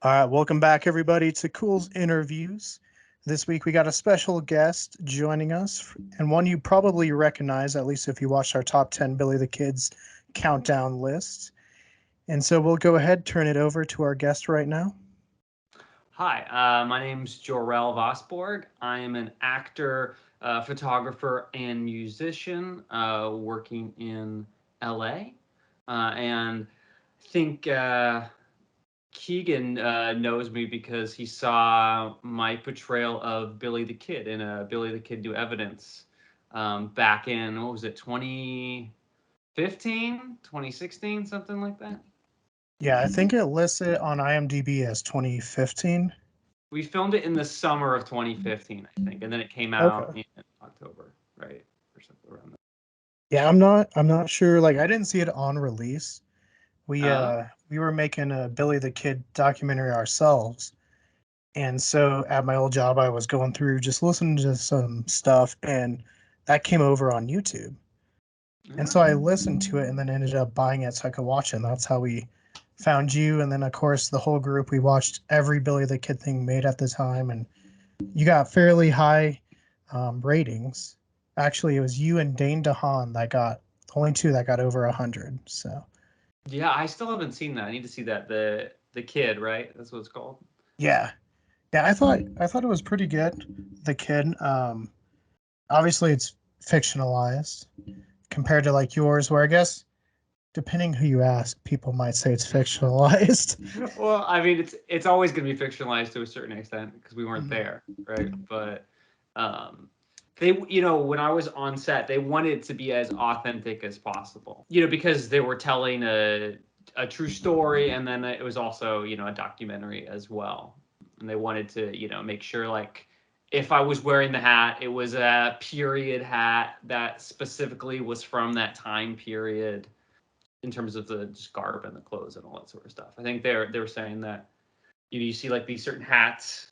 All right, welcome back, everybody, to Cool's Interviews. This week we got a special guest joining us, and one you probably recognize, at least if you watched our top 10 Billy the Kid's countdown list. And so we'll go ahead, turn it over to our guest right now. Hi, my name's Jor-el Vaasborg. I am an actor, photographer, and musician working in LA. And I think Keegan knows me because he saw my portrayal of Billy the Kid in a Billy the Kid Do Evidence back in, what was it, 2015, 2016, something like that. Yeah, I think it lists it on IMDb as 2015. We filmed it in the summer of 2015, I think, and then it came out Okay. in October, right, or something around Yeah, I'm not sure. Like, I didn't see it on release. We that. uh we were making a Billy the Kid documentary ourselves. And so at my old job, I was going through just listening to some stuff, and that came over on YouTube. And so I listened to it and then ended up buying it so I could watch it. And that's how we found you. And then, of course, the whole group, we watched every Billy the Kid thing made at the time. And you got fairly high ratings. Actually, it was you and Dane DeHaan that got only two that got over 100. So, Yeah, I still haven't seen that. I need to see that. The Kid, right? That's what it's called. yeah. Yeah, I thought it was pretty good. The Kid. Obviously it's fictionalized compared to like yours, where I guess depending who you ask, people might say it's fictionalized. Well, I mean, it's always going to be fictionalized to a certain extent because we weren't Mhm. there, right? But um, they, when I was on set, they wanted it to be as authentic as possible. Because they were telling a true story, and then it was also, a documentary as well. And they wanted to, make sure like if I was wearing the hat, it was a period hat that specifically was from that time period in terms of the just garb and the clothes and all that sort of stuff. I think they were saying that you see like these certain hats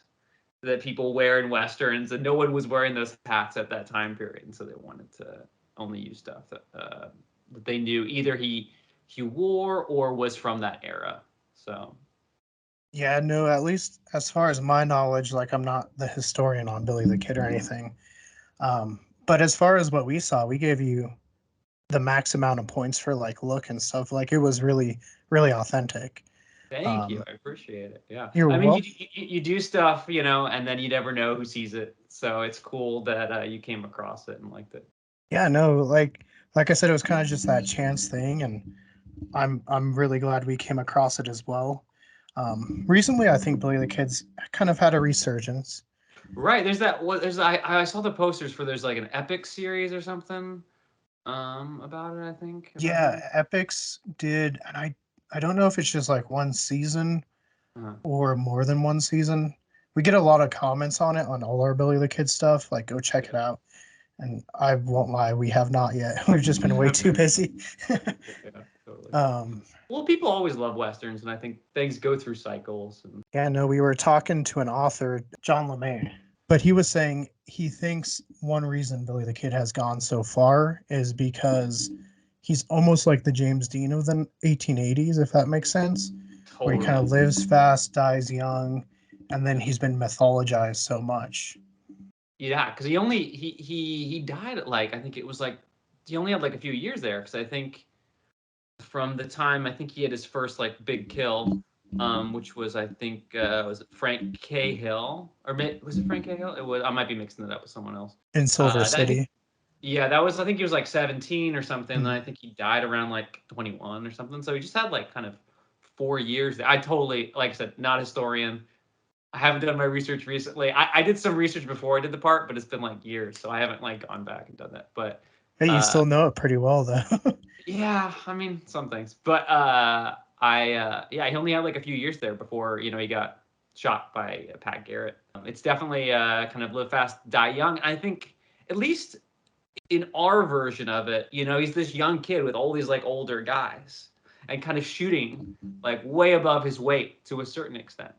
that people wear in westerns, and no one was wearing those hats at that time period, and so they wanted to only use stuff that they knew either he wore or was from that era. So Yeah, no, at least as far as my knowledge, like I'm not the historian on Billy the Kid or anything. But as far as what we saw, we gave you the max amount of points for like look and stuff. Like it was really, really authentic. thank you, Um, I appreciate it. Yeah, you're I mean well. you do stuff, and then you never know who sees it. So it's cool that you came across it and liked it. Yeah, no, like I said, it was kind of just that chance thing, and I'm really glad we came across it as well. Recently, I think Billy the Kid's kind of had a resurgence. Right. There's that. What there's I saw the posters for there's like an epic series or something about it. I think if I Yeah, remember. Epics did, and I don't know if it's just like one season Uh, or more than one season. We get a lot of comments on it on all our Billy the Kid stuff. Like, go check it out. And I won't lie, we have not yet. We've just been way yeah. too busy. Yeah, totally. um, Well, people always love westerns, and I think things go through cycles. And yeah, no, we were talking to an author, John LeMay, but he was saying he thinks one reason Billy the Kid has gone so far is because he's almost like the James Dean of the 1880s, if that makes sense, where he kind totally. of lives fast, dies young, and then he's been mythologized so much. Yeah, because he died at like I think it was like he only had like a few years there because I think from the time I think he had his first like big kill, which was I think was it Frank Cahill or was it Frank Cahill? It was I might be mixing it up with someone else. In Silver I think City. yeah, that was I think he was like 17 or something. And I Mm. think he died around like 21 or something. So he just had like kind of 4 years. I totally like I said, not a historian. I haven't done my research recently. I did some research before I did the part, but it's been like years, so I haven't like gone back and done that. But Hey, you uh, still know it pretty well, though. yeah, I mean some things. But yeah, he only had like a few years there before he got shot by Pat Garrett. It's definitely kind of live fast, die young. I think at least in our version of it, he's this young kid with all these like older guys and kind of shooting like way above his weight to a certain extent.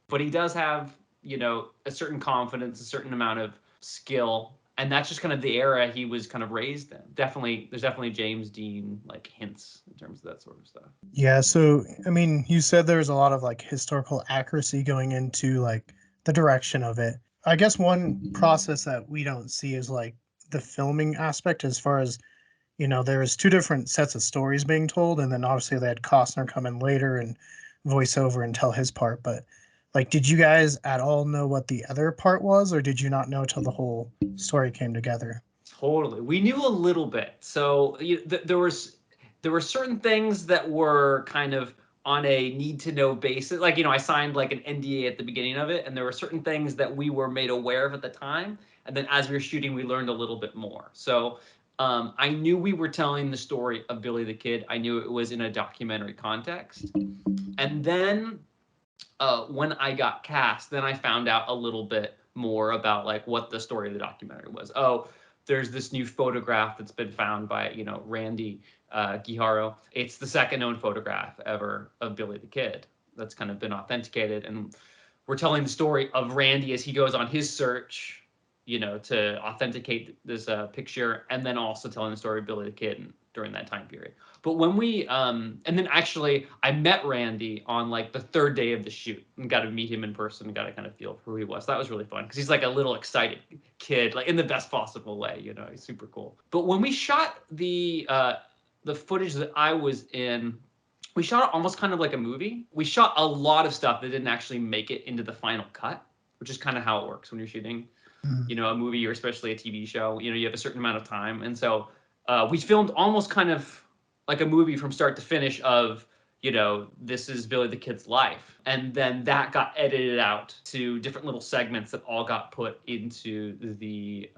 But he does have, a certain confidence, a certain amount of skill. And that's just kind of the era he was kind of raised in. Definitely, there's definitely James Dean like hints in terms of that sort of stuff. Yeah, so I mean, you said there's a lot of like historical accuracy going into like the direction of it. I guess one process that we don't see is like the filming aspect as far as, there's two different sets of stories being told, and then obviously they had Costner come in later and voice over and tell his part. But like, did you guys at all know what the other part was, or did you not know till the whole story came together? Totally, we knew a little bit. So there were certain things that were kind of on a need to know basis. Like, I signed like an NDA at the beginning of it, and there were certain things that we were made aware of at the time. And then as we were shooting, we learned a little bit more. So I knew we were telling the story of Billy the Kid. I knew it was in a documentary context. And then when I got cast, then I found out a little bit more about like what the story of the documentary was. Oh, there's this new photograph that's been found by Randy Guijarro. It's the second known photograph ever of Billy the Kid that's kind of been authenticated, and we're telling the story of Randy as he goes on his search, to authenticate this picture, and then also telling the story of Billy the Kid during that time period. But when we and then actually I met Randy on like the third day of the shoot and got to meet him in person and got to kind of feel who he was. That was really fun because he's like a little excited kid, like in the best possible way. He's super cool. But when we shot the footage that I was in, we shot it almost kind of like a movie. We shot a lot of stuff that didn't actually make it into the final cut, which is kind of how it works when you're shooting, a movie or especially a TV show. You have a certain amount of time, and so we filmed almost kind of like a movie from start to finish of, this is Billy the Kid's life. And then that got edited out to different little segments that all got put into the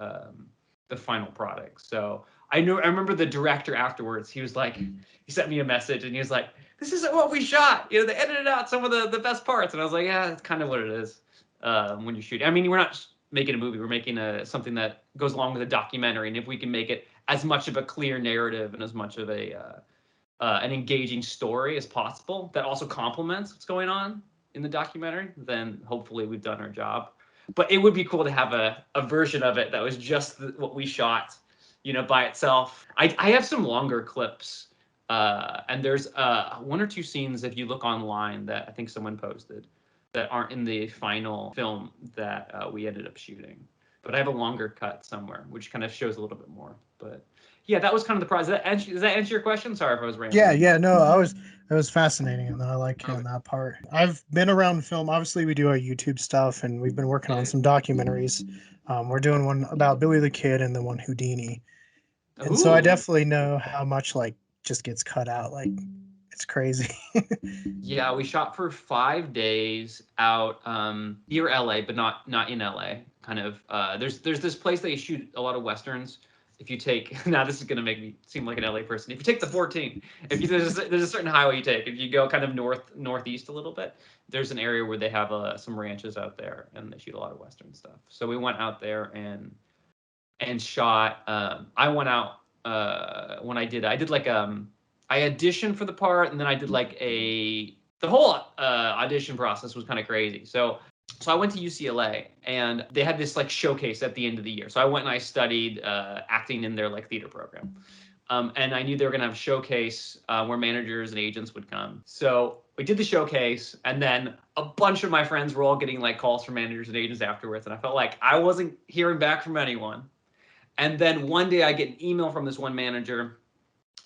final product. So I remember the director afterwards, he was like, he sent me a message and he was like, this isn't what we shot. They edited out some of the best parts. And I was like, yeah, that's kind of what it is when you're shooting. I mean, we're not making a movie, we're making something that goes along with a documentary. And if we can make it as much of a clear narrative and as much of an engaging story as possible that also complements what's going on in the documentary, then hopefully we've done our job. But it would be cool to have a version of it that was just what we shot, by itself. I have some longer clips, and there's one or two scenes, if you look online, that I think someone posted that aren't in the final film that we ended up shooting. But I have a longer cut somewhere, which kind of shows a little bit more. But yeah, that was kind of the prize. Does that answer your question? Sorry if I was rambling. Yeah, no, it was fascinating, and I like hearing that part. I've been around film. Obviously, we do our YouTube stuff, and we've been working on some documentaries. We're doing one about Billy the Kid and the one Houdini, and so I Ooh. definitely know how much like just gets cut out. Like, it's crazy. Yeah, we shot for 5 days out near LA, but not in LA. Kind of there's this place that you shoot a lot of westerns. If you take now, this is gonna make me seem like an LA person. If you take the 14, there's a certain highway you take. If you go kind of northeast a little bit, there's an area where they have some ranches out there, and they shoot a lot of western stuff. So we went out there and shot. I went out when I did like I auditioned for the part, and then I did like the whole audition process was kind of crazy. So I went to UCLA, and they had this like showcase at the end of the year. So I went and I studied acting in their like theater program. And I knew they were gonna have a showcase where managers and agents would come. So we did the showcase, and then a bunch of my friends were all getting like calls from managers and agents afterwards, and I felt like I wasn't hearing back from anyone. And then one day I get an email from this one manager.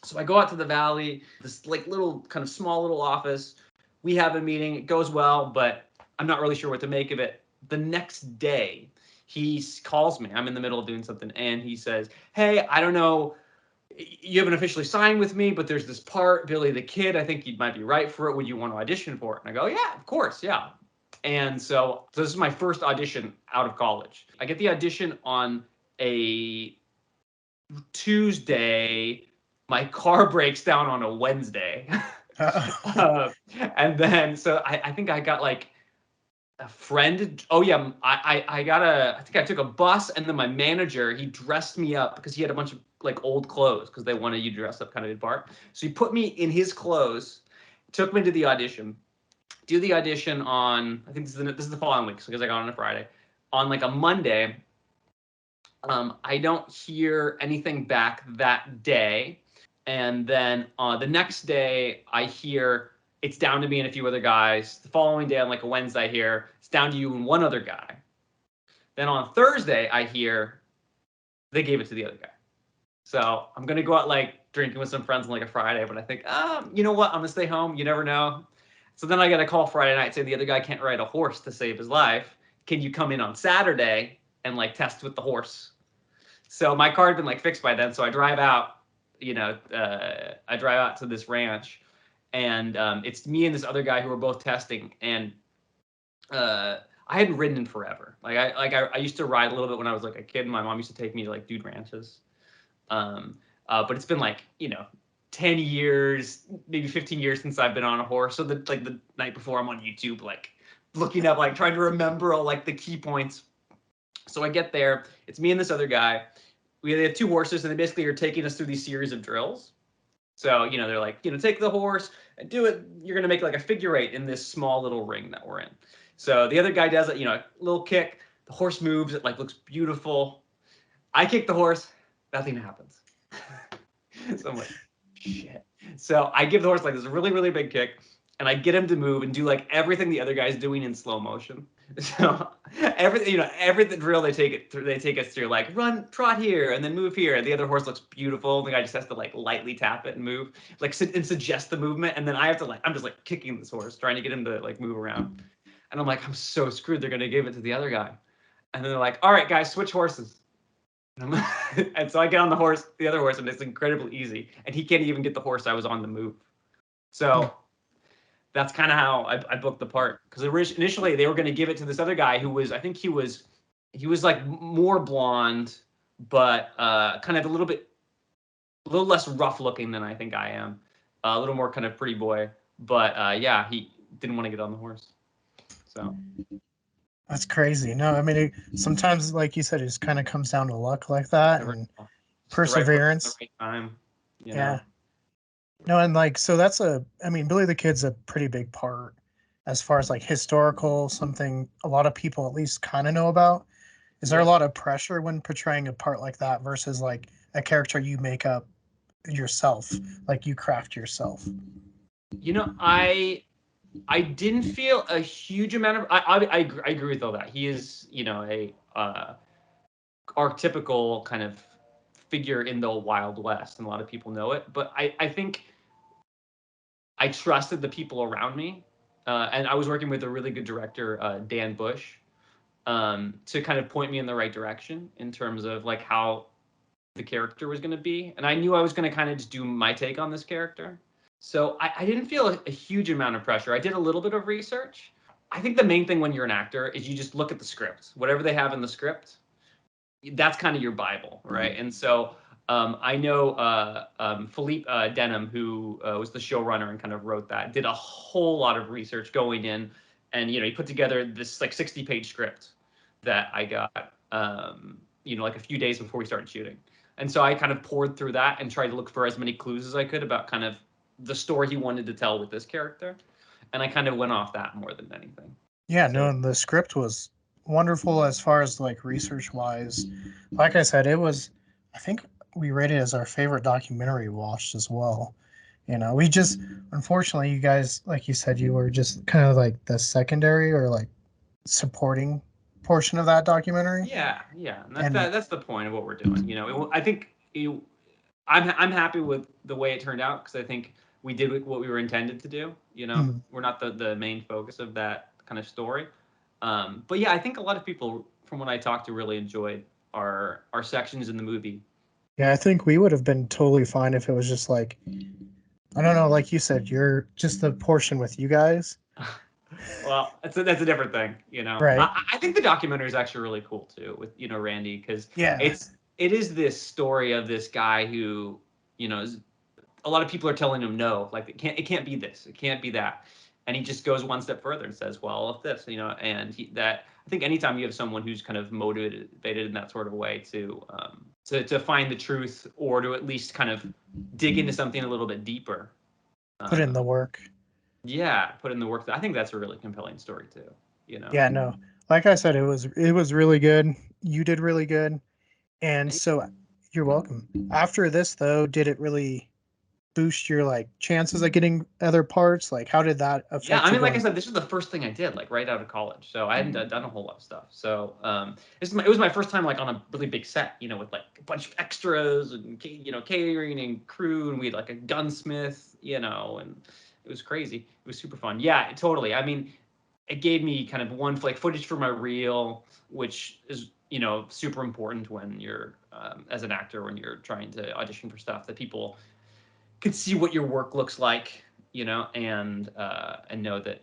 So I go out to the Valley, this like little kind of small little office. We have a meeting. It goes well, but I'm not really sure what to make of it. The next day, he calls me. I'm in the middle of doing something, and he says, "Hey, I don't know. You haven't officially signed with me, but there's this part, Billy the Kid. I think you might be right for it. Would you want to audition for it?" And I go, "Yeah, of course, yeah." And so this is my first audition out of college. I get the audition on a Tuesday. My car breaks down on a Wednesday. And then so I think I got like a friend. Oh yeah, I think I took a bus, and then my manager, he dressed me up because he had a bunch of like old clothes because they wanted you to dress up kind of in part. So he put me in his clothes, took me to the audition. Do the audition on, I think this is the following week, because I got on a Friday. On like a Monday, I don't hear anything back that day. And then the next day, I hear it's down to me and a few other guys. The following day, on like a Wednesday, I hear it's down to you and one other guy. Then on Thursday, I hear they gave it to the other guy. So I'm gonna go out like drinking with some friends on like a Friday, but I think, you know what? I'm gonna stay home. You never know. So then I get a call Friday night saying the other guy can't ride a horse to save his life. Can you come in on Saturday and like test with the horse? So my car had been like fixed by then. So I drive out, I drive out to this ranch, and it's me and this other guy who are both testing. And I hadn't ridden in forever. I used to ride a little bit when I was like a kid. My mom used to take me to like dude ranches. But it's been like 10 years, maybe 15 years since I've been on a horse. So the night before, I'm on YouTube like looking up, like trying to remember all like the key points. So I get there. It's me and this other guy. They have two horses, and they basically are taking us through these series of drills. So they're like, take the horse and do it. You're gonna make like a figure eight in this small little ring that we're in. So the other guy does it, a little kick. The horse moves. It like looks beautiful. I kick the horse. Nothing happens. So I'm like, shit. So I give the horse like this really, really big kick, and I get him to move and do like everything the other guy's doing in slow motion. So everything, every drill they take us through, like run, trot here, and then move here. And the other horse looks beautiful. The guy just has to like lightly tap it and move, like and suggest the movement. And then I have to I'm just like kicking this horse, trying to get him to like move around. And I'm like, I'm so screwed. They're gonna give it to the other guy. And then they're like, all right, guys, switch horses. And so I get on the other horse, and it's incredibly easy. And he can't even get the horse I was on the move. So that's kind of how I booked the part. Because initially they were going to give it to this other guy who was, I think he was like more blonde, but kind of a little less rough looking than I think I am. A little more kind of pretty boy. But yeah, he didn't want to get on the horse. So. That's crazy. No, I mean, sometimes, like you said, it just kind of comes down to luck like that and perseverance. The right time, yeah. No, and like, so I mean, Billy the Kid's a pretty big part as far as like historical, something a lot of people at least kind of know about. Is there a lot of pressure when portraying a part like that versus like a character you make up yourself, like you craft yourself? I didn't feel a huge amount of. I agree with all that. He is, a archetypical kind of figure in the Wild West, and a lot of people know it. But I think I trusted the people around me, and I was working with a really good director, Dan Bush, to kind of point me in the right direction in terms of like how the character was going to be. And I knew I was going to kind of just do my take on this character. So I didn't feel a huge amount of pressure. I did a little bit of research. I think the main thing when you're an actor is you just look at the script. Whatever they have in the script, that's kind of your Bible, right? And so I know Philippe Denham, who was the showrunner and kind of wrote that, did a whole lot of research going in, and he put together this like 60-page script that I got, like a few days before we started shooting. And so I kind of poured through that and tried to look for as many clues as I could about kind of the story he wanted to tell with this character. And I kind of went off that more than anything. Yeah, no, the script was wonderful as far as like research wise. Like I said, I think we rated it as our favorite documentary we watched as well. We just, unfortunately, you guys, like you said, you were just kind of like the secondary or like supporting portion of that documentary. Yeah. And that's the point of what we're doing. I think I'm happy with the way it turned out, because I think we did what we were intended to do. We're not the main focus of that kind of story. But yeah, I think a lot of people, from what I talked to, really enjoyed our sections in the movie. Yeah, I think we would have been totally fine if it was just like, I don't know, like you said, you're just the portion with you guys. Well, that's a different thing, Right. I think the documentary is actually really cool too, with Randy, because yeah, it is this story of this guy who, a lot of people are telling him no, like it can't be this, it can't be that, and he just goes one step further and says, well, if this, and I think anytime you have someone who's kind of motivated in that sort of way to find the truth, or to at least kind of dig into something a little bit deeper, put in the work. Yeah, put in the work. I think that's a really compelling story too. Yeah, no. Like I said, it was really good. You did really good. And so you're welcome. After this though, did it really boost your like chances of getting other parts? Like how did that Yeah, affect I you mean, like I going? said, this was the first thing I did, like right out of college. So I hadn't done a whole lot of stuff. So it was my first time like on a really big set, with like a bunch of extras and catering and crew, and we had like a gunsmith, and it was crazy. It was super fun. Yeah, totally. I mean, it gave me kind of one like footage for my reel, which is super important when you're as an actor when you're trying to audition for stuff that people can see what your work looks like, and know that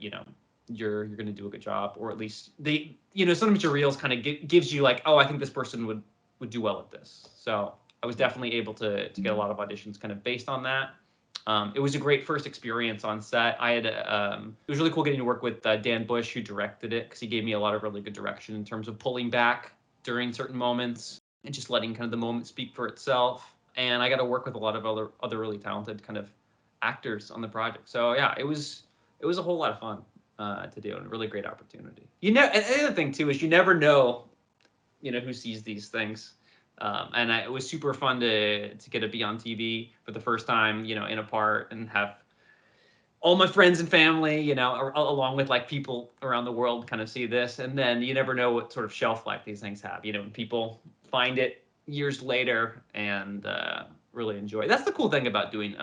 you're going to do a good job, or at least they sometimes your reels kind of gives you like, oh, I think this person would do well at this. So I was definitely able to get a lot of auditions kind of based on that. It was a great first experience on set. It was really cool getting to work with Dan Bush, who directed it, because he gave me a lot of really good direction in terms of pulling back during certain moments and just letting kind of the moment speak for itself. And I got to work with a lot of other really talented kind of actors on the project. So yeah, it was a whole lot of fun to do, and a really great opportunity. And the other thing too is you never know, who sees these things. It was super fun to get to be on TV for the first time, in a part, and have all my friends and family, along with like people around the world kind of see this. And then you never know what sort of shelf life these things have, when people find it years later and really enjoy it. That's the cool thing about doing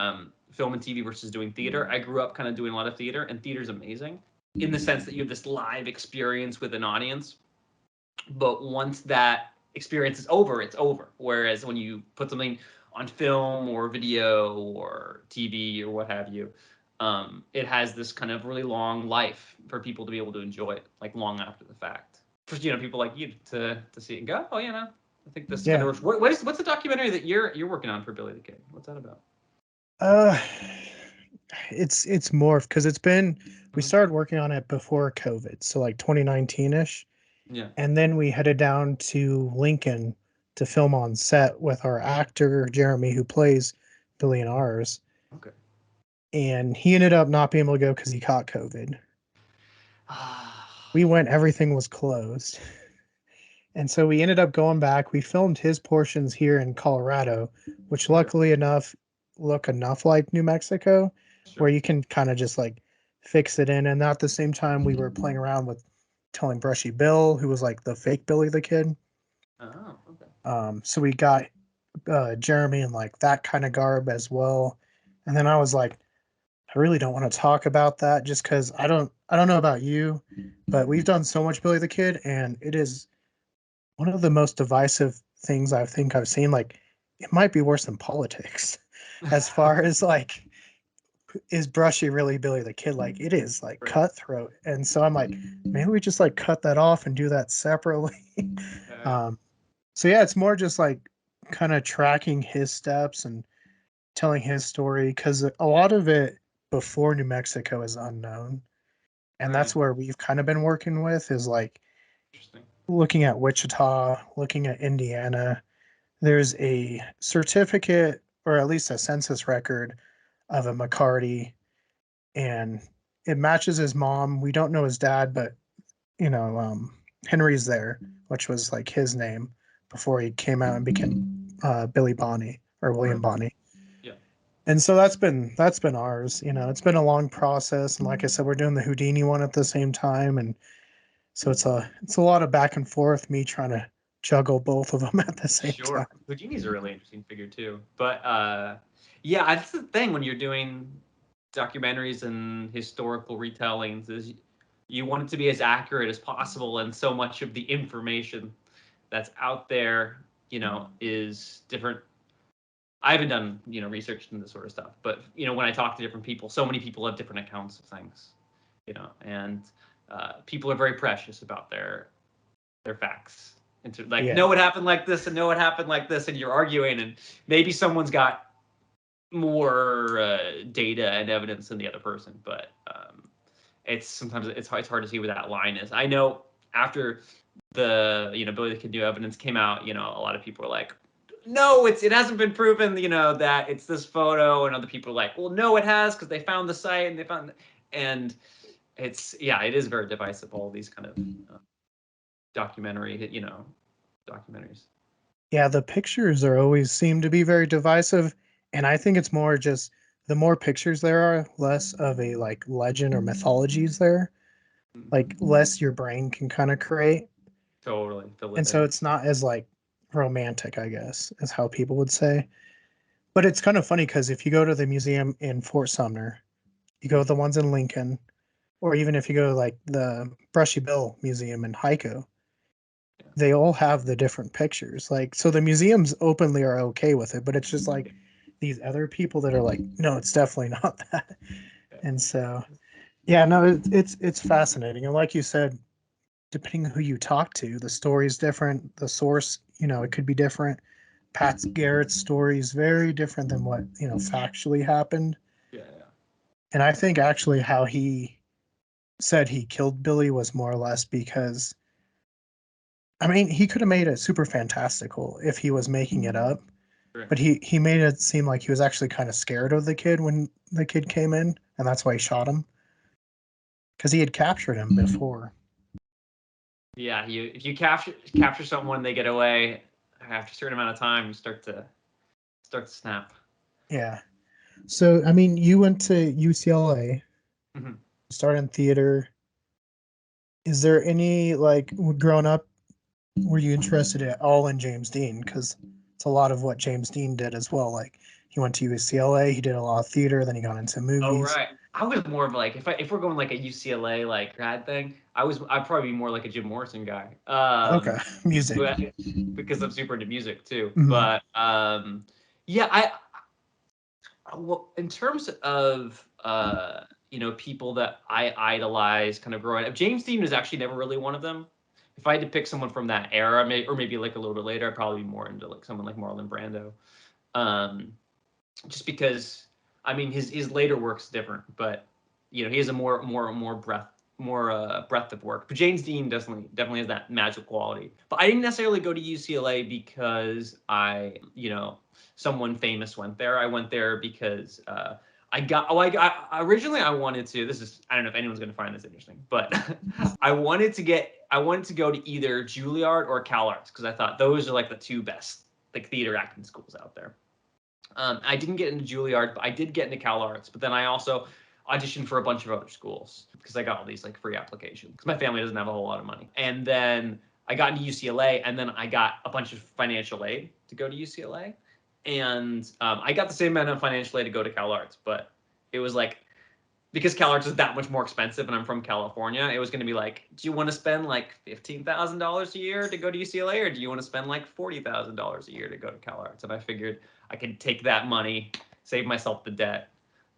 film and TV versus doing theater. I grew up kind of doing a lot of theater, and theater's amazing in the sense that you have this live experience with an audience. But once that experience is over, it's over. Whereas when you put something on film or video or TV or what have you, it has this kind of really long life for people to be able to enjoy it, like long after the fact. For people like you to see it and go, oh, I think this kind of Yeah. works. What's the documentary that you're working on for Billy the Kid? What's that about? Uh it's morphed because we Mhm. started working on it before COVID, so like 2019ish. Yeah. And then we headed down to Lincoln to film on set with our actor Jeremy, who plays Billy in ours. Okay. And he ended up not being able to go because he caught COVID. We went, everything was closed. And so we ended up going back. We filmed his portions here in Colorado, which Okay. luckily enough look enough like New Mexico, where Sure. you can kind of just like fix it in. And at the same time, we were playing around with telling Brushy Bill, who was like the fake Billy the Kid. Oh, okay. So we got Jeremy in like that kind of garb as well. And then I was like, I really don't want to talk about that just because I don't know about you, but we've done so much Billy the Kid, and it is one of the most divisive things I think I've seen. Like, it might be worse than politics, as far as like, is Brushy really Billy the Kid? Like, it is like Right. cutthroat, and so I'm like, maybe we just like cut that off and do that separately. Yeah. um, so yeah, it's more just like kind of tracking his steps and telling his story because a lot of it before New Mexico is unknown, and Right. that's where we've kind of been working with is like Interesting. looking at Wichita, looking at Indiana. There's a certificate or at least a census record of a McCarty, and it matches his mom. We don't know his dad, but Henry's there, which was like his name before he came out and became Billy Bonney or William Right. Bonney. Yeah. And so that's been ours. It's been a long process, and like I said, we're doing the Houdini one at the same time, and so it's a lot of back and forth. Me trying to juggle both of them at the same time. Sure. Houdini's a really interesting figure too. But yeah, that's the thing when you're doing documentaries and historical retellings is you want it to be as accurate as possible, and so much of the information that's out there, is different. I haven't done, research into this sort of stuff, but when I talk to different people, so many people have different accounts of things, and people are very precious about their facts. And to like, Yeah, no, it happened like this, and no, it happened like this, and you're arguing, and maybe someone's got more data and evidence than the other person, but it's hard to see where that line is. I know after the Billy the Kid New Evidence came out, a lot of people were like, no, it hasn't been proven, that it's this photo, and other people are like, well, no, it has because they found the site and they found, and it is very divisive. All these kind of documentary, documentaries. Yeah, the pictures are always seem to be very divisive, and I think it's more just the more pictures there are, less of a like legend or mythology is there, like Mhm. less your brain can kind of create, Totally fill and it so in. it's not as like romantic, I guess, is how people would say. But it's kind of funny because if you go to the museum in Fort Sumner, you go to the ones in Lincoln, or even if you go to like the Brushy Bill Museum in Hyco, Yeah. they all have the different pictures. Like, so the museums openly are okay with it, but it's just like these other people that are like, no, it's definitely not that. Yeah. And so, yeah, no, it's fascinating. And like you said, depending on who you talk to, the story is different. The source, it could be different. Pat Garrett's story is very different than what factually happened. Yeah. Yeah. And I think actually how he said he killed Billy was more or less because I mean he could have made it super fantastical if he was making it up, Sure. but he made it seem like he was actually kind of scared of the kid when the kid came in, and that's why he shot him because he had captured him before. Yeah. If you capture someone, they get away after a certain amount of time. You start to snap. Yeah. So I mean, you went to UCLA, Mhm. started in theater. Is there any like growing up, were you interested at all in James Dean? Because it's a lot of what James Dean did as well. Like he went to UCLA, he did a lot of theater, then he got into Oh movies. right. I was more of like if we're going like a UCLA like grad thing, I'd probably be more like a Jim Morrison guy. Okay, music. But because I'm super into music too. Hmm. But yeah, well, in terms of people that I idolize kind of growing up, James Dean was actually never really one of them. If I had to pick someone from that era, or maybe like a little bit later, I'd probably be more into like someone like Marlon Brando. Um, just because I mean his later work's different, but he has a more breadth of work. But James Dean definitely has that magical quality. But I didn't necessarily go to UCLA because someone famous went there. I went there because originally I wanted to. This is I don't know if anyone's going to find this interesting, but I wanted to go to either Juilliard or CalArts because I thought those are like the two best like theater acting schools out there. I didn't get into Juilliard, but I did get into CalArts. But then I also auditioned for a bunch of other schools because I got all these like free applications because my family doesn't have a whole lot of money. And then I got into UCLA, and then I got a bunch of financial aid to go to UCLA, and I got the same amount of financial aid to go to CalArts, but it was like because CalArts is that much more expensive and I'm from California, it was going to be like, do you want to spend like $15,000 a year to go to UCLA, or do you want to spend like $40,000 a year to go to CalArts? And I figured I could take that money, save myself the debt.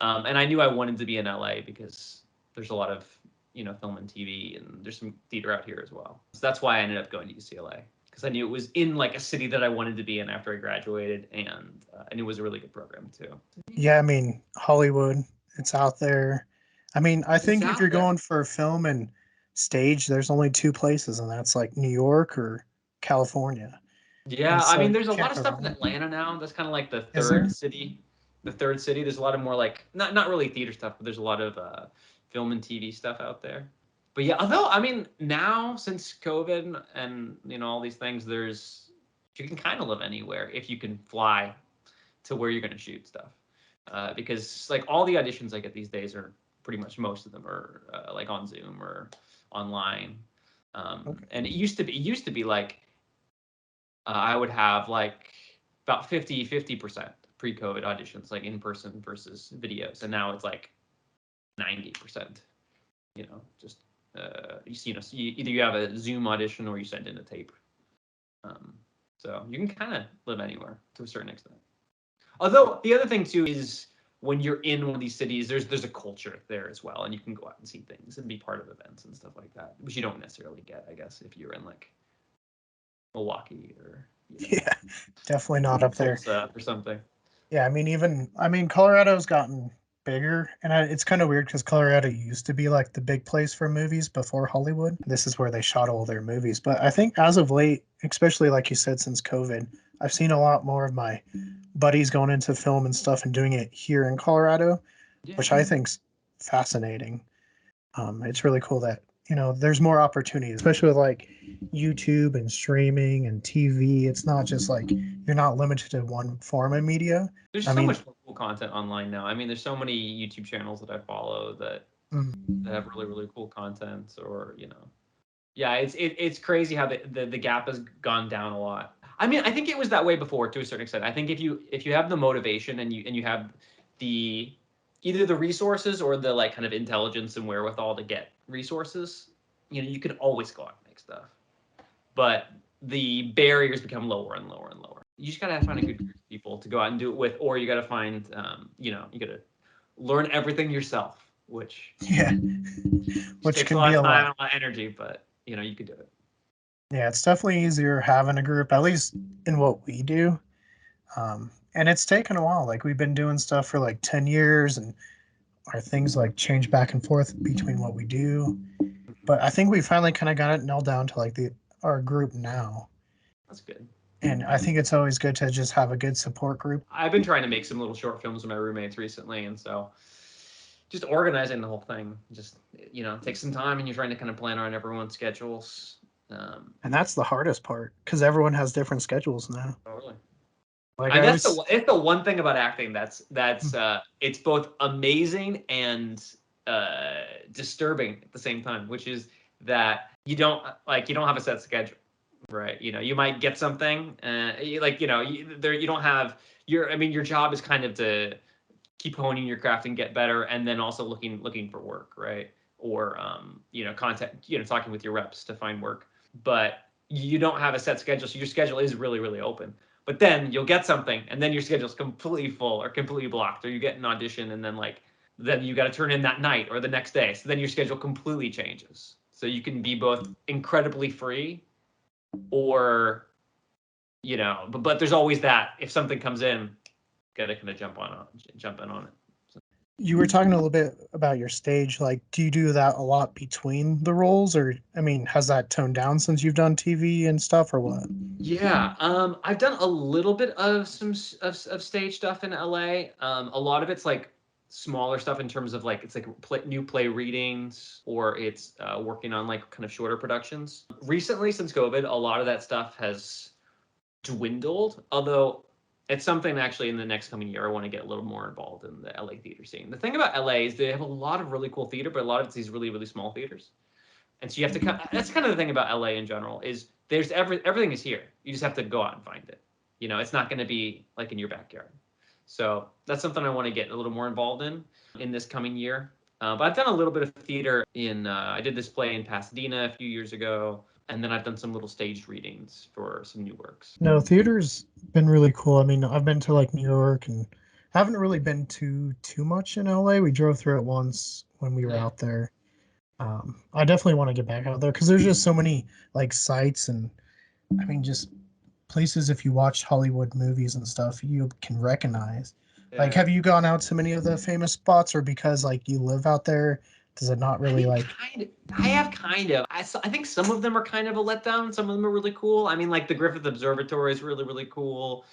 And I knew I wanted to be in LA because there's a lot of, film and TV, and there's some theater out here as well. So that's why I ended up going to UCLA because I knew it was in like a city that I wanted to be in after I graduated, and it was a really good program too. Yeah, I mean Hollywood, it's out there. I mean, I It's think if you're out there. going for film and stage, there's only two places, and that's like New York or California. And Yeah, I so mean, you there's a lot can't of go stuff in wrong. Atlanta now. That's kind of like the Is third there? city. The third city. There's a lot of more like not really theater stuff, but there's a lot of film and TV stuff out there. But yeah, although I mean, now since COVID and all these things, you can kind of live anywhere if you can fly to where you're going to shoot stuff. Because like all the auditions I get these days are pretty much most of them are like on Zoom or online. Okay. And it used to be like I would have like about 50% pre-COVID auditions, like in person versus videos, and now it's like 90%. Just either you have a Zoom audition or you send in a tape. Um, so you can kind of live anywhere to a certain extent. Although the other thing too is when you're in one of these cities, there's a culture there as well, and you can go out and see things and be part of events and stuff like that, which you don't necessarily get, I guess, if you're in like Milwaukee or Yeah, definitely not up there. Tulsa or something. Yeah, I mean Colorado's gotten bigger, and it's kind of weird because Colorado used to be like the big place for movies before Hollywood. This is where they shot all their movies. But I think as of late, especially like you said, since COVID, I've seen a lot more of my buddies going into film and stuff and doing it here in Colorado, Yeah. which I think's fascinating. It's really cool that there's more opportunities, especially with like YouTube and streaming and TV. It's not just like you're not limited to one form of media. There's I so mean, much more cool content online now. I mean, there's so many YouTube channels that I follow that have really really cool content, or yeah, it's crazy how the gap has gone down a lot. I mean, I think it was that way before to a certain extent. I think if you have the motivation and you have the either the resources or the like kind of intelligence and wherewithal to get resources, you can always go out and make stuff. But the barriers become lower and lower and lower. You just gotta find a good group of people to go out and do it with, or you gotta find, you gotta learn everything yourself, which yeah, just which takes a can be lot a of time lot. and a lot of energy, but you could do it. Yeah, it's definitely easier having a group, at least in what we do. And it's taken a while. Like we've been doing stuff for like 10 years, and our things like change back and forth between what we do. But I think we finally kind of got it nailed down to like the our group now. That's good. And I think it's always good to just have a good support group. I've been trying to make some little short films with my roommates recently, and so just organizing the whole thing just takes some time, and you're trying to kind of plan around everyone's schedules. And that's the hardest part because everyone has different schedules now. Totally. Like And I that's always, the one thing about acting that's it's both amazing and disturbing at the same time, which is that you don't have a set schedule, right? You might get something, you don't have your job is kind of to keep honing your craft and get better, and then also looking for work, right? Or contact, talking with your reps to find work, but you don't have a set schedule, so your schedule is really really open. But then you'll get something, and then your schedule's completely full or completely blocked, or you get an audition, and then you got to turn in that night or the next day. So then your schedule completely changes. So you can be both incredibly free, or but there's always that if something comes in, gotta kind of jump in on it. you were talking a little bit about your stage. Like, do you do that a lot between the roles, or I mean, has that toned down since you've done TV and stuff, or what? Yeah, I've done a little bit of of stage stuff in LA. A lot of it's like smaller stuff in terms of like it's like new play readings, or it's working on like kind of shorter productions. Recently, since COVID, a lot of that stuff has dwindled. Although it's something actually in the next coming year I want to get a little more involved in the LA theater scene. The thing about LA is they have a lot of really cool theater, but a lot of it's these really really small theaters. And so you have to. That's kind of the thing about LA in general is there's everything is here. You just have to go out and find it. It's not going to be like in your backyard. So that's something I want to get a little more involved in this coming year. But I've done a little bit of theater in. I did this play in Pasadena a few years ago, and then I've done some little staged readings for some new works. No, theater's been really cool. I mean, I've been to like New York and haven't really been to too much in LA. We drove through it once when we were Yeah. out there. I definitely want to get back out there because there's just so many like sites and I mean just places if you watch Hollywood movies and stuff you can recognize. Like, Yeah. have you gone out to many of the famous spots, or because like you live out there, does it not I really think like? kind of. I have kind of. I think some of them are kind of a letdown. Some of them are really cool. I mean, like the Griffith Observatory is really, really cool.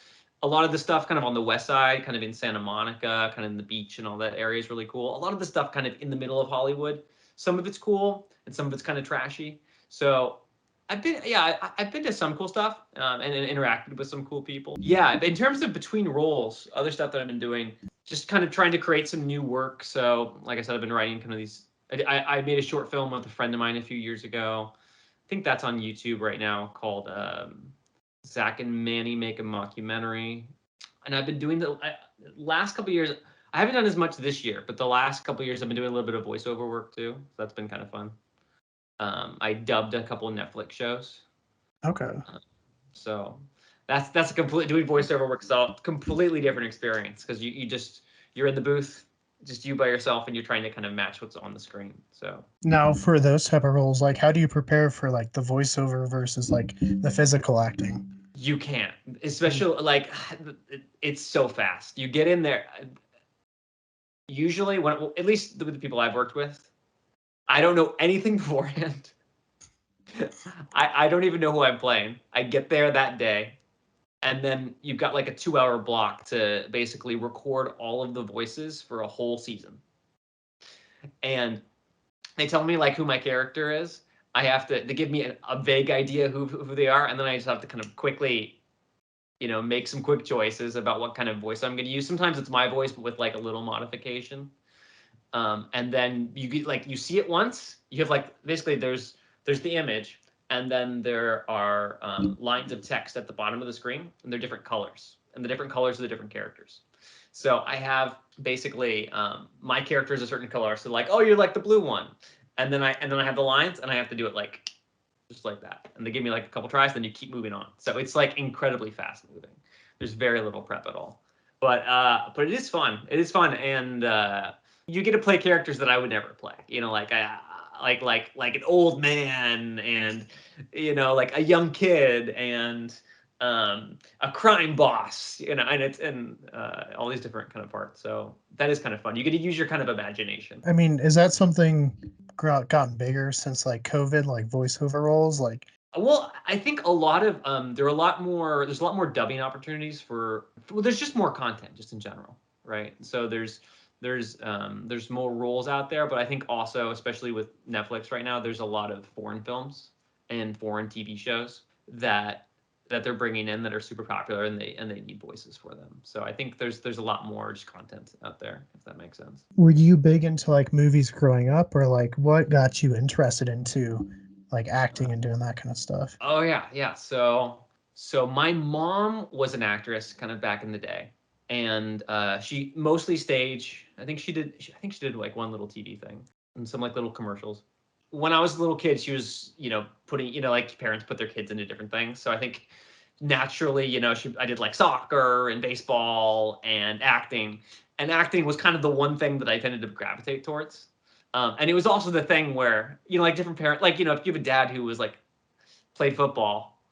A lot of the stuff kind of on the west side, kind of in Santa Monica, kind of in the beach and all that area is really cool. A lot of the stuff kind of in the middle of Hollywood. Some of it's cool and some of it's kind of trashy. So I've been to some cool stuff and interacted with some cool people. Yeah, in terms of between roles, other stuff that I've been doing, just kind of trying to create some new work. So, like I said, I've been writing kind of these. I made a short film with a friend of mine a few years ago. I think that's on YouTube right now called Zach and Manny Make a Mockumentary. And I've been doing the last couple of years. I haven't done as much this year, but the last couple of years I've been doing a little bit of voiceover work too. So that's been kind of fun. I dubbed a couple of Netflix shows. Okay. So that's a complete doing voiceover work. So completely different experience because you're in the booth, just you by yourself, and you're trying to kind of match what's on the screen. So Now, for those type of roles, like how do you prepare for like the voiceover versus like the physical acting? you can't, especially like it's so fast. You get in there. Usually, when at least with the people I've worked with, I don't know anything beforehand. I don't even know who I'm playing. I get there that day, and then you've got like a 2-hour block to basically record all of the voices for a whole season. And they tell me like who my character is, I have to they give me a vague idea who they are, and then I just have to kind of quickly, make some quick choices about what kind of voice I'm going to use. Sometimes it's my voice, but with like a little modification. And then you get like you see it once. You have like basically there's the image, and then there are lines of text at the bottom of the screen, and they're different colors, and the different colors are the different characters. So I have basically my character is a certain color. So like, oh, you're like the blue one, and then I have the lines, and I have to do it like just like that. And they give me like a couple tries, then you keep moving on. So it's like incredibly fast moving. There's very little prep at all. But it is fun. It is fun, and you get to play characters that I would never play. Like like an old man, and like a young kid, and a crime boss. And all these different kind of parts. So that is kind of fun. You get to use your kind of imagination. I mean, is that something gotten bigger since like COVID, like voiceover roles? Like, Well, I think a lot of there are a lot more. There's a lot more dubbing opportunities well, there's just more content, just in general, right? So there's more roles out there, but I think also, especially with Netflix right now, there's a lot of foreign films and foreign TV shows that they're bringing in that are super popular, and they need voices for them. So I think there's a lot more just content out there, if that makes sense. were you big into like movies growing up, or like what got you interested into like acting and doing that kind of stuff? Oh yeah, yeah. So my mom was an actress kind of back in the day, and she mostly stage. I think she did like one little TV thing and some like little commercials. When I was a little kid, she was putting like parents put their kids into different things. So I think naturally I did like soccer and baseball and acting, and acting was kind of the one thing that I tended to gravitate towards. And it was also the thing where like different parents, like if you have a dad who was like played football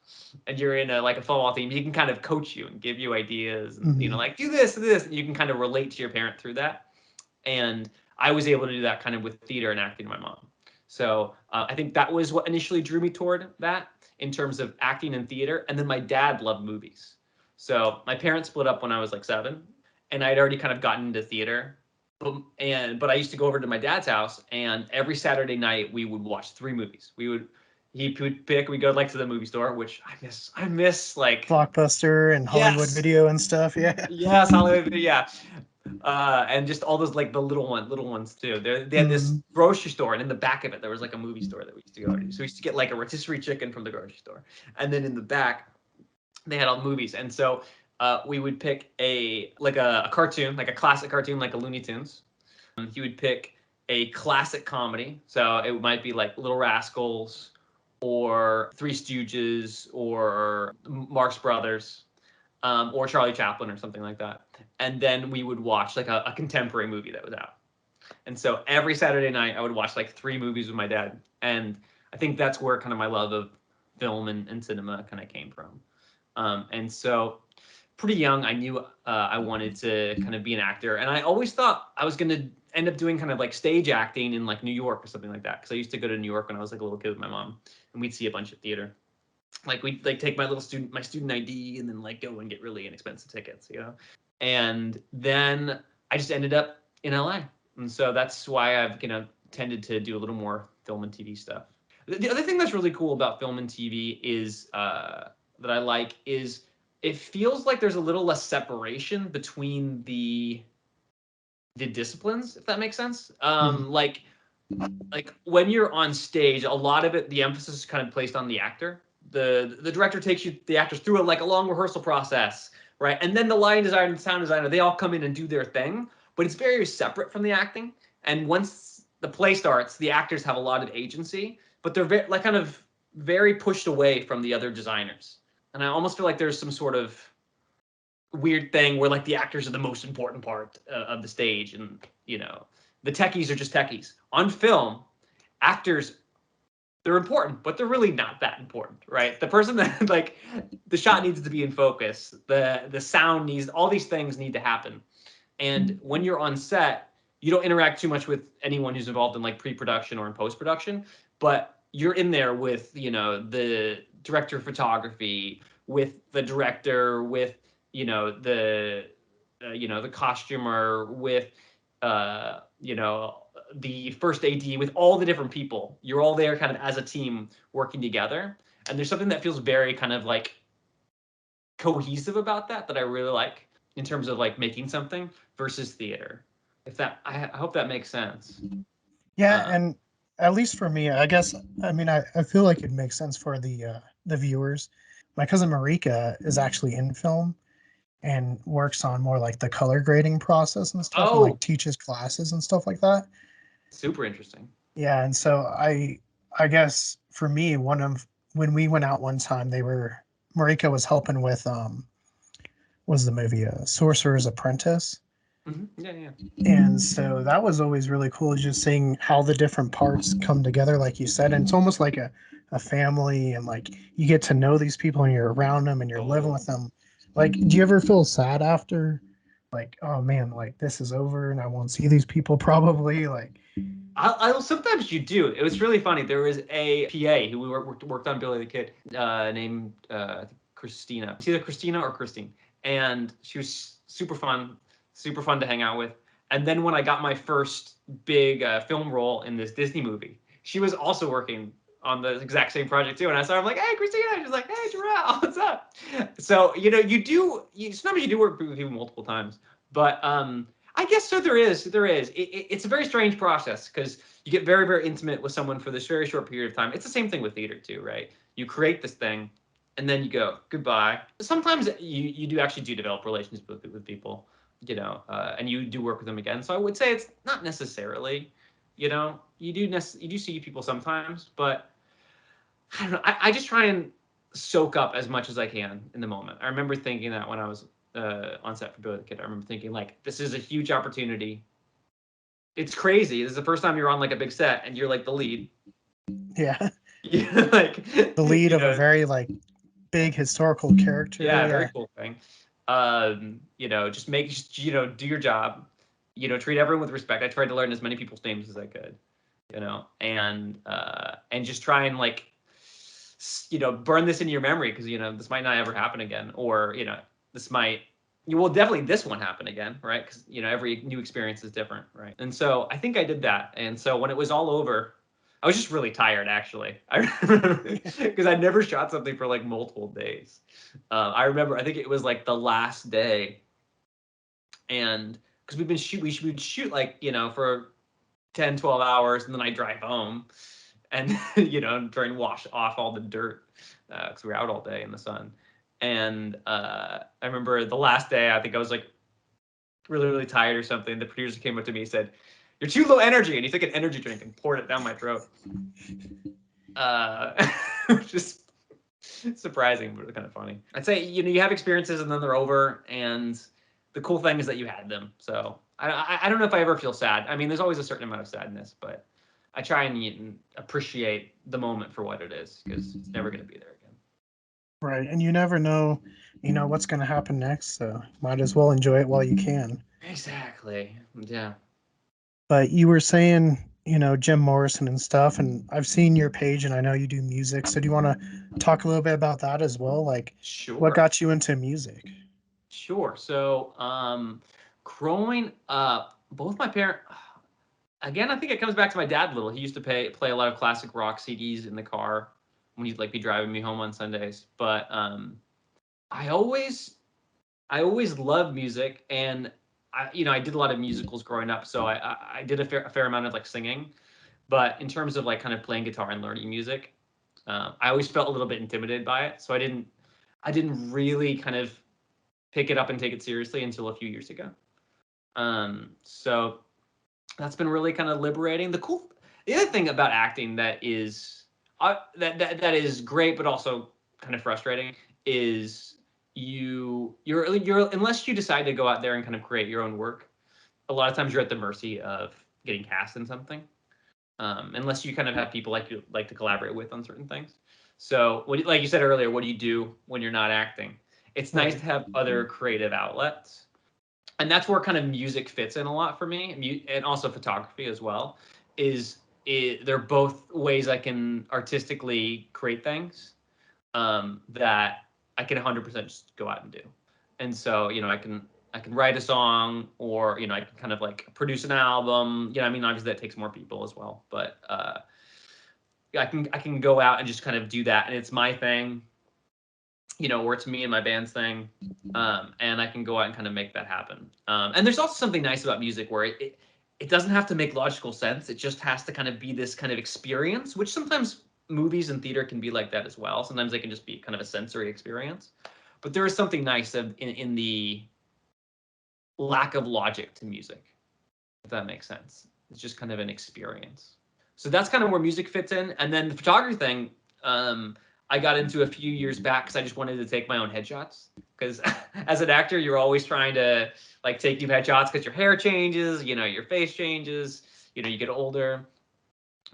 and you're in a football team, he can kind of coach you and give you ideas, and Hmm. like do this and this, and you can kind of relate to your parent through that. And I was able to do that kind of with theater and acting to my mom. So I think that was what initially drew me toward that in terms of acting and theater. And then my dad loved movies. So my parents split up when I was like 7, and I'd already kind of gotten into theater. But I used to go over to my dad's house, and every Saturday night we would watch 3 movies. He would pick. We go like to the movie store, which I miss. I miss like Blockbuster and Hollywood yes, Video and stuff. Yeah. yes, Hollywood, yeah, and just all those like the little ones too. They had this Mm. grocery store, and in the back of it there was like a movie store that we used to go to. So we used to get like a rotisserie chicken from the grocery store, and then in the back they had all the movies. And so we would pick a cartoon, like a classic cartoon, like a Looney Tunes. He would pick a classic comedy, so it might be like Little Rascals or Three Stooges or Marx Brothers, or Charlie Chaplin or something like that. And then we would watch like a contemporary movie that was out. And so every Saturday night, I would watch like 3 movies with my dad. And I think that's where kind of my love of film and cinema kind of came from. And so pretty young, I knew I wanted to kind of be an actor. And I always thought I was going to end up doing kind of like stage acting in like New York or something like that. Because I used to go to New York when I was like a little kid with my mom, and we'd see a bunch of theater. Like we'd like take my student ID and then like go and get really inexpensive tickets. And then I just ended up in LA, and so that's why I've tended to do a little more film and TV stuff. The other thing that's really cool about film and TV is that I like is it feels like there's a little less separation between the disciplines, if that makes sense. Mm. Like when you're on stage, a lot of it, the emphasis is kind of placed on the actor. The director takes the actors through like a long rehearsal process, right? And then the line designer and sound designer, they all come in and do their thing, but it's very separate from the acting. And once the play starts, the actors have a lot of agency, but they're like kind of very pushed away from the other designers. And I almost feel like there's some sort of weird thing where like the actors are the most important part of the stage, and the techies are just techies. On film, actors, they're important, but they're really not that important, right? The person that like the shot needs to be in focus, the sound needs, all these things need to happen. And when you're on set, you don't interact too much with anyone who's involved in like pre-production or in post-production, but you're in there with the director of photography, with the director, with the the costumer, with uh you know the first AD with all the different people. You're all there kind of as a team working together. And there's something that feels very kind of like cohesive about that I really like in terms of like making something versus theater. If that, I hope that makes sense. Yeah, and at least for me, I guess, I mean, I feel like it makes sense for the viewers. My cousin Marika is actually in film and works on more like the color grading process and stuff, and Oh, like teaches classes and stuff like that. super interesting. Yeah, and so I guess for me, one of when we went out one time, they were Marika was helping with was the movie Sorcerer's Apprentice. Yeah, yeah. And so that was always really cool, just seeing how the different parts come together, like you said. And it's almost like a family, and like you get to know these people and you're around them and you're living with them. Like, do you ever feel sad after, like, oh man, like this is over and I won't see these people probably? Like, I'll sometimes you do. It was really funny. There was a PA who we worked on Billy the Kid, named Christina. It's either Christina or Christine, and she was super fun to hang out with. And then when I got my first big film role in this Disney movie, she was also working on the exact same project too. And I saw her, I'm like, "Hey, Christina!" She's like, "Hey, Jor-el, what's up?" So sometimes you do work with people multiple times, but I guess so. There is. It's a very strange process because you get very, very intimate with someone for this very short period of time. It's the same thing with theater too, right? You create this thing, and then you go goodbye. Sometimes you do actually do develop relations with people, and you do work with them again. So I would say it's not necessarily, you do see people sometimes, but I don't know. I just try and soak up as much as I can in the moment. I remember thinking that when I was on set for Billy the Kid. I remember thinking like, this is a huge opportunity. It's crazy. This is the first time you're on like a big set and you're like the lead. yeah, Like the lead of a very like big historical character. yeah, very Yeah, cool thing. Just do your job. Treat everyone with respect. I tried to learn as many people's names as I could. And just try and like burn this into your memory because this might not ever happen again, or this might definitely this won't happen again, right? Because every new experience is different, right? And so I think I did that, and so when it was all over, I was just really tired actually. I remember because I never shot something for like multiple days. I remember I think it was like the last day, and because we would shoot like for 10-12 hours, and then I drive home and try and wash off all the dirt because we were out all day in the sun. And I remember the last day, I think I was like really, really tired or something. The producer came up to me and said, "You're too low energy," and he took an energy drink and poured it down my throat. Which is surprising, but kind of funny. I'd say you have experiences and then they're over, and the cool thing is that you had them. So I don't know if I ever feel sad. I mean, there's always a certain amount of sadness, but I try and appreciate the moment for what it is because it's never going to be there again. right. And you never know, what's going to happen next. So might as well enjoy it while you can. Exactly. Yeah. But you were saying, Jim Morrison and stuff, and I've seen your page and I know you do music. So do you want to talk a little bit about that as well? Like what Sure. got you into music? Sure. So, growing up, both my parents, again, I think it comes back to my dad a little. He used to play a lot of classic rock CDs in the car when he'd like be driving me home on Sundays. But I always I always loved music, and I did a lot of musicals growing up, so I did a fair amount of like singing. But in terms of like kind of playing guitar and learning music, I always felt a little bit intimidated by it. So I didn't really kind of pick it up and take it seriously until a few years ago. So that's been really kind of liberating. The other thing about acting that is that is great, but also kind of frustrating is you're unless you decide to go out there and kind of create your own work. A lot of times you're at the mercy of getting cast in something, unless you kind of have people like you like to collaborate with on certain things. So, like you said earlier, what do you do when you're not acting? It's nice to have other creative outlets, and that's where kind of music fits in a lot for me, and also photography as well. They're both ways I can artistically create things that I can 100% just go out and do. And so I can. I can write a song, or I can kind of like produce an album. I mean, obviously that takes more people as well, but I can go out and just kind of do that, and it's my thing, or it's me and my band's thing, and I can go out and kind of make that happen. And there's also something nice about music where it doesn't have to make logical sense. It just has to kind of be this kind of experience, which sometimes movies and theater can be like that as well. Sometimes they can just be kind of a sensory experience. But there is something nice in the lack of logic to music, if that makes sense. It's just kind of an experience. So that's kind of where music fits in. And then the photography thing, I got into a few years back because I just wanted to take my own headshots. Because as an actor, you're always trying to like take new headshots because your hair changes, your face changes, you get older,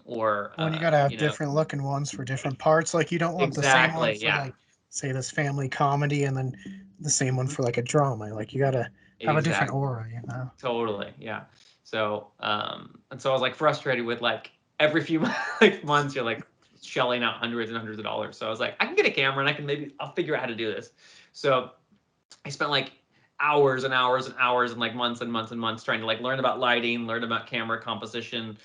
or When you gotta have different looking ones for different parts, like you don't want the same one exactly, for yeah, like say this family comedy and then the same one for like a drama. Like you gotta have a different exactly, aura. totally, yeah. So and so I was like frustrated with like every few like months you're like shelling out hundreds and hundreds of dollars. So I was like, I can get a camera and I'll figure out how to do this. So I spent like hours and hours and hours and like months and months and months trying to like learn about lighting, learn about camera composition,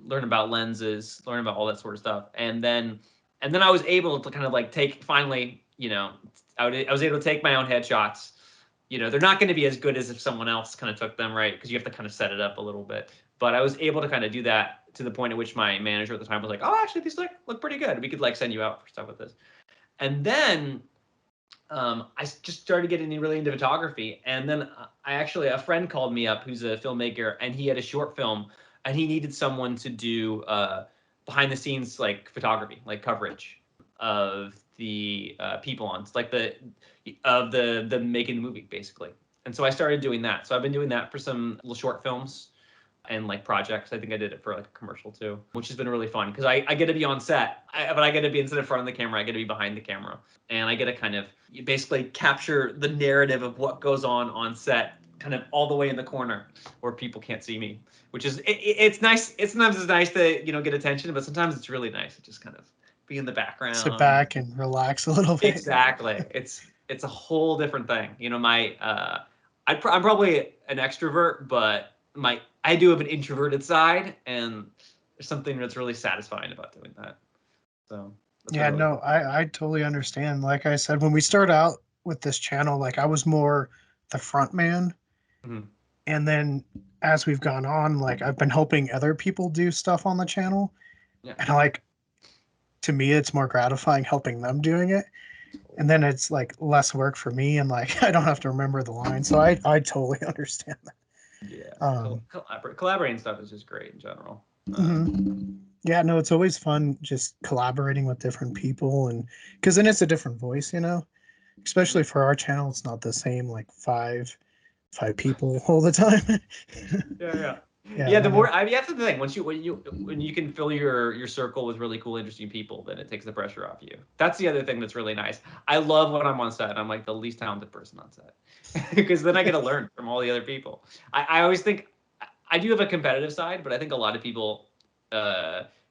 learn about lenses, learn about all that sort of stuff. And then I was able to kind of like take finally, I was able to take my own headshots. They're not going to be as good as if someone else kind of took them, right? Because you have to kind of set it up a little bit. But I was able to kind of do that to the point at which my manager at the time was like, "Oh, actually, these look pretty good. We could like send you out for stuff with this." And then I just started getting really into photography. And then a friend called me up who's a filmmaker, and he had a short film, and he needed someone to do behind the scenes like photography, like coverage of the people on like the making the movie basically. And so I started doing that. So I've been doing that for some little short films and like projects. I think I did it for like a commercial too, which has been really fun because I get to be on set, but I get to be instead of front of the camera, I get to be behind the camera, and I get to kind of basically capture the narrative of what goes on set, kind of all the way in the corner where people can't see me, which is it's nice. Sometimes it's nice to get attention, but sometimes it's really nice to just kind of be in the Sit background. back and relax a little bit. Exactly. It's a whole different thing. My I'm probably an extrovert, but I do have an introverted side, and there's something that's really satisfying about doing that. So that's been Yeah, really no, fun. I totally understand. Like I said, when we started out with this channel, like I was more the front man. Mhm. And then as we've gone on, like I've been helping other people do stuff on the channel. Yeah. And like to me, it's more gratifying helping them doing it. And then it's like less work for me and like I don't have to remember the line. So I totally understand that. Yeah. Um, Collaborating stuff is just great in general. mhm. Yeah, no, it's always fun just collaborating with different people and because then it's a different voice. Yeah. Especially for our channel, it's not the same like five people all the time. Yeah, yeah. Yeah, Yeah, I know. that's the thing. When you can fill your circle with really cool, interesting people, then it takes the pressure off you. That's the other thing that's really nice. I love when I'm on set. I'm like the least talented person on set because then I get to learn from all the other people. I always think I do have a competitive side, but I think a lot of people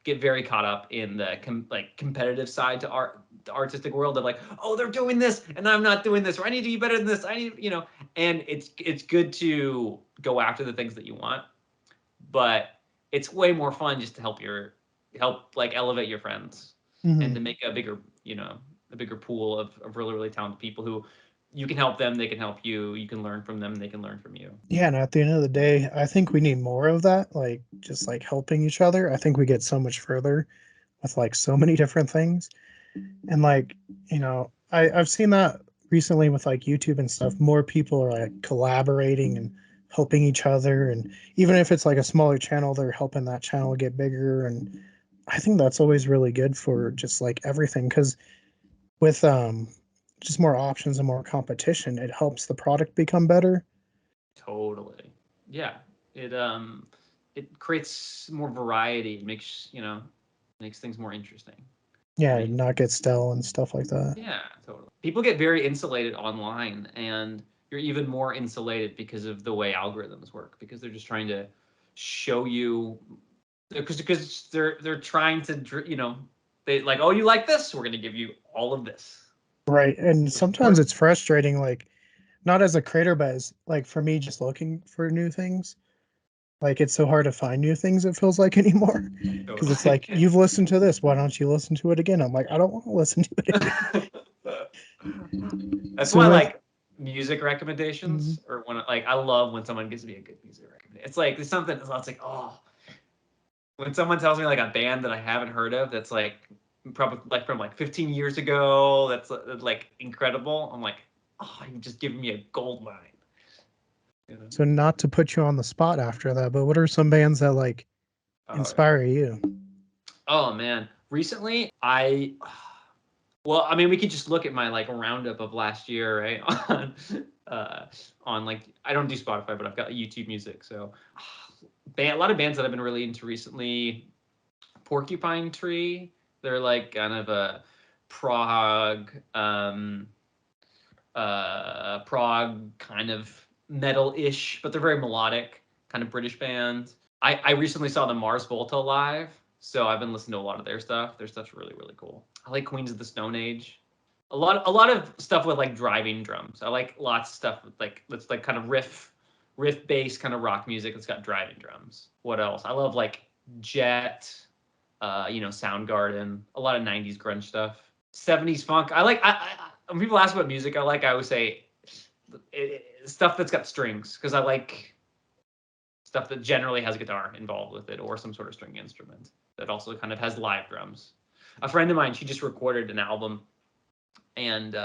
get very caught up in the competitive side to the artistic world of like, oh, they're doing this and I'm not doing this, or I need to be better than this. I need, and it's good to go after the things that you want, but it's way more fun just to help like elevate your friends and to Hmm. make a bigger pool of really, really talented people who you can help them, they can help you, you can learn from them, they can learn from you. Yeah, and at the end of the day, I think we need more of that, like just like helping each other. I think we get so much further with like so many different things. And like, I've seen that recently with like YouTube and stuff. More people are like collaborating and helping each other. And even if it's like a smaller channel, they're helping that channel get bigger. And I think that's always really good for just like everything. Cause with just more options and more competition, it helps the product become better. Totally. Yeah. It creates more variety. It makes things more interesting. I Yeah, mean, not get stale and stuff like that. yeah, totally. People get very insulated online, and you're even more insulated because of the way algorithms work, because they're just trying to show you because they're trying to they like, oh, you like this, we're going to give you all of this. Right. And Which sometimes work. it's frustrating. Like not as a creator, but as like for me, just looking for new things. Like it's so hard to find new things. It feels like anymore because it's Totally. like you've listened to this. Why don't you listen to it again? I'm like, I don't want to listen to it again. That's So why I with like music mhm. recommendations, or when like I love when someone gives me a good music recommendation. It's like there's something. It's like, oh, when someone tells me like a band that I haven't heard of that's like probably like from like 15 years ago that's like incredible. I'm like, oh, you just giving me a gold mine. You know? So not to put you on the spot after that, but what are some bands that like Oh yeah. inspire you? Oh man. Recently, I well, I mean, we could just look at my like roundup of last year, right? Uh, on like I don't do Spotify, but I've got YouTube Music. So, a lot of bands that I've been really into recently. Porcupine Tree. They're like kind of a prog, prog kind of metal-ish, but they're very melodic, kind of British band. I recently saw the Mars Volta live, so I've been listening to a lot of their stuff. Their stuff's really really cool. I like Queens of the Stone Age. A lot of stuff with like driving drums. I like lots of stuff with like that's like kind of riff based kind of rock music that's got driving drums. What else? I love like Jet, Soundgarden, a lot of '90s grunge stuff, '70s funk. When people ask what music I like, I always say stuff that's got strings because I like stuff that generally has a guitar involved with it or some sort of string instrument that also kind of has live drums. A friend of mine, she just recorded an album, and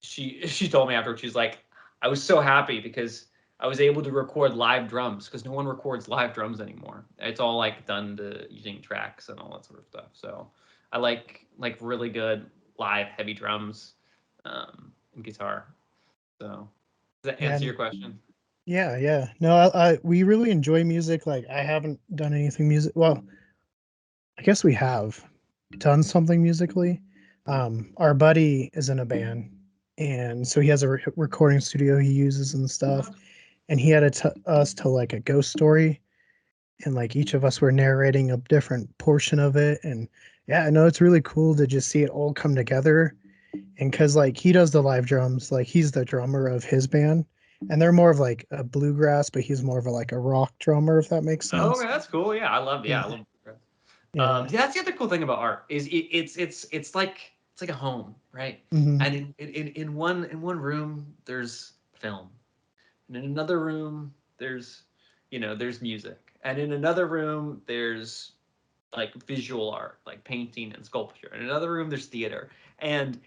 she told me afterwards, she's like, I was so happy because I was able to record live drums because no one records live drums anymore. It's all like done using tracks and all that sort of stuff. So I like really good live heavy drums, and guitar. So does that Yeah, answer your question? yeah, yeah. No, we really enjoy music. Like I haven't done anything music. Well, I guess we have done something musically. Our buddy is in a band, and so he has a recording studio he uses and stuff. And he had us tell like a ghost story, and like each of us were narrating a different portion of it. And yeah, I know it's really cool to just see it all come together. And because like he does the live drums, like he's the drummer of his band, and they're more of like a bluegrass, but he's more of a like a rock drummer, if that makes Oh, sense. okay, that's cool. Yeah, I Yeah, love. yeah. Yeah, that's the other cool thing about art is it's like a home, right? Hmm. And in one room there's film, and in another room there's music, and in another room there's like visual art, like painting and sculpture. In another room there's theater, and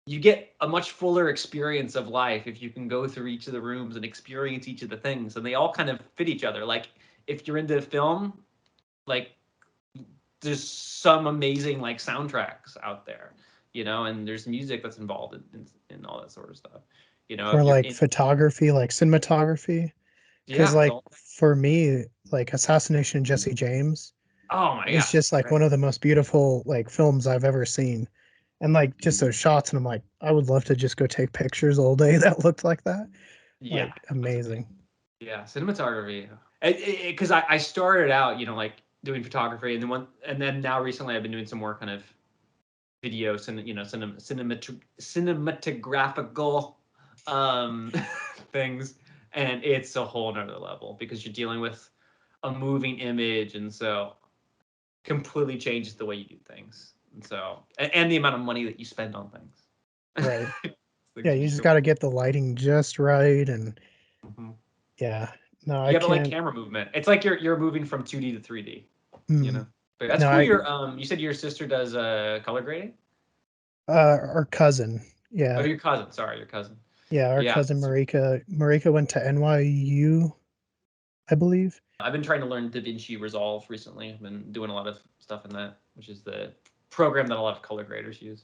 you get a much fuller experience of life if you can go through each of the rooms and experience each of the things, and they all kind of fit each other. Like if you're into film, like there's some amazing like soundtracks out there, and there's music that's involved in all that sort of stuff. Or If you're like in, photography, like cinematography. Because yeah, it's like all. for me, like Assassination Jesse James Oh my is god, just like right? one of the most beautiful like films I've ever seen. And like just those shots, and I'm like, I would love to just go take pictures all day that looked like that. Yeah, Like that's amazing. amazing. Yeah, cinematography. Because I started out, like doing photography, and then now recently I've been doing some more kind of videos and cinematographical um things, and it's a whole nother level because you're dealing with a moving image, and so completely changes the way you do things, and the amount of money that you spend on things. Right. Yeah, Things are you just just got to get the lighting just right. And Mhm. yeah, no, You I got to like can't. camera movement. It's like you're moving from 2D to 3D, you Mm, know. But that's no, cool. You said your sister does color grading. our cousin. Oh, Yeah. your cousin. Sorry, your cousin. Yeah, our Yeah, cousin Marika. Marika went to NYU, I believe. I've been trying to learn DaVinci Resolve recently. I've been doing a lot of stuff in that, which is the program that a lot of color graders use.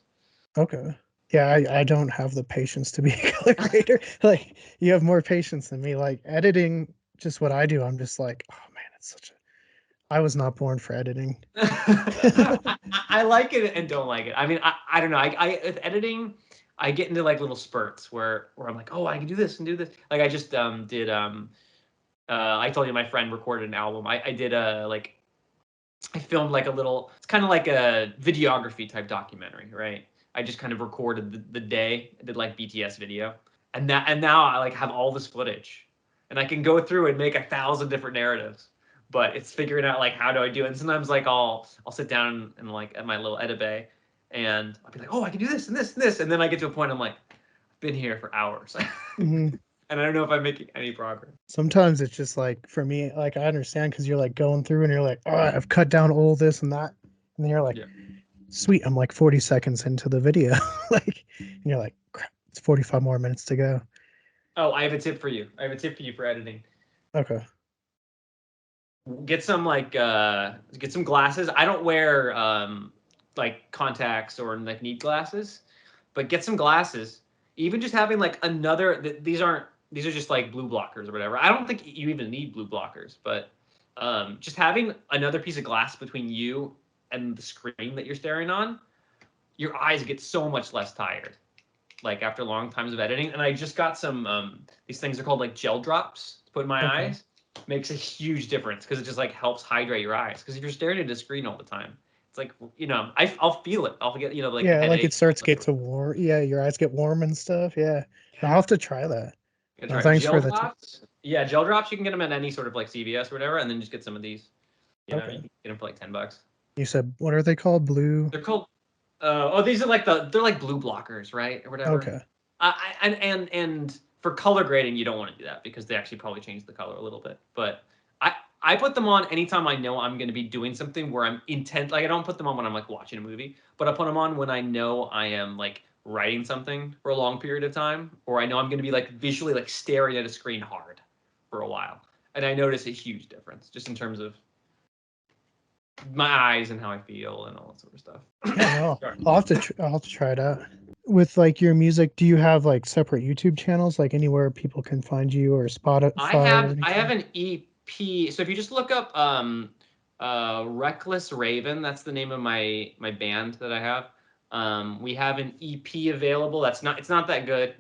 Okay. Yeah, I don't have the patience to be a color grader. Like you have more patience than me. Like editing, just what I do, I'm just like, oh man, it's such a I was not born for editing. I like it and don't like it. I mean, I don't know. With editing, I get into like little spurts where I'm like, oh, I can do this and do this. Like I just did I told you my friend recorded an album. I did I filmed like a little. It's kind of like a videography type documentary, right? I just kind of recorded the day. I did like BTS video, and now I like have all this footage, and I can go through and make 1,000 different narratives. But it's figuring out like how do I do it. And sometimes like I'll sit down and like at my little edit bay, and I'll be like, oh, I can do this and this and this, and then I get to a point I'm like, I've been here for hours, Hmm. and I don't know if I'm making any progress. Sometimes it's just like for me, like I understand because you're like going through and you're like, oh, I've cut down all this and that, and then you're like, Yeah. sweet, I'm like 40 seconds into the video, like, and you're like, crap, it's 45 more minutes to go. Oh, I have a tip for you. I have a tip for you for editing. Okay. Get some get some glasses. I don't wear like contacts or like need glasses, but get some glasses. Even just having like another these are just like blue blockers or whatever. I don't think you even need blue blockers, but just having another piece of glass between you and the screen that you're staring on, your eyes get so much less tired. Like after long times of editing, and I just got some these things are called like gel drops to put in my Okay. eyes. Makes a huge difference because it just like helps hydrate your eyes. Because if you're staring at a screen all the time, it's like I'll feel it. I'll get like a Yeah, like it headache. starts get to warm. Yeah, your eyes get warm and stuff. Yeah. I'll have to try that. That's No, right. thanks Gel for the drops. Yeah, gel drops. You can get them at any sort of like CVS or whatever, and then just get some of these. You Okay. can get them for like $10. You said what are they called? Blue. They're called. These are like they're like blue blockers, right, or whatever. Okay. And for color grading, you don't want to do that because they actually probably change the color a little bit. But I put them on anytime I know I'm going to be doing something where I'm intent. Like I don't put them on when I'm like watching a movie, but I put them on when I know I am like writing something for a long period of time, or I know I'm going to be like visually like staring at a screen hard for a while, and I notice a huge difference just in terms of my eyes and how I feel and all that sort of stuff. Yeah, no. Sorry. I'll have to try it out. With like your music, do you have like separate YouTube channels, like anywhere people can find you or Spotify or I have anything? an EP. So if you just look up Reckless Raven, that's the name of my band that I have. We have an EP available. It's not that good,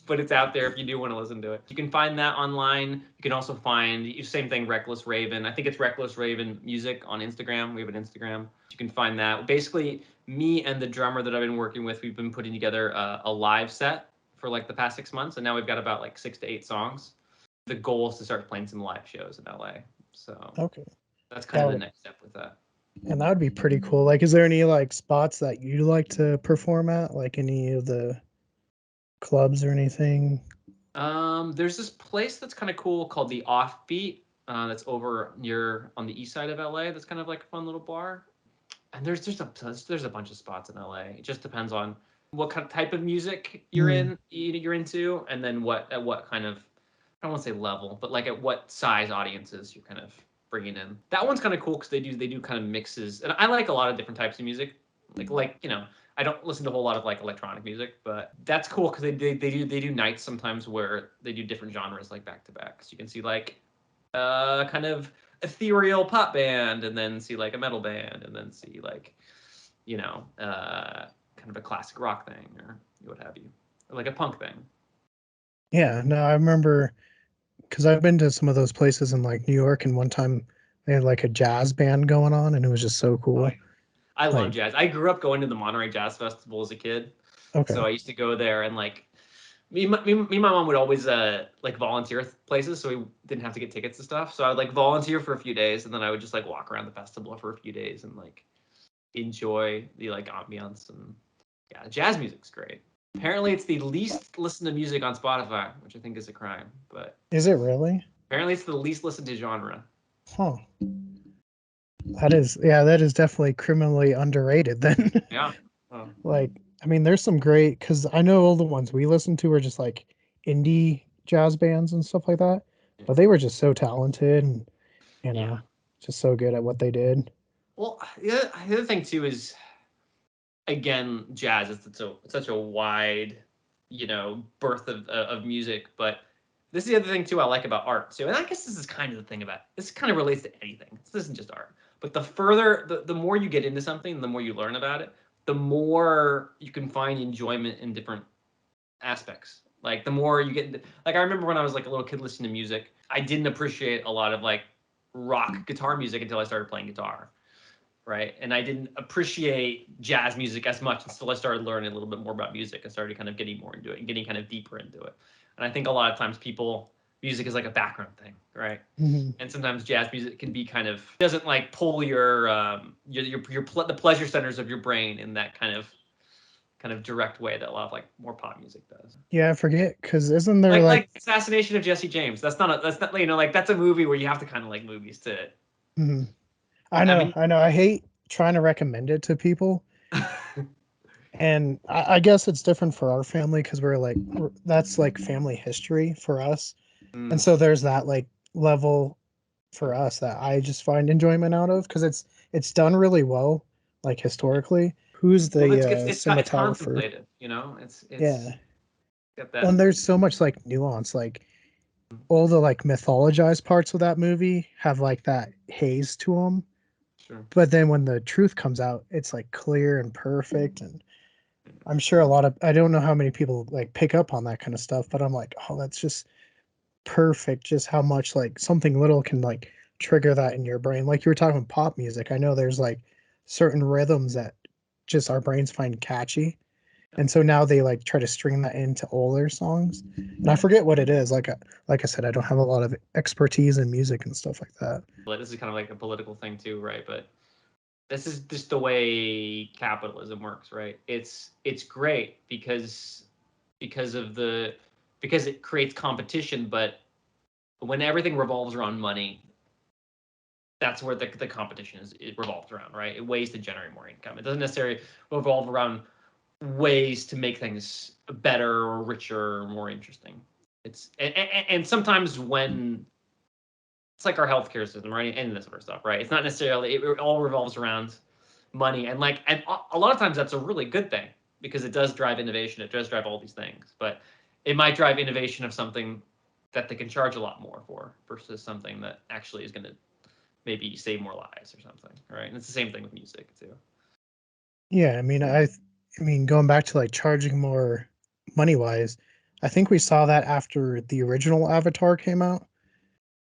but it's out there if you do want to listen to it. You can find that online. You can also find same thing, Reckless Raven. I think it's Reckless Raven Music on Instagram. We have an Instagram. You can find that. Basically, me and the drummer that I've been working with, we've been putting together a live set for like the past 6 months, and now we've got about like 6 to 8 songs. The goal is to start playing some live shows in LA. So Okay. that's kind That of the would, next step with that. and that would be pretty cool. Like, is there any like spots that you like to perform at, like any of the clubs or anything? There's this place that's kind of cool called the Offbeat. That's over near on the east side of LA. That's kind of like a fun little bar. And there's a bunch of spots in LA. It just depends on what kind of type of music Hmm. you're into, and then what kind of I don't want to say level, but like at what size audiences you're kind of bringing in. That one's kind of cool because they do kind of mixes, and I like a lot of different types of music. I don't listen to a whole lot of like electronic music, but that's cool because they do nights sometimes where they do different genres like back to back. So you can see like kind of ethereal pop band, and then see like a metal band, and then see like kind of a classic rock thing or what have you, or like a punk thing. Yeah, no, I remember because I've been to some of those places in like New York, and one time they had like a jazz band going on, and it was just so Oh, yeah. cool. I love Like, jazz. I grew up going to the Monterey Jazz Festival as a kid, so okay, I used to go there and like me and my mom would always like volunteer places, so we didn't have to get tickets and stuff. So I would like volunteer for a few days, and then I would just like walk around the festival for a few days and like enjoy the like ambiance. And yeah, jazz music's great. Apparently, it's the least listened to music on Spotify, which I think is a crime. But is it really? apparently, it's the least listened to genre. Huh. That is, yeah, that is definitely criminally underrated then. Yeah. Oh. Like, I mean, there's some great because I know all the ones we listen to are just like indie jazz bands and stuff like that, Yeah. but they were just so talented and you Yeah. know, just so good at what they did. Well, the other thing too is again, jazz is such a wide, birth of music. But this is the other thing too I like about art too, and I guess this is kind of the thing about this kind of relates to anything. This isn't just art, but the more you get into something, the more you learn about it, the more you can find enjoyment in different aspects. Like the more you get into, like I remember when I was like a little kid listening to music, I didn't appreciate a lot of like rock guitar music until I started playing guitar. right? And I didn't appreciate jazz music as much until I started learning a little bit more about music and started kind of getting more into it and getting kind of deeper into it. And I think a lot of times music is like a background thing, right? Mm-hmm. And sometimes jazz music can be kind of doesn't like pull the pleasure centers of your brain in that kind of direct way that a lot of like more pop music does. Yeah, I forget because isn't there like Assassination of Jesse James. That's not like that's a movie where you have to kind of like movies to. mhm. I mean, I know. I hate trying to recommend it to people, and I guess it's different for our family because that's like family history for us, and mm, so there's that like level for us that I just find enjoyment out of because it's done really well, like historically. Who's well, the it's cinematographer? contemplative, you know. It's Yeah, got well, that. and there's so much like nuance, like all the like mythologized parts of that movie have like that haze to them, Sure. but then when the truth comes out, it's like clear and perfect. And I'm sure a lot of I don't know how many people like pick up on that kind of stuff, but I'm like, oh, that's just perfect. Just how much like something little can like trigger that in your brain. Like you were talking about pop music. I know there's like certain rhythms that just our brains find catchy. And so now they like try to string that into older songs. And I forget what it is. Like I said, I don't have a lot of expertise in music and stuff like that. But this is kind of like a political thing too, right? But this is just the way capitalism works, right? It's great because of the because it creates competition, but when everything revolves around money, that's where the competition it revolves around, right? Ways to generate more income. It doesn't necessarily revolve around ways to make things better or richer or more interesting. And sometimes when it's like our healthcare system, right, and this sort of stuff, right? It's not necessarily it all revolves around money, and a lot of times that's a really good thing because it does drive innovation, it does drive all these things, but it might drive innovation of something that they can charge a lot more for versus something that actually is going to maybe save more lives or something, right? And it's the same thing with music too. Yeah, I mean going back to like charging more money wise, I think we saw that after the original Avatar came out.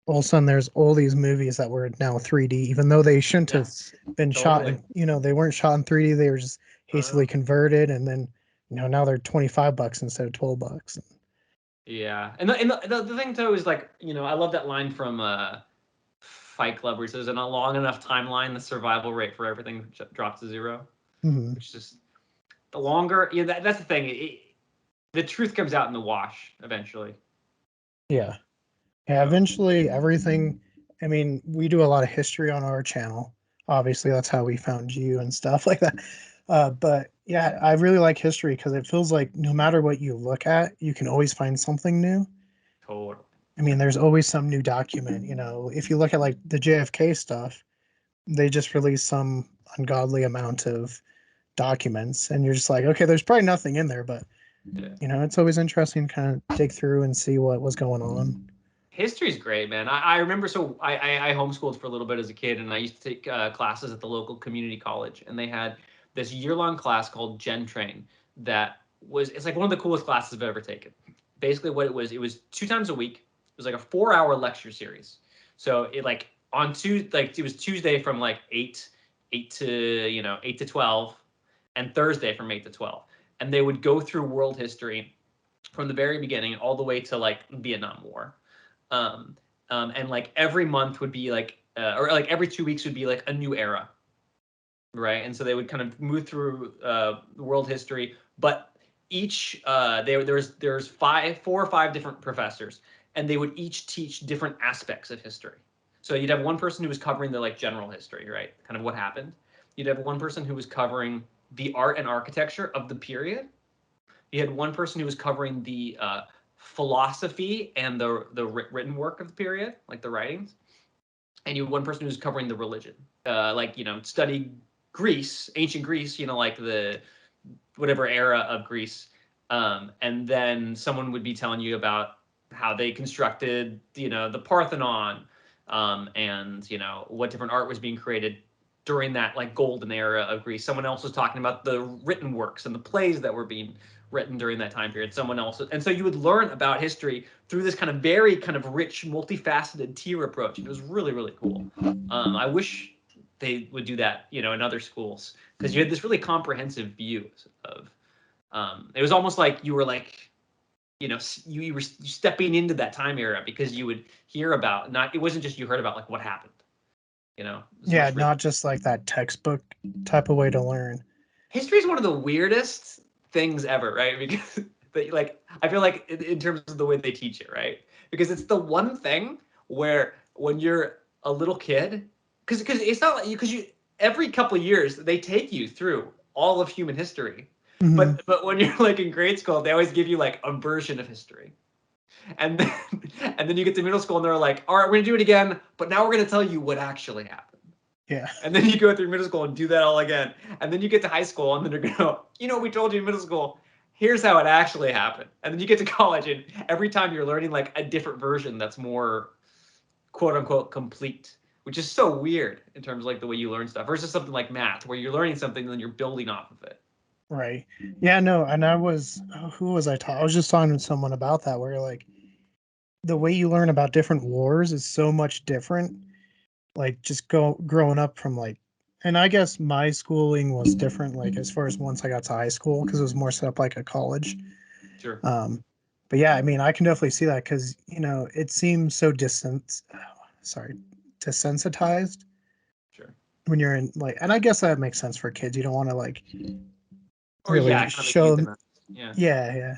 All of a sudden there's all these movies that were now 3D, even though they shouldn't have Yes, been shot totally. in, they weren't shot in 3D, they were just hastily converted and then now they're 25 bucks instead of 12 bucks. Yeah, and the thing too is like I love that line from Fight Club where he says, "In a long enough timeline, the survival rate for everything drops to zero," Hmm. which is the longer. That's the thing. The truth comes out in the wash eventually. Yeah. Yeah, So eventually everything. I mean, we do a lot of history on our channel. Obviously, that's how we found you and stuff like that. But yeah, I really like history because it feels like no matter what you look at, you can always find something new. totally. I mean, there's always some new document. If you look at like the JFK stuff, they just released some ungodly amount of documents, and you're just like, okay, there's probably nothing in there, but Yeah. it's always interesting to kind of dig through and see what was going on. History's great, man. I remember, so I homeschooled for a little bit as a kid, and I used to take classes at the local community college, and they had this year-long class called Gen Train it's like one of the coolest classes I've ever taken. Basically, what it was 2 times a week. It was like a 4-hour lecture series. So it like on Tuesday, like it was Tuesday from like eight to 12, and Thursday from 8 to 12, and they would go through world history from the very beginning all the way to like Vietnam War. um, and like every month would be like or like every 2 weeks would be like a new era, right? And so they would kind of move through world history, but each there's 4 or 5 different professors, and they would each teach different aspects of history. So you'd have one person who was covering the like general history, right, kind of what happened. You'd have one person who was covering the art and architecture of the period. You had one person who was covering the philosophy and the written work of the period, like the writings, and you had one person who was covering the religion, like study Greece, ancient Greece, like the whatever era of Greece, and then someone would be telling you about how they constructed, the Parthenon, and what different art was being created during that like golden era of Greece. Someone else was talking about the written works and the plays that were being written during that time period. Someone else, and so you would learn about history through this kind of very kind of rich, multifaceted tier approach. And it was really, really cool. I wish they would do that, in other schools, because you had this really comprehensive view of. It was almost like you were like, you were stepping into that time era, because you would hear about, not, it wasn't just you heard about like what happened, it was Yeah, much richer. not just like that textbook type of way to learn. History is one of the weirdest things ever, right? Because like I feel like in terms of the way they teach it, right? Because it's the one thing where when you're a little kid, because it's not like because you every couple of years they take you through all of human history, Hmm. but when you're like in grade school, they always give you like a version of history, and then and then you get to middle school and they're like, all right, we're gonna do it again, but now we're gonna tell you what actually happened. Yeah. And then you go through middle school and do that all again. And then you get to high school and then they're going to, we told you in middle school, here's how it actually happened. And then you get to college and every time you're learning like a different version that's more quote unquote complete, which is so weird in terms of like the way you learn stuff versus something like math where you're learning something and then you're building off of it. Right. Yeah, no, and who was I talking? I was just talking to someone about that where like the way you learn about different wars is so much different. Like just growing up from like, and I guess my schooling was different, like as far as once I got to high school, because it was more set up like a college. Sure. Um, but yeah, I mean, I can definitely see that because it seems so sorry, desensitized Sure. when you're in like, and I guess that makes sense for kids. You don't want to like Or yeah, really kind of like show them. euthanize. Yeah. Yeah, yeah.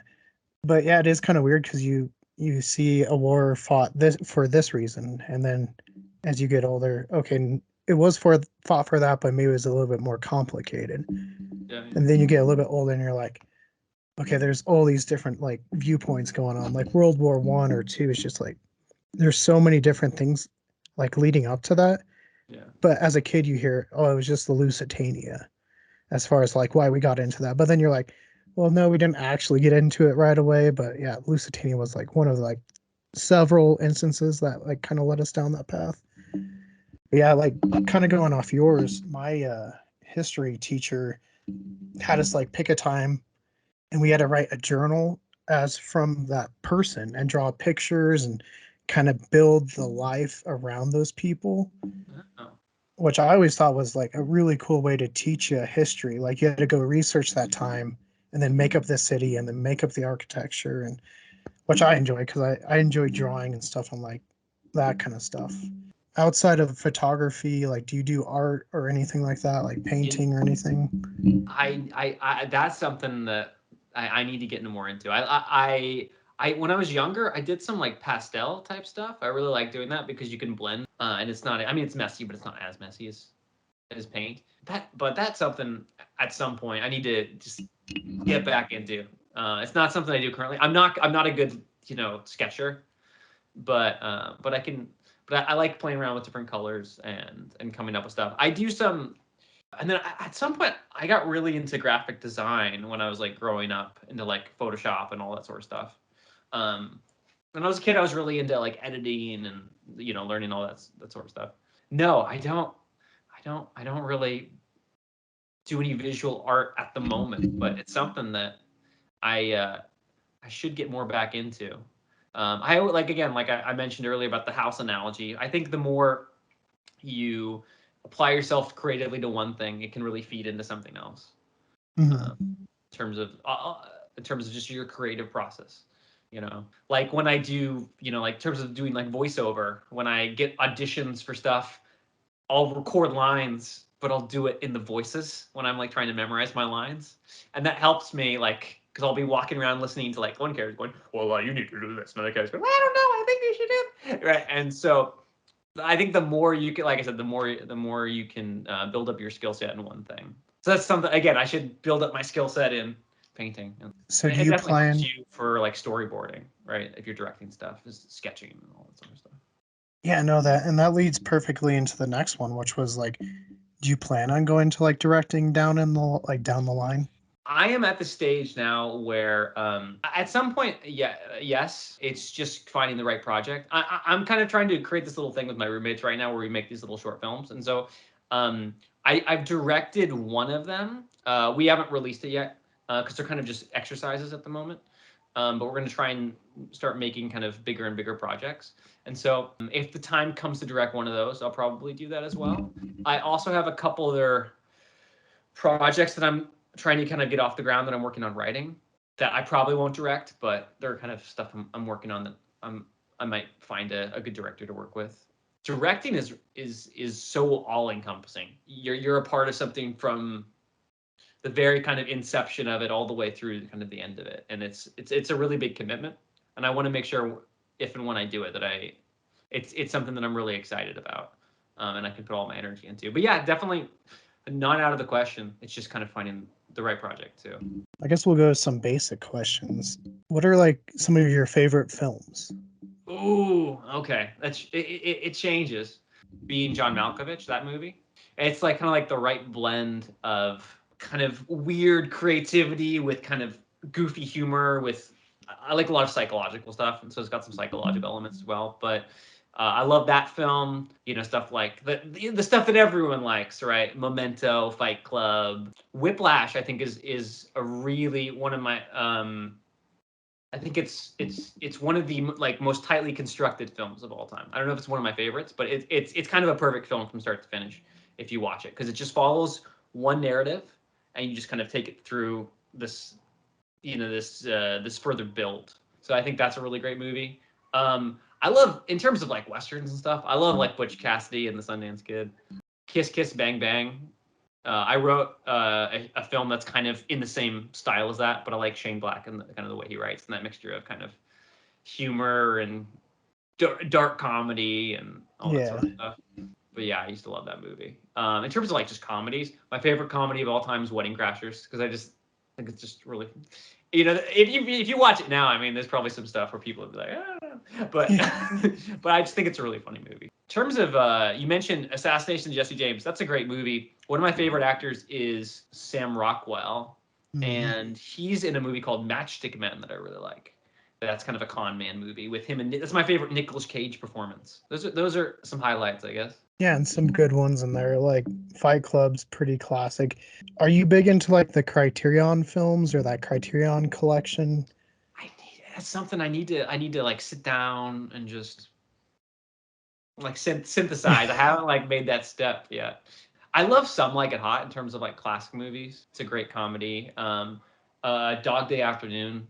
But yeah, it is kind of weird because you see a war fought this for this reason, and then as you get older, okay, it was fought for that, but maybe it was a little bit more complicated. Yeah. And then you get a little bit older, and you're like, okay, there's all these different like viewpoints going on. Like World War One or Two is just like there's so many different things like leading up to that. Yeah. But as a kid, you hear, oh, it was just the Lusitania, as far as like why we got into that. But then you're like, well, no, we didn't actually get into it right away. But yeah, Lusitania was like one of like several instances that like kind of led us down that path. But yeah, like kind of going off yours, my history teacher had us like pick a time and we had to write a journal as from that person and draw pictures and kind of build the life around those people, Oh. which I always thought was like a really cool way to teach you history. Like you had to go research that time and then make up the city and then make up the architecture, and which I enjoy because I enjoy drawing and stuff on like that kind of stuff. Outside of photography, like do you do art or anything like that, like In, painting or anything? I that's something that I need to get into more into. When I was younger, I did some like pastel type stuff. I really like doing that because you can blend, and it's not. I mean, it's messy, but it's not as messy as paint. But that's something at some point I need to just get back into. It's not something I do currently. I'm not a good sketcher, but I can. But I like playing around with different colors and coming up with stuff. I do some and then at some point I got really into graphic design when I was like growing up into like Photoshop and all that sort of stuff. When I was a kid, I was really into like editing and learning all that sort of stuff. No, I don't really do any visual art at the moment, but it's something that I should get more back into. I like again, like I mentioned earlier about the house analogy. I think the more you apply yourself creatively to one thing, it can really feed into something else. Mm-hmm. In terms of just your creative process. Like when I do, like in terms of doing like voiceover, when I get auditions for stuff, I'll record lines, but I'll do it in the voices when I'm like trying to memorize my lines, and that helps me like because I'll be walking around listening to like one character going, "Well, you need to do this," another character going, "I don't know, I think you should do it." Right, and so I think the more you can, like I said, the more you can build up your skill set in one thing. So that's something. Again, I should build up my skill set in painting. And So do it you definitely helps plan? you for like storyboarding, right? If you're directing stuff, just sketching and all that sort of stuff. Yeah, no, that leads perfectly into the next one, which was like, do you plan on going to like directing down the line? I am at the stage now where, at some point, yeah, yes, it's just finding the right project. I'm kind of trying to create this little thing with my roommates right now, where we make these little short films, and so, I've directed one of them. We haven't released it yet because they're kind of just exercises at the moment. but we're going to try and start making kind of bigger and bigger projects. And so if the time comes to direct one of those, I'll probably do that as well. I also have a couple other projects that I'm trying to kind of get off the ground that I'm working on writing that I probably won't direct, but they're kind of stuff I'm working on that I might find a good director to work with. Directing is so all encompassing. You're a part of something from the very kind of inception of it all the way through kind of the end of it, and it's a really big commitment. And I want to make sure if and when I do it that it's something that I'm really excited about, and I can put all my energy into. But yeah, definitely not out of the question. It's just kind of finding the right project too. I guess we'll go to some basic questions. What are like some of your favorite films? Ooh, okay. It changes. Being John Malkovich, that movie, it's like kind of like the right blend of kind of weird creativity with kind of goofy humor. With I like a lot of psychological stuff, and so it's got some psychological elements as well. But I love that film. You know, stuff like the stuff that everyone likes, right? Memento, Fight Club, Whiplash. I think is a really one of my I think it's one of the like most tightly constructed films of all time. I don't know if it's one of my favorites, but it's kind of a perfect film from start to finish if you watch it, because it just follows one narrative and you just kind of take it through this this further build. So I think that's a really great movie. I love, in terms of like westerns and stuff, I love like Butch Cassidy and the Sundance Kid, Kiss Kiss Bang Bang. I wrote a film that's kind of in the same style as that, but I like Shane Black and kind of the way he writes and that mixture of kind of humor and dark comedy and all that sort of stuff. But yeah, I used to love that movie. In terms of like just comedies, my favorite comedy of all time is Wedding Crashers, because I just think it's just really, if you watch it now, I mean, there's probably some stuff where people would be like, but but I just think it's a really funny movie. In terms of you mentioned Assassination of Jesse James, that's a great movie. One of my favorite actors is Sam Rockwell, and he's in a movie called Matchstick Men that I really like. That's kind of a con man movie with him, and that's my favorite Nicolas Cage performance. Those are some highlights, I guess. Yeah, and some good ones in there. Like Fight Club's pretty classic. Are you big into like the Criterion films or that Criterion collection? That's something I need to like sit down and just like synthesize. I haven't like made that step yet. I love Some Like It Hot in terms of like classic movies. It's a great comedy. Dog Day Afternoon.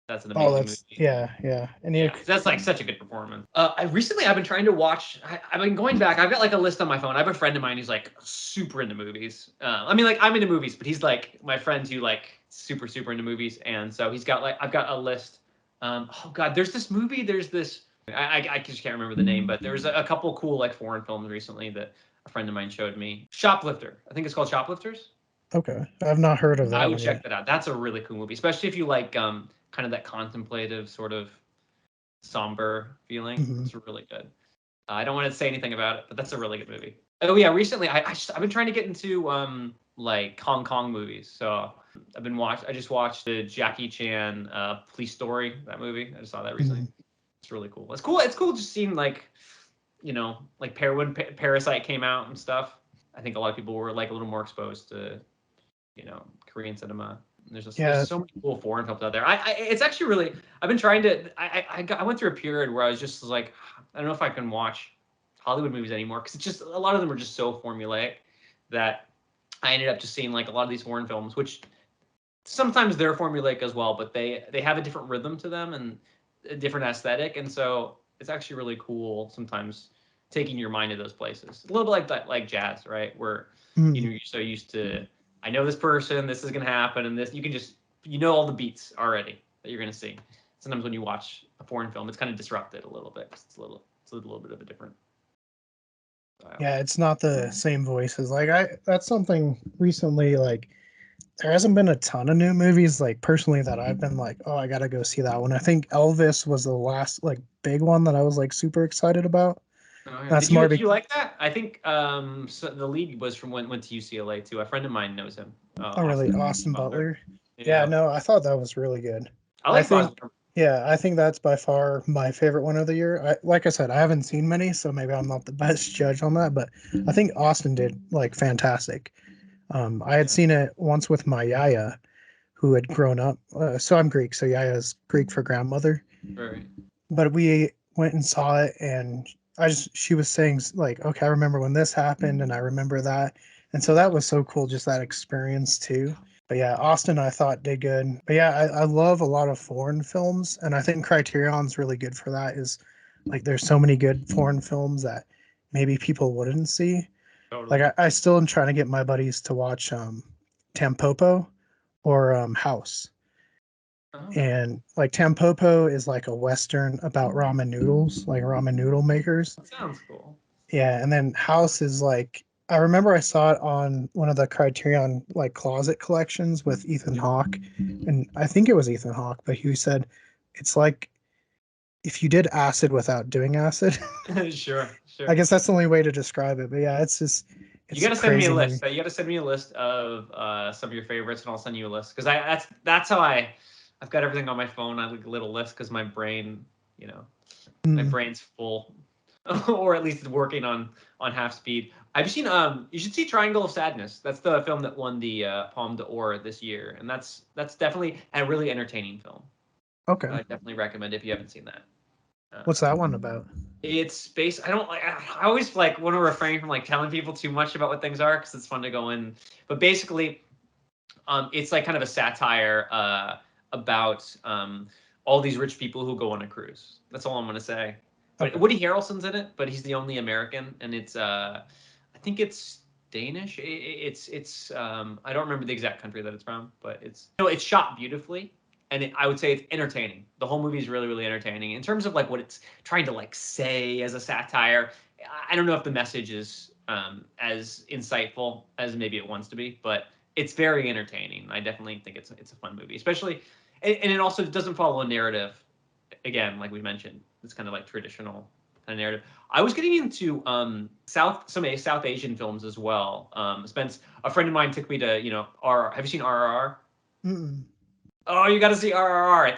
That's an Oh, amazing movie. yeah. And Yeah, that's like such a good performance. I've been trying to watch. I've been going back. I've got like a list on my phone. I have a friend of mine who's like super into movies. I mean, like I'm into movies, but he's like my friend who like super into movies, and so he's got like I've got a list. Oh God, there's this movie. There's this. I just can't remember the name, but there was a couple cool like foreign films recently that a friend of mine showed me. Shoplifter. I think it's called Shoplifters. Okay, I've not heard of that. I would one check yet. that out. That's a really cool movie, especially if you like kind of that contemplative sort of somber feeling. It's really good. I don't want to say anything about it, but that's a really good movie. Oh yeah, recently I've been trying to get into like Hong Kong movies. So I just watched the Jackie Chan Police Story, that movie. I just saw that recently. It's really cool. It's cool. It's cool just seeing like like when Parasite came out and stuff. I think a lot of people were like a little more exposed to Korean cinema. There's so many cool foreign films out there. It's actually really. I've been trying to. I went through a period where I was just like, I don't know if I can watch Hollywood movies anymore, because it's just a lot of them are just so formulaic that I ended up just seeing like a lot of these foreign films, which sometimes they're formulaic as well, but they have a different rhythm to them and a different aesthetic, and so it's actually really cool sometimes taking your mind to those places. A little bit like that, like jazz, right? Where you're so used to. I know this person, this is going to happen, and this, you can just, all the beats already that you're going to see. Sometimes when you watch a foreign film, it's kind of disrupted a little bit. It's a little bit of a different style. Yeah, it's not the same voices. Like that's something recently, like there hasn't been a ton of new movies, like personally, that I've been like, oh, I gotta go see that one. I think Elvis was the last like big one that I was like super excited about. Oh, yeah. That's Did you like that? I think so the lead was from went to UCLA too. A friend of mine knows him. really Austin Austin Butler. Yeah, Yeah. no, I thought that was really good. I I like think, Vaasborg. yeah, I think that's by far my favorite one of the year. Like I said, I haven't seen many, so maybe I'm not the best judge on that, but I think Austin did like fantastic. I had seen it once with my yaya, who had grown up. So I'm Greek, so Yaya is Greek for grandmother. Right. But we went and saw it, and she was saying like, okay, I remember when this happened, and I remember that, and so that was so cool, just that experience too. But yeah, Austin I thought did good. But yeah, I love a lot of foreign films, and I think Criterion's really good for that. Is like there's so many good foreign films that maybe people wouldn't see. Like Totally. I still am trying to get my buddies to watch Tampopo or House. Oh, And like Tampopo is like a western about ramen noodles, like ramen noodle makers. that sounds cool. Yeah, and then House is like I remember I saw it on one of the Criterion like closet collections with Ethan Hawke, and I think it was Ethan Hawke, but he said it's like if you did acid without doing acid. Sure, I sure. guess that's the only way to describe it. But yeah, You it's got a to send me a crazy list. movie. You got to send me a list of some of your favorites, and I'll send you a list because that's how I've got everything on my phone. I like a little list because my brain, you know, my Mm. brain's full, or at least it's working on half speed. Have you seen you should see Triangle of Sadness. That's the film that won the Palme d'Or this year, and that's definitely a really entertaining film. Okay, I definitely recommend if you haven't seen that. what's that one about? It's based. I don't like. I always like want to refrain from like telling people too much about what things are because it's fun to go in. But basically, it's like kind of a satire about all these rich people who go on a cruise. That's all I'm gonna say. But Okay, Woody Harrelson's in it, but he's the only American, and it's I think it's Danish. It's I don't remember the exact country that it's from, but it's it's shot beautifully, and I would say it's entertaining. The whole movie is really entertaining in terms of like what it's trying to like say as a satire. I don't know if the message is as insightful as maybe it wants to be, but it's very entertaining. I definitely think it's a fun movie, especially, and it also doesn't follow a narrative. Again, like we mentioned, it's kind of like traditional kind of narrative. I was getting into some South Asian films as well. Spence, a friend of mine took me to RR. Have you seen RRR? mm-mm. Oh, you got to see RRR.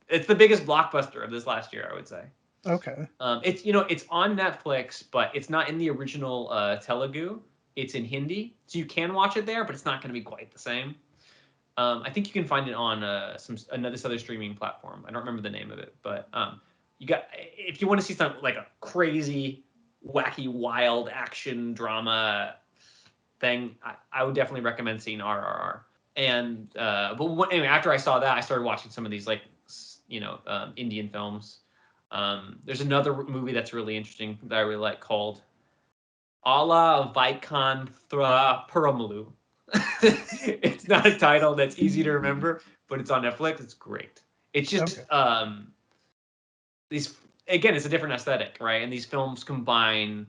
It's the biggest blockbuster of this last year, I would say. Okay, It's on Netflix, but it's not in the original Telugu. It's in Hindi, so you can watch it there, but it's not going to be quite the same. I think you can find it on this other streaming platform. I don't remember the name of it, but you got if you want to see something like a crazy, wacky, wild action drama thing, I would definitely recommend seeing RRR. And anyway, after I saw that, I started watching some of these like Indian films. There's another movie that's really interesting that I really like called Allah Vaikanthra Puramalu. It's not a title that's easy to remember, but it's on Netflix. It's great. It's just okay. these again, it's a different aesthetic, right? And these films combine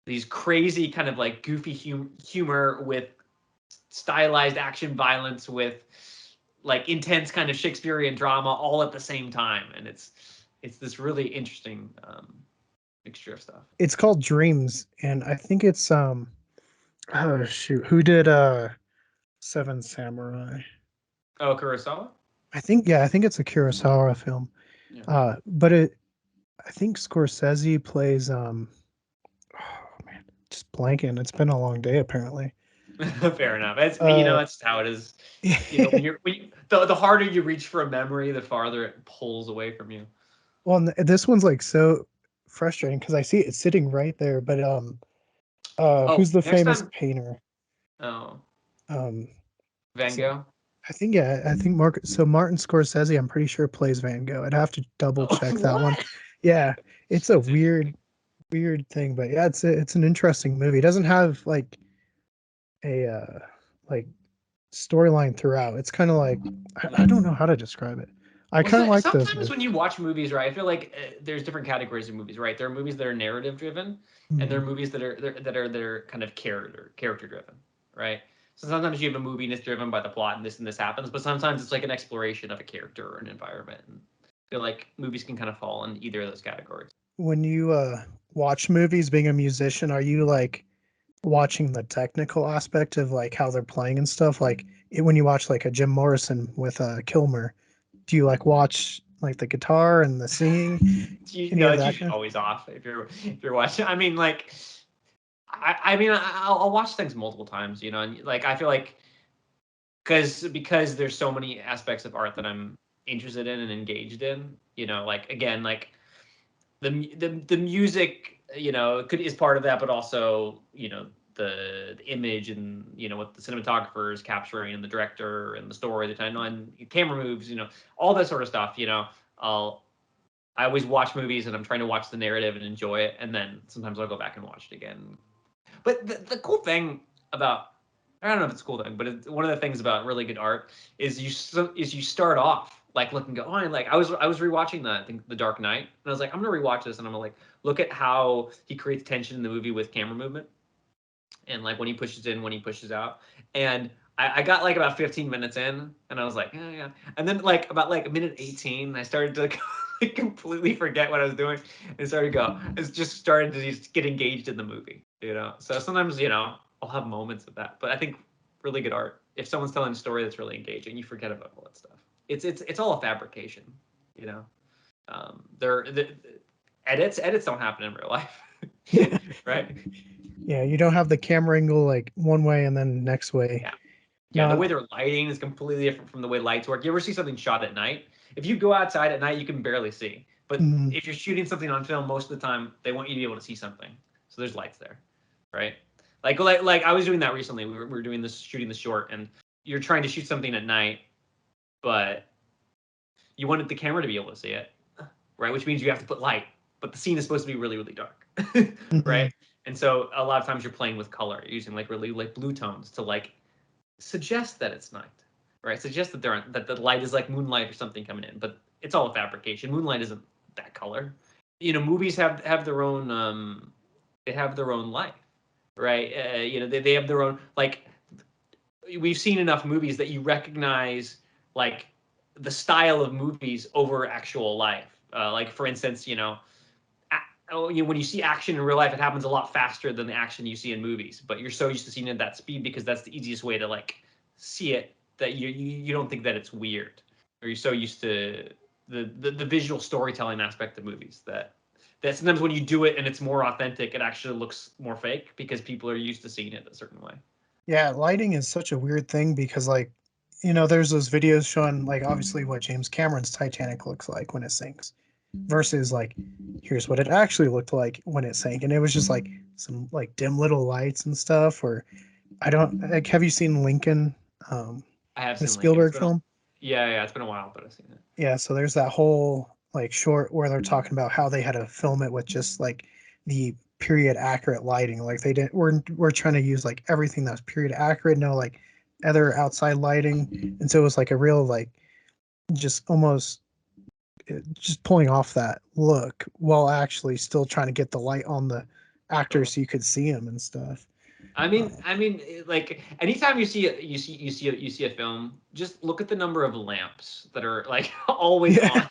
these crazy kind of like goofy humor with stylized action violence with like intense kind of Shakespearean drama all at the same time, and it's this really interesting mixture of stuff. It's called Dreams, and I think it's oh shoot, who did Seven Samurai? Oh, Kurosawa. I think it's a Kurosawa film. Yeah. But I think Scorsese plays oh man, just blanking. It's been a long day apparently. Fair enough. It's Uh that's how it is. The harder you reach for a memory, the farther it pulls away from you. well, this one's like so frustrating because I see it sitting right there, but Oh, who's the next famous time. painter? Oh, Um Van is it Gogh. I think Martin Scorsese, I'm pretty sure plays Van Gogh. I'd have to double Oh, check that one. what? Yeah, it's a That's interesting. weird thing, but yeah, it's an interesting movie. It doesn't have like a like storyline throughout. It's kind of like I Yeah. don't know how to describe it. I Well, kind of like those sometimes movies. when you watch movies, right, I feel like there's different categories of movies, right? There are movies that are narrative driven, and there are Mhm. movies that are kind of character driven, right? So sometimes you have a movie and it's driven by the plot and this happens, but sometimes it's like an exploration of a character or an environment. And I feel like movies can kind of fall in either of those categories. When you watch movies, being a musician, are you like watching the technical aspect of like how they're playing and stuff? Like when you watch like a Jim Morrison with Kilmer, do you like watch like the guitar and the singing, any of It's that usually kind? always off if you're watching. I mean, like, I mean, I'll watch things multiple times, and like I feel like because there's so many aspects of art that I'm interested in and engaged in. Like again, like the music, is part of that, but also the image and what the cinematographer is capturing and the director and the story, the time and camera moves, all that sort of stuff. I always watch movies and I'm trying to watch the narrative and enjoy it, and then sometimes I'll go back and watch it again. But the cool thing about, I don't know if it's a cool thing, but one of the things about really good art is you start off like looking, go, oh, I was rewatching I think The Dark Knight, and I was like, I'm gonna rewatch this, and I'm gonna like look at how he creates tension in the movie with camera movement, and like when he pushes in, when he pushes out, and I got like about 15 minutes in, and I was like, yeah, yeah, and then like about like a minute 18, I started to like, completely forget what I was doing, and started to go, it's just started to just get engaged in the movie, So sometimes I'll have moments of that, but I think really good art, if someone's telling a story that's really engaging, you forget about all that stuff. It's all a fabrication, you know. The edits don't happen in real life, Yeah. right? Yeah, you don't have the camera angle like one way and then next way. Yeah. Yeah, the No. way they're lighting is completely different from the way lights work. You ever see something shot at night? If you go outside at night, you can barely see. But Mm, if you're shooting something on film, most of the time they want you to be able to see something. So there's lights there, right? Like I was doing that recently. We were doing this, shooting the short, and you're trying to shoot something at night, but you wanted the camera to be able to see it, right? Which means you have to put light, but the scene is supposed to be really, really dark, mhm. right? And so a lot of times you're playing with color, using like really like blue tones to like suggest that it's night, right? Suggest that that the light is like moonlight or something coming in, but it's all a fabrication. Moonlight isn't that color. Movies have their own they have their own life, right? They have their own, like, we've seen enough movies that you recognize like the style of movies over actual life. Like for instance, when you see action in real life, it happens a lot faster than the action you see in movies. But you're so used to seeing it at that speed because that's the easiest way to like see it, that you don't think that it's weird, or you're so used to the visual storytelling aspect of movies that sometimes when you do it and it's more authentic, it actually looks more fake because people are used to seeing it a certain way. Yeah, lighting is such a weird thing because like, there's those videos showing like obviously what James Cameron's Titanic looks like when it sinks versus like here's what it actually looked like when it sank. And it was just like some like dim little lights and stuff. Or I don't like, have you seen Lincoln? Um I have the seen Lincoln. Spielberg film? Yeah, it's been a while, but I've seen it. Yeah, so there's that whole like short where they're talking about how they had to film it with just like the period accurate lighting. Like they didn't we're trying to use like everything that's period accurate, no like other outside lighting. And so it was like a real like just almost just pulling off that look while actually still trying to get the light on the actors Totally. so you could see them and stuff. Like anytime you see a film, just look at the number of lamps that are like always Yeah. on.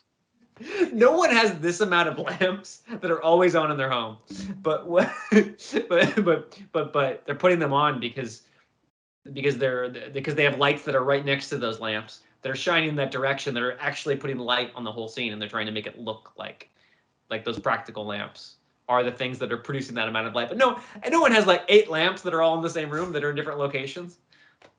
No one has this amount of lamps that are always on in their home, but what? But they're putting them on because they have lights that are right next to those lamps that are shining in that direction. That are actually putting light on the whole scene, and they're trying to make it look like those practical lamps are the things that are producing that amount of light. But no one has like 8 lamps that are all in the same room that are in different locations.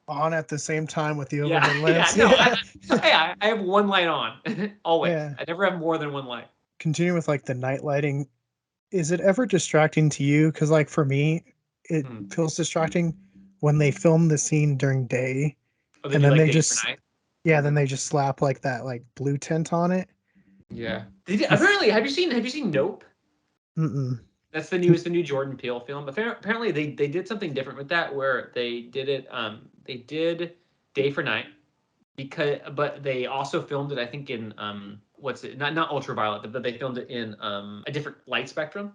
On at the same time with the Yeah, overhead yeah, lamps. no, Yeah. I have one light on always. Yeah. I never have more than one light. Continue with like the night lighting. Is it ever distracting to you? Because like for me, it Hmm. feels distracting when they film the scene during day Oh, they and do then like they day for just night. yeah, then they just slap like that like blue tint on it. Yeah. If Apparently, have you seen Nope? mm-mm. That's the new Jordan Peele film. Apparently, they did something different with that, where they did day for night, but they also filmed it, I think, in what's it, not ultraviolet, but they filmed it in a different light spectrum,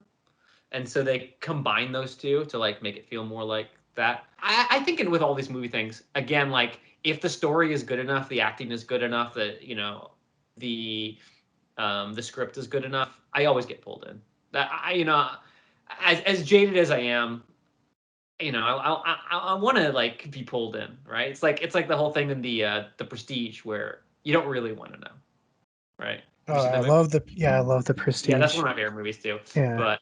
and so they combine those two to like make it feel more like that. I think, with all these movie things, again, like if the story is good enough, the acting is good enough, that the the script is good enough, I always get pulled in. That I as jaded as I am, I want to like be pulled in, right? It's like the whole thing in the Prestige, where you don't really want to know, right? Have Oh, you seen I that movie? love I love the Yeah, that's Prestige. one of my favorite movies too. Yeah. But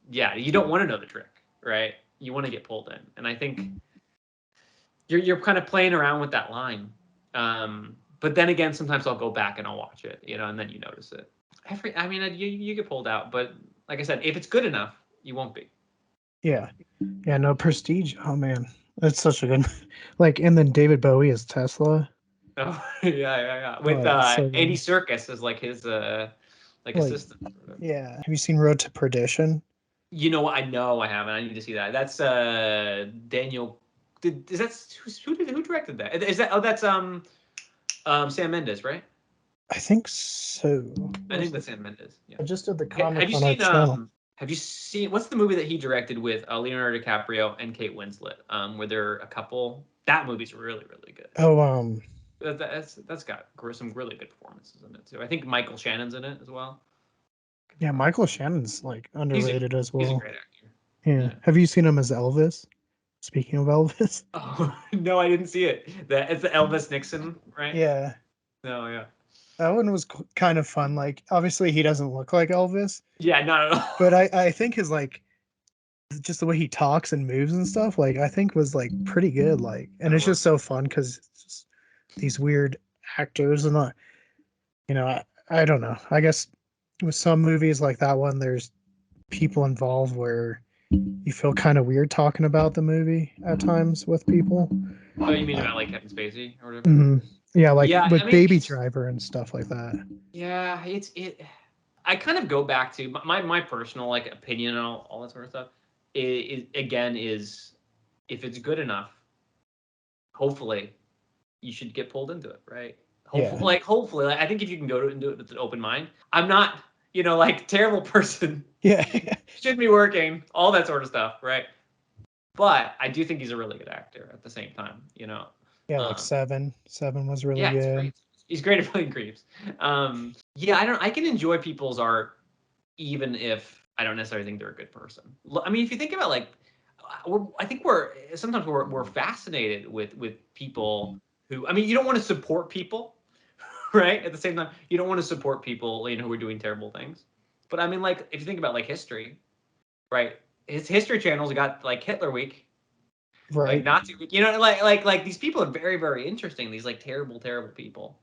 yeah, you don't want to know the trick, right? You want to get pulled in, and I think you're kind of playing around with that line. But then again, sometimes I'll go back and I'll watch it, and then you notice it. I mean, you get pulled out, but like I said, if it's good enough, you won't be. Yeah. Yeah, no, Prestige. Oh man. That's such a good like, and then David Bowie as Tesla. Oh yeah. Oh, With it's so Andy good. Serkis as like his like Like, assistant. Sort of. yeah. Have you seen Road to Perdition? You know what? I know I haven't. I need to see that. That's Daniel. Is that who directed that? Is that that's Sam Mendes, right? I think so. I think that's Sam Mendes. Yeah. I just did the Have comic you on our seen channel. what's the movie that he directed with Leonardo DiCaprio and Kate Winslet? Where they're a couple. That movie's really really good. Oh, That's got some really good performances in it too. I think Michael Shannon's in it as well. yeah, Michael Shannon's like He's a underrated as he's a well. great actor. Yeah. Yeah. Have you seen him as Elvis? Speaking of Elvis. Oh no, I didn't see it. It's the Elvis Nixon, right? Yeah. No, yeah. That one was kind of fun. Like, obviously, he doesn't look like Elvis, Yeah, not at all. but I think his like just the way he talks and moves and stuff, like I think was like pretty good. Like, and I it's love just so fun because it's just these weird actors and not, I don't know. I guess with some movies like that one, there's people involved where you feel kind of weird talking about the movie at times with people. Oh, you mean about like Kevin Spacey or whatever? Mhm. Yeah, like Yeah, I with mean, Baby Driver and stuff like that. yeah, it. I kind of go back to my personal like opinion and all that sort of stuff. Is if it's good enough, hopefully you should get pulled into it, right? Yeah. Hopefully, like, I think if you can go to and do it with an open mind. I'm not, like terrible person. Yeah. Should be working, all that sort of stuff, right? But I do think he's a really good actor at the same time. Yeah, like Um, Seven. Seven was really yeah, he's good. great. He's great at playing creeps. Yeah, I can enjoy people's art even if I don't necessarily think they're a good person. I mean, if you think about like, I think sometimes we're fascinated with people who. I mean, you don't want to support people, right? At the same time, you don't want to support people who are doing terrible things. But I mean, like if you think about like history, right? His History Channel's got like Hitler Week, like Right. Nazi Week. Like these people are very very interesting. These like terrible terrible people.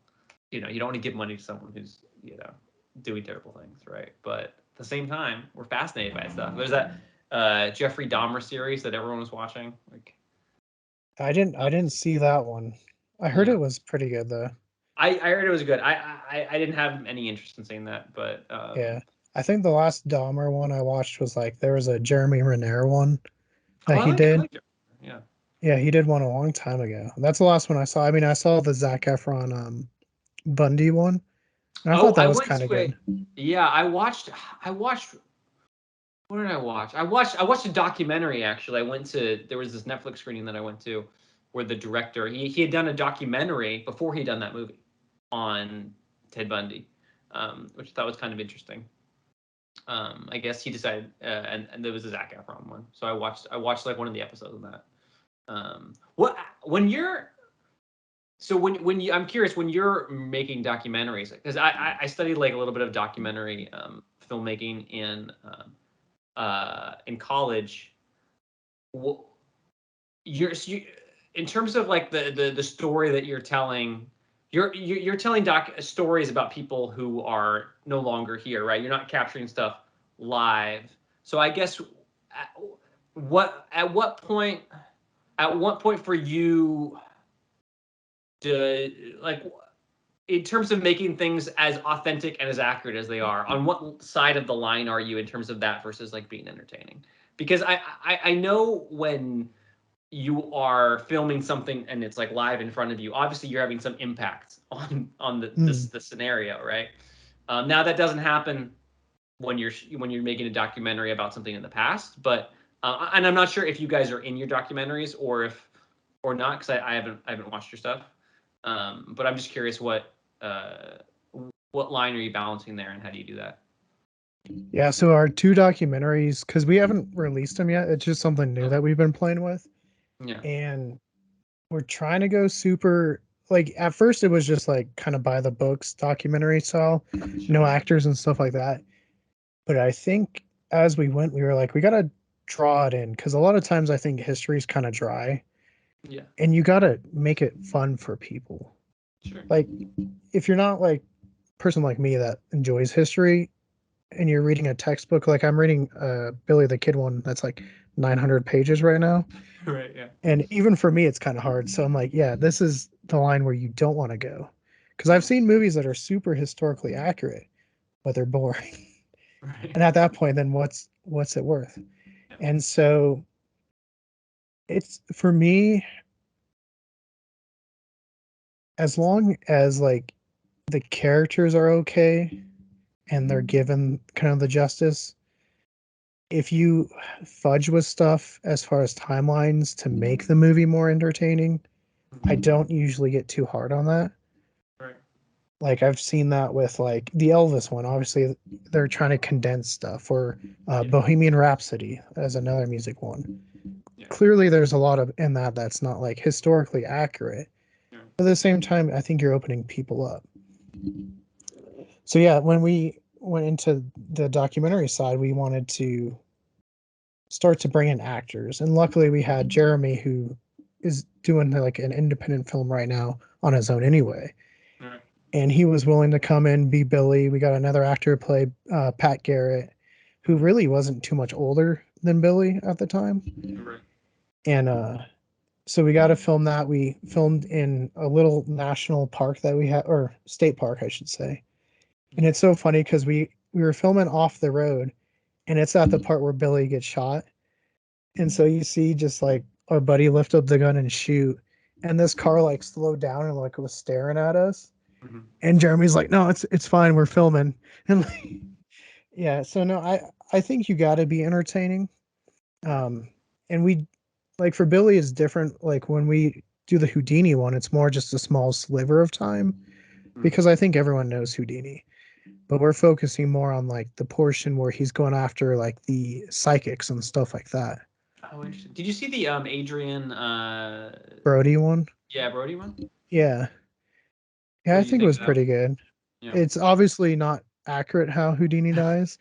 You don't want to give money to someone who's doing terrible things, right? But at the same time, we're fascinated by stuff. There's that Jeffrey Dahmer series that everyone was watching. Like, I didn't see that one. I heard yeah, it was pretty good though. I heard it was good. I didn't have any interest in seeing that, but Yeah. I think the last Dahmer one I watched was like there was a Jeremy Renner one oh, that he I did. like it. Yeah. Yeah, he did one a long time ago. That's the last one I saw. I mean, I saw the Zac Efron Bundy one, and I Oh, thought that I was went kind of to good. a yeah. I watched. What did I watch? I watched a documentary actually. There was this Netflix screening that I went to where the director he had done a documentary before he'd done that movie on Ted Bundy, which I thought was kind of interesting. I guess he decided, and there was a Zac Efron one, so I watched like one of the episodes of that. What when you're so when you I'm curious when you're making documentaries because I studied like a little bit of documentary filmmaking in college. You in terms of like the story that you're telling, you're telling doc stories about people who are no longer here, right? You're not capturing stuff live. So I guess at at what point for you do like in terms of making things as authentic and as accurate as they are, on what side of the line are you in terms of that versus like being entertaining? Because I know when you are filming something and it's like live in front of you, obviously you're having some impact on Mm. the scenario, right? Now that doesn't happen when you're making a documentary about something in the past, but and I'm not sure if you guys are in your documentaries or not because I haven't watched your stuff. But I'm just curious what line are you balancing there and how do you do that? Yeah, so our two documentaries, because we haven't released them yet, it's just something new Okay. that we've been playing with, Yeah. and we're trying to go super. Like at first, it was just like kind of by the books documentary style, no actors and stuff like that. But I think as we went, we were like, we gotta draw it in because a lot of times I think history is kind of dry Yeah. and you gotta make it fun for people. Sure. Like, if you're not like a person like me that enjoys history, and you're reading a textbook, like I'm reading Billy the Kid one that's like 900 pages right now, Right. Yeah. and even for me, it's kind of hard. So I'm like, yeah, this is the line where you don't want to go, because I've Yeah. seen movies that are super historically accurate, but they're boring. Right. And at that point, then what's it worth? Yeah. And so it's for me, as long as like the characters are okay and they're given kind of the justice, if you fudge with stuff as far as timelines to make the movie more entertaining, I Mhm. don't usually get too hard on that. Right. Like I've seen that with like the Elvis one. Obviously, they're trying to condense stuff, or Yeah. Bohemian Rhapsody as another music one. Yeah. Clearly, there's a lot of in that that's not like historically accurate. Yeah. But at the same time, I think you're opening people up. So yeah, when we went into the documentary side, we wanted to start to bring in actors, and luckily we had Jeremy, who is doing like an independent film right now on his own anyway, Right. and he was willing to come in be Billy. We got another actor to play Pat Garrett, who Mhm. really wasn't too much older than Billy at the time, Right. and so we got to film that. We filmed in a little national park that we had, or state park, I should say. And Mhm. it's so funny because we were filming off the road, and it's at the part where Billy gets shot. And so you see just like our buddy lift up the gun and shoot, and this car like slowed down and like was staring at us. Mhm. And Jeremy's like, "No, it's fine. We're filming." And like, yeah, so no, I think you got to be entertaining. Right. Um, and we like for Billy is different. Like when we do the Houdini one, it's more just a small sliver of time Mhm. because I think everyone knows Houdini, but we're focusing more on like the portion where he's going after like the psychics and stuff like that. Oh, interesting. Did you see the Adrian Brody one, yeah, Brody one? yeah, yeah, What I do you think it think of was that one? pretty good. Yeah. It's obviously not accurate how Houdini dies.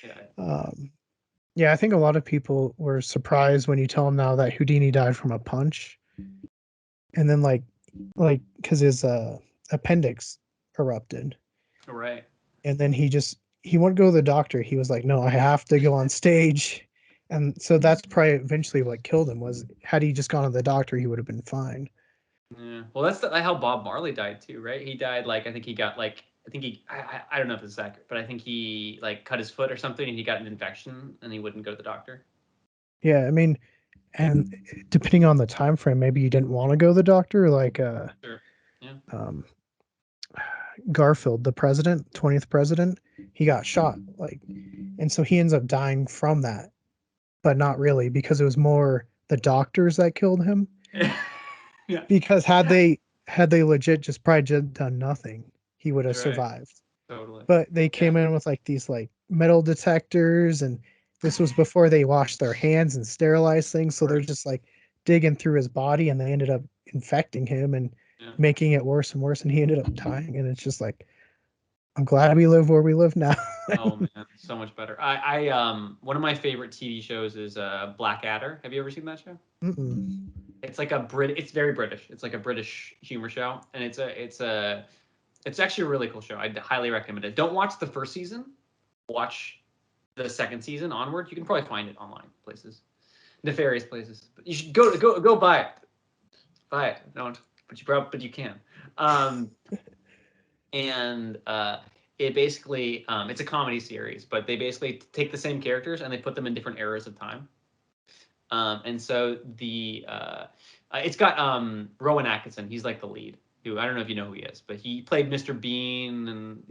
Yeah. Um, yeah, I think a lot of people were surprised when you tell them now that Houdini died from a punch, and then like because his appendix erupted, Right. and then he wouldn't go to the doctor. He was like, no, I have to go on stage. And so that's probably eventually what killed him. Was had he just gone to the doctor, he would have been fine. Yeah. Well, that's how Bob Marley died too, right? He died like I think he got like I think he I don't know if this is accurate, but I think he like cut his foot or something and he got an infection and he wouldn't go to the doctor. Yeah, I mean, and depending on the time frame, maybe you didn't want to go to the doctor. Like Sure. Yeah. um, Garfield, the president, 20th president, he got shot. Like, and so he ends up dying from that, but not really because it was more the doctors that killed him. Yeah. Because had they legit just probably just done nothing, he would have Right. survived. Totally. But they Yeah. came in with like these like metal detectors, and this was before they washed their hands and sterilized things, so they're Right. just like digging through his body, and they ended up infecting him and Yeah. making it worse and worse, and he ended up dying. And it's just like, I'm glad we live where we live now. Oh man, so much better. One of my favorite TV shows is Blackadder. Have you ever seen that show? Mm-mm. It's like a Brit. It's very British. It's like a British humor show, and it's actually a really cool show. I'd highly recommend it. Don't watch the first season. Watch the second season onward. You can probably find it online places, nefarious places. But you should go buy it. Buy it. Don't, but you can. Um, and it basically it's a comedy series, but they basically take the same characters and they put them in different eras of time. And so it's got Rowan Atkinson. He's like the lead. Who I don't know if you know who he is, but he played Mr. Bean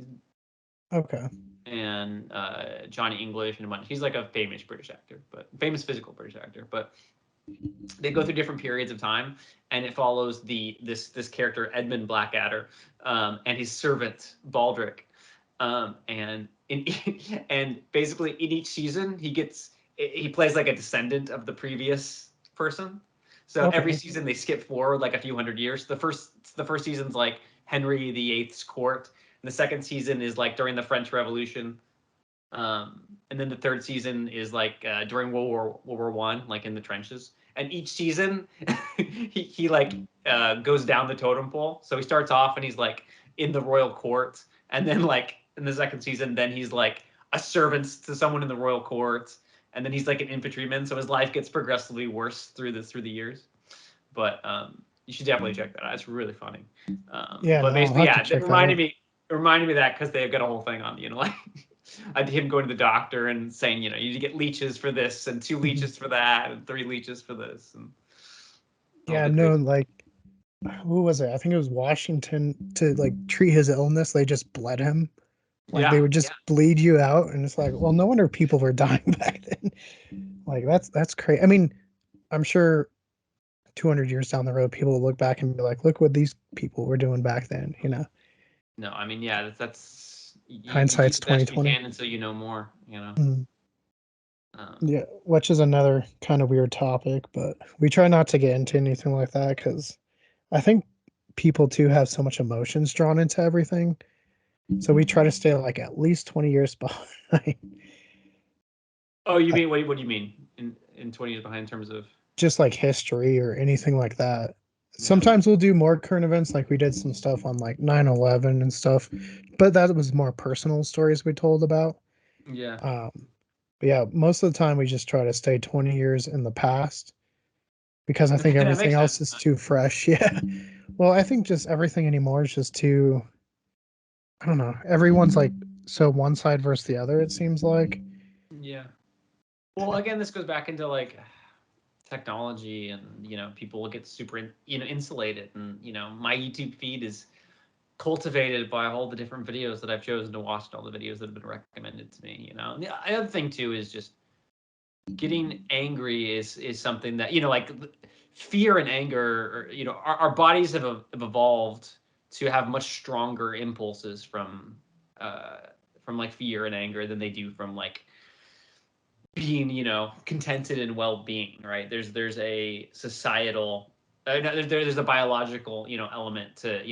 Okay. and Johnny English and a bunch. He's like a famous British actor, but famous physical British actor. But they go through different periods of time, and it follows this character Edmund Blackadder and his servant Baldric, and in and basically in each season he plays like a descendant of the previous person. So every Okay. season they skip forward like a few hundred years. The first season's like Henry VIII's court, and the second season is like during the French Revolution. And then the third season is like during World War One, like in the trenches. and each season he like goes down the totem pole. So he starts off and he's like in the royal court, and then like in the second season, then he's like a servant to someone in the royal court, and then he's like an infantryman. So his life gets progressively worse through the years. But you should definitely check that out. It's really funny. Yeah, But no, I'll basically, have to yeah, check that out. it reminded me of that because they've got a whole thing on, like him going to the doctor and saying, you need to get leeches for this and 2 Mhm. leeches for that and 3 leeches for this and all Yeah, the no, crazy. like who was it? I think it was Washington to like treat his illness. They just bled him. Like they Yeah, would just bleed you out, and it's like, well, no wonder people were dying back then. Like that's crazy. I mean, I'm sure 200 years down the road, people will look back and be like, look what these people were doing back then. no, I mean, yeah, that's you do Hindsight's the best you 2020. can until you know more. Mm. Um, Yeah, which is another kind of weird topic, but we try not to get into anything like that because I think people too have so much emotions drawn into everything. So we try to stay like at least 20 years behind. oh, you mean what do you mean in 20 years behind in terms of? Just like history or anything like that. Yeah, Sometimes we'll do more current events, like we did some stuff on like 9/11 and stuff, but that was more personal stories we told about. yeah. Um, but yeah, most of the time we just try to stay 20 years in the past because I think That everything makes else sense. is too fresh. Yeah. Well, I think just everything anymore is just too, I don't know. Everyone's like so one side versus the other, it seems like. Yeah. Well, again, this goes back into like technology, and people will get super insulated, and my YouTube feed is cultivated by all the different videos that I've chosen to watch and all the videos that have been recommended to me. And the other thing too is just getting angry is something that like fear and anger, or our bodies have evolved to have much stronger impulses from like fear and anger than they do from like being contented and well-being, right? There's a societal no, there's a biological element to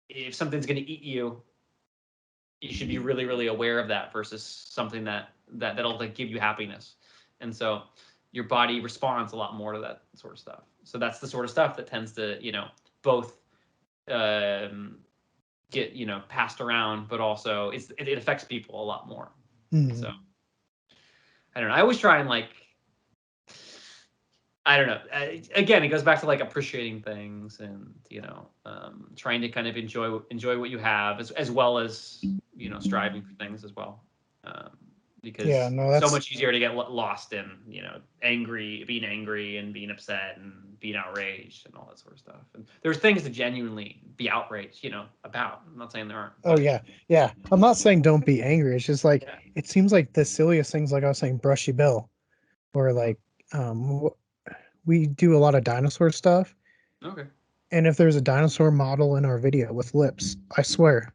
if something's going to eat you should be really really aware of that versus something that'll like give you happiness. And so your body responds a lot more to that sort of stuff. So that's the sort of stuff that tends to both um, get passed around, but also it affects people a lot more. Mm. So I don't know, I always try and like I don't know. Again, it goes back to like appreciating things, and trying to kind of enjoy what you have, as well as striving for things as well, Yeah, because no, it's so that's much easier to get lost in being angry and being upset and being outraged and all that sort of stuff. And there's things to genuinely be outraged about. I'm not saying there aren't, oh but yeah. Yeah. I'm not saying don't be angry. It's just like yeah. it seems like the silliest things like I was saying brushy bill or Mhm. like we do a lot of dinosaur stuff. Okay. And if there's a dinosaur model in our video with lips, I swear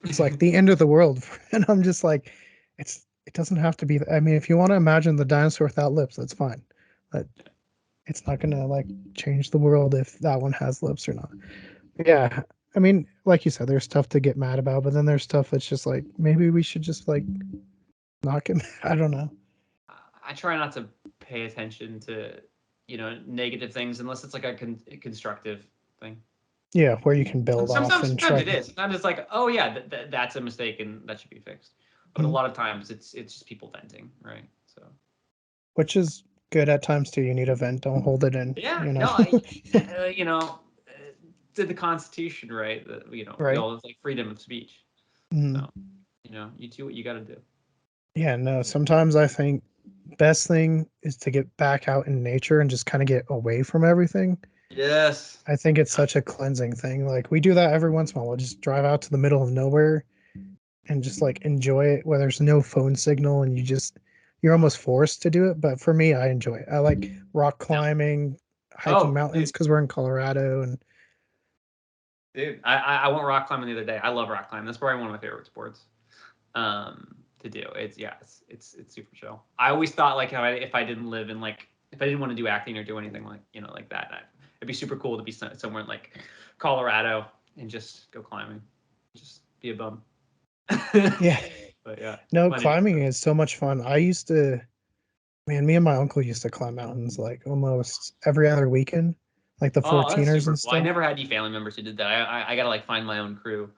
it's like the end of the world. And I'm just like, it doesn't have to be. I mean, if you want to imagine the dinosaur without lips, that's fine. But it's not gonna like change the world if that one has lips or not. Yeah, I mean, like you said, there's stuff to get mad about, but then there's stuff that's just like maybe we should just like knock him. I don't know. I try not to pay attention to negative things unless it's like a constructive thing. Yeah, where you can build off and Sometimes try. it is. Sometimes it's like, oh yeah, that's a mistake and that should be fixed. But a Mhm. lot of times it's just people venting, right? So Which is good at times too. You need a vent. Don't hold it in. yeah, You know. no, to the Constitution, right? That we Right. all have like freedom of speech. Mhm. So you do what you got to do. Yeah. No. Sometimes I think best thing is to get back out in nature and just kind of get away from everything. Yes. I think it's such a cleansing thing. Like we do that every once in a while. We'll just drive out to the middle of nowhere and just like enjoy it where there's no phone signal and you're almost forced to do it. But for me, I enjoy it. I like rock No. climbing, hiking Oh, mountains dude, because we're in Colorado and I went rock climbing the other day. I love rock climbing. That's probably one of my favorite sports. To do. It's yeah, it's super chill. I always thought like if I didn't live in like if I didn't want to do acting or do anything like like that, it'd be super cool to be somewhere in like Colorado and just go climbing, just be a bum. yeah. But yeah, No, funny. climbing is so much fun. I used to Man, me and my uncle used to climb mountains like almost every other weekend, like the Oh, that's 14ers super and cool. I stuff. never had any family members who did that. I gotta like find my own crew.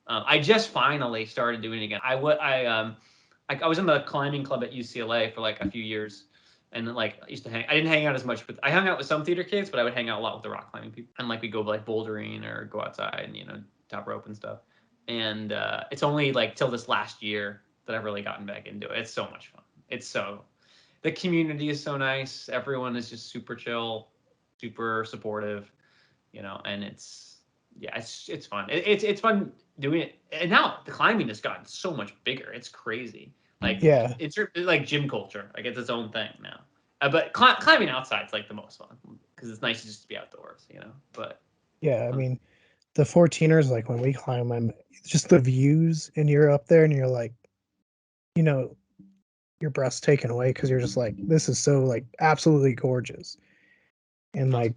I just finally started doing it again. I was in the climbing club at UCLA for like a few years, and then, like I used to hang. I didn't hang out as much, but I hung out with some theater kids. But I would hang out a lot with the rock climbing people, and like we go like bouldering or go outside and top rope and stuff. And it's only like till this last year that I've really gotten back into it. It's so much fun. The community is so nice. Everyone is just super chill, super supportive, and it's fun. It's fun doing it. And now the climbing has gotten so much bigger. It's crazy. Like Yeah, it's like gym culture. Like it's its own thing now. But climbing outside is like the most fun because it's nice to just be outdoors. But yeah. I um, mean, the 14ers, like when we climb them, just the views, and you're up there and you're like, you know, your breath's taken away because you're just like, this is so like absolutely gorgeous. And like,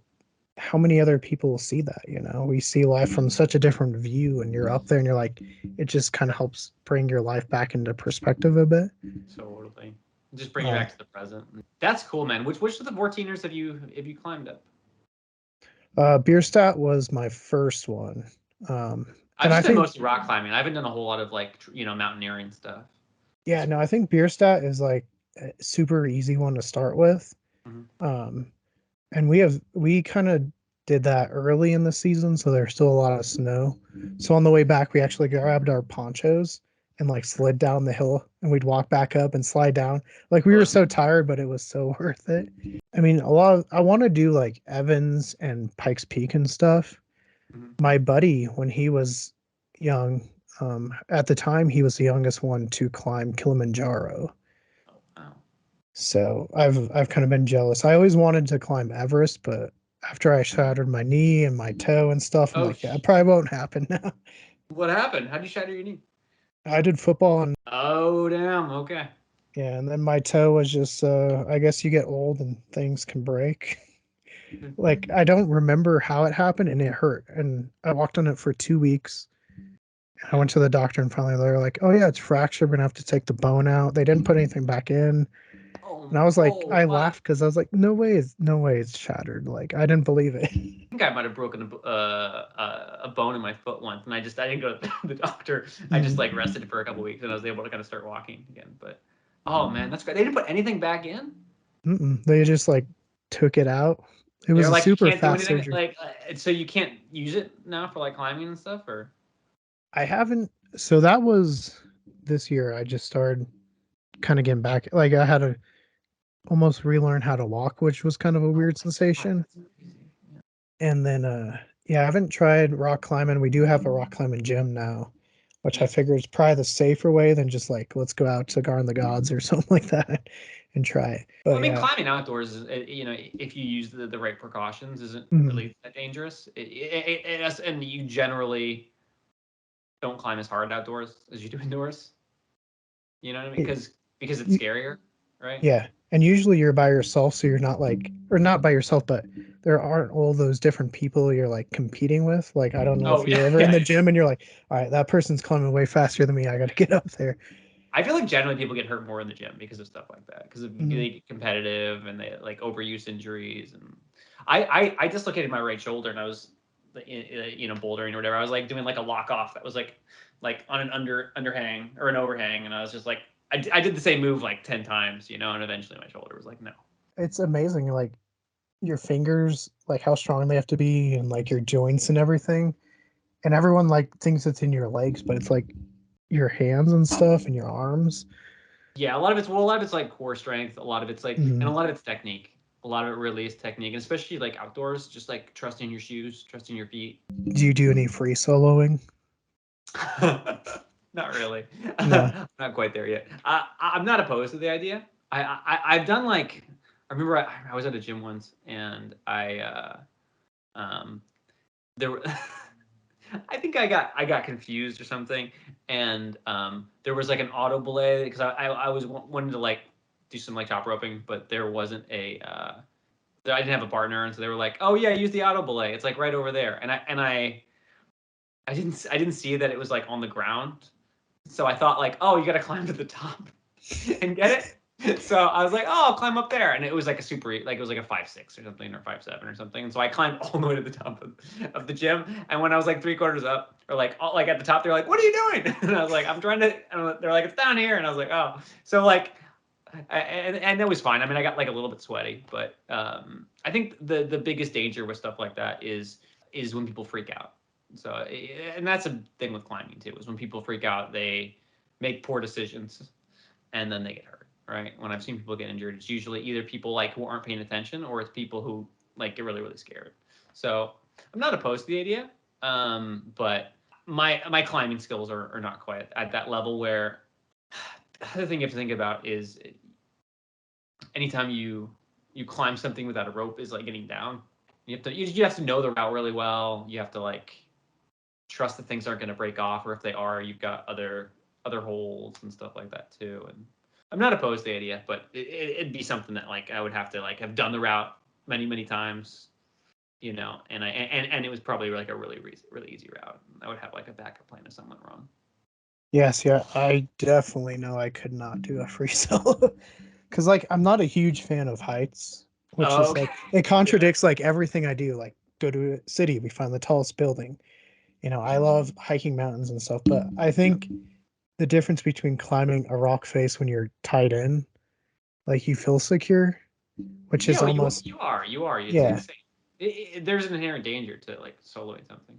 how many other people will see that? We see life from such a different view, and you're up there and you're like, it just kind of helps bring your life back into perspective a bit. totally, just bring you Uh, back to the present. That's cool, man. Which of the 14ers have you climbed up? Bierstadt was my first one. I've And I just done think, mostly rock climbing. I haven't done a whole lot of like mountaineering stuff. yeah, no, I think Bierstadt is like a super easy one to start with. Mhm. Um, and we kind of did that early in the season, so there's still a lot of snow. So on the way back, we actually grabbed our ponchos and like slid down the hill, and we'd walk back up and slide down. Like we Oh, were that's so tired, but it was so worth it. I mean, I want to do like Evans and Pikes Peak and stuff. mhm. My buddy, when he was young, at the time he was the youngest one to climb Kilimanjaro. Oh, wow. So I've kind of been jealous. I always wanted to climb Everest, but after I shattered my knee and my toe and stuff, I'm Oh, like, yeah, it probably won't happen now. what happened? How'd you shatter your knee? I did football, and Oh, damn. Okay. yeah, and then my toe was just I guess you get old and things can break. Like I don't remember how it happened, and it hurt. And I walked on it for 2 weeks. I went to the doctor, and finally they were like, "Oh yeah, it's fractured. We're gonna have to take the bone out." They didn't put anything back in. And Oh, I was like, oh, I wow. laughed because I was like, no way it's shattered. Like I didn't believe it. I think I might have broken a bone in my foot once, and I didn't go to the doctor. I just like rested it for a couple weeks, and I was able to kind of start walking again. But oh man, that's great. They didn't put anything back in. They just like took it out. It They're was a like, you super can't do fast anything. surgery. Like, so you can't use it now for like climbing and stuff, or I haven't. So that was this year. I just started kind of getting back. Like I had to almost relearn how to walk, which was kind of a oh weird my god, sensation. that's crazy. Yeah. And then, yeah, I haven't tried rock climbing. We do have a rock climbing gym now, which I Mm. figure is probably the safer way than just like, let's go out to Garn the Gods or something like that and try it. Well, But I mean, yeah. climbing outdoors is, if you use the right precautions, isn't Mhm. really that dangerous. And you generally don't climb as hard outdoors as you do indoors. You know what I mean? It- Because it's y- scarier, right? yeah. And usually you're by yourself, so you're not like, or not by yourself, but there aren't all those different people you're like competing with. Like, I don't know Oh if you're yeah, ever in yeah. the gym and you're like, all right, that person's climbing way faster than me. I got to get up there. I feel like generally people get hurt more in the gym because of stuff like that. Because Mhm. they get competitive and they like overuse injuries. And I dislocated my right shoulder and I was bouldering or whatever. I was like doing like a lock off that was like on an underhang or an overhang, and I was just like I did the same move like 10 times, and eventually my shoulder was like no. It's amazing. Like, your fingers, like how strong they have to be, and like your joints and everything. And everyone like thinks it's in your legs, but it's like your hands and stuff and your arms. Yeah, a lot of it's like core strength. A lot of it's like, and Mhm. a lot of it's technique. A lot of it really is technique, and especially like outdoors, just like trusting your shoes, trusting your feet. Do you do any free soloing? Not really. No. I'm not quite there yet. I'm not opposed to the idea. I've done like I remember I was at a gym once and um there were I think I got confused or something, and there was like an auto belay because I was wanting to like do some like top roping, but there wasn't I didn't have a partner, and so they were like, oh yeah, use the auto belay. It's like right over there, and I didn't see that it was like on the ground, so I thought like, oh, you got to climb to the top and get it. So I was like, oh, I'll climb up there, and it was like it was like a 5'6" or something, or 5'7" or something. And so I climbed all the way to the top of the gym. And when I was like 3/4 up, or like at the top, they're like, "What are you doing?" And I was like, "I'm trying to." And they're like, "It's down here," and I was like, "Oh." So like, and it was fine. I mean, I got like a little bit sweaty, but I think the biggest danger with stuff like that is when people freak out. So, and that's a thing with climbing too, is when people freak out, they make poor decisions, and then they get hurt. Right? When I've seen people get injured, it's usually either people like who aren't paying attention, or it's people who like get really really scared. So I'm not opposed to the idea, but my climbing skills are not quite at that level where. The other thing you have to think about is anytime you climb something without a rope is like getting down. You have to know the route really well. You have to like trust that things aren't going to break off, or if they are, you've got other holes and stuff like that too. And I'm not opposed to the idea, but it'd be something that like I would have to like have done the route many times, and and it was probably like a really easy route. I would have like a backup plan if something went wrong. Yes, yeah, I definitely know I could not do a free solo because like I'm not a huge fan of heights, which Oh, is okay. like it Yeah. contradicts like everything I do. Like go to a city, we find the tallest building. I love hiking mountains and stuff, but I think the difference between climbing a rock face when you're tied in, like you feel secure, which is Yeah, well, almost you are. It's yeah, insane. There's an inherent danger to like soloing something.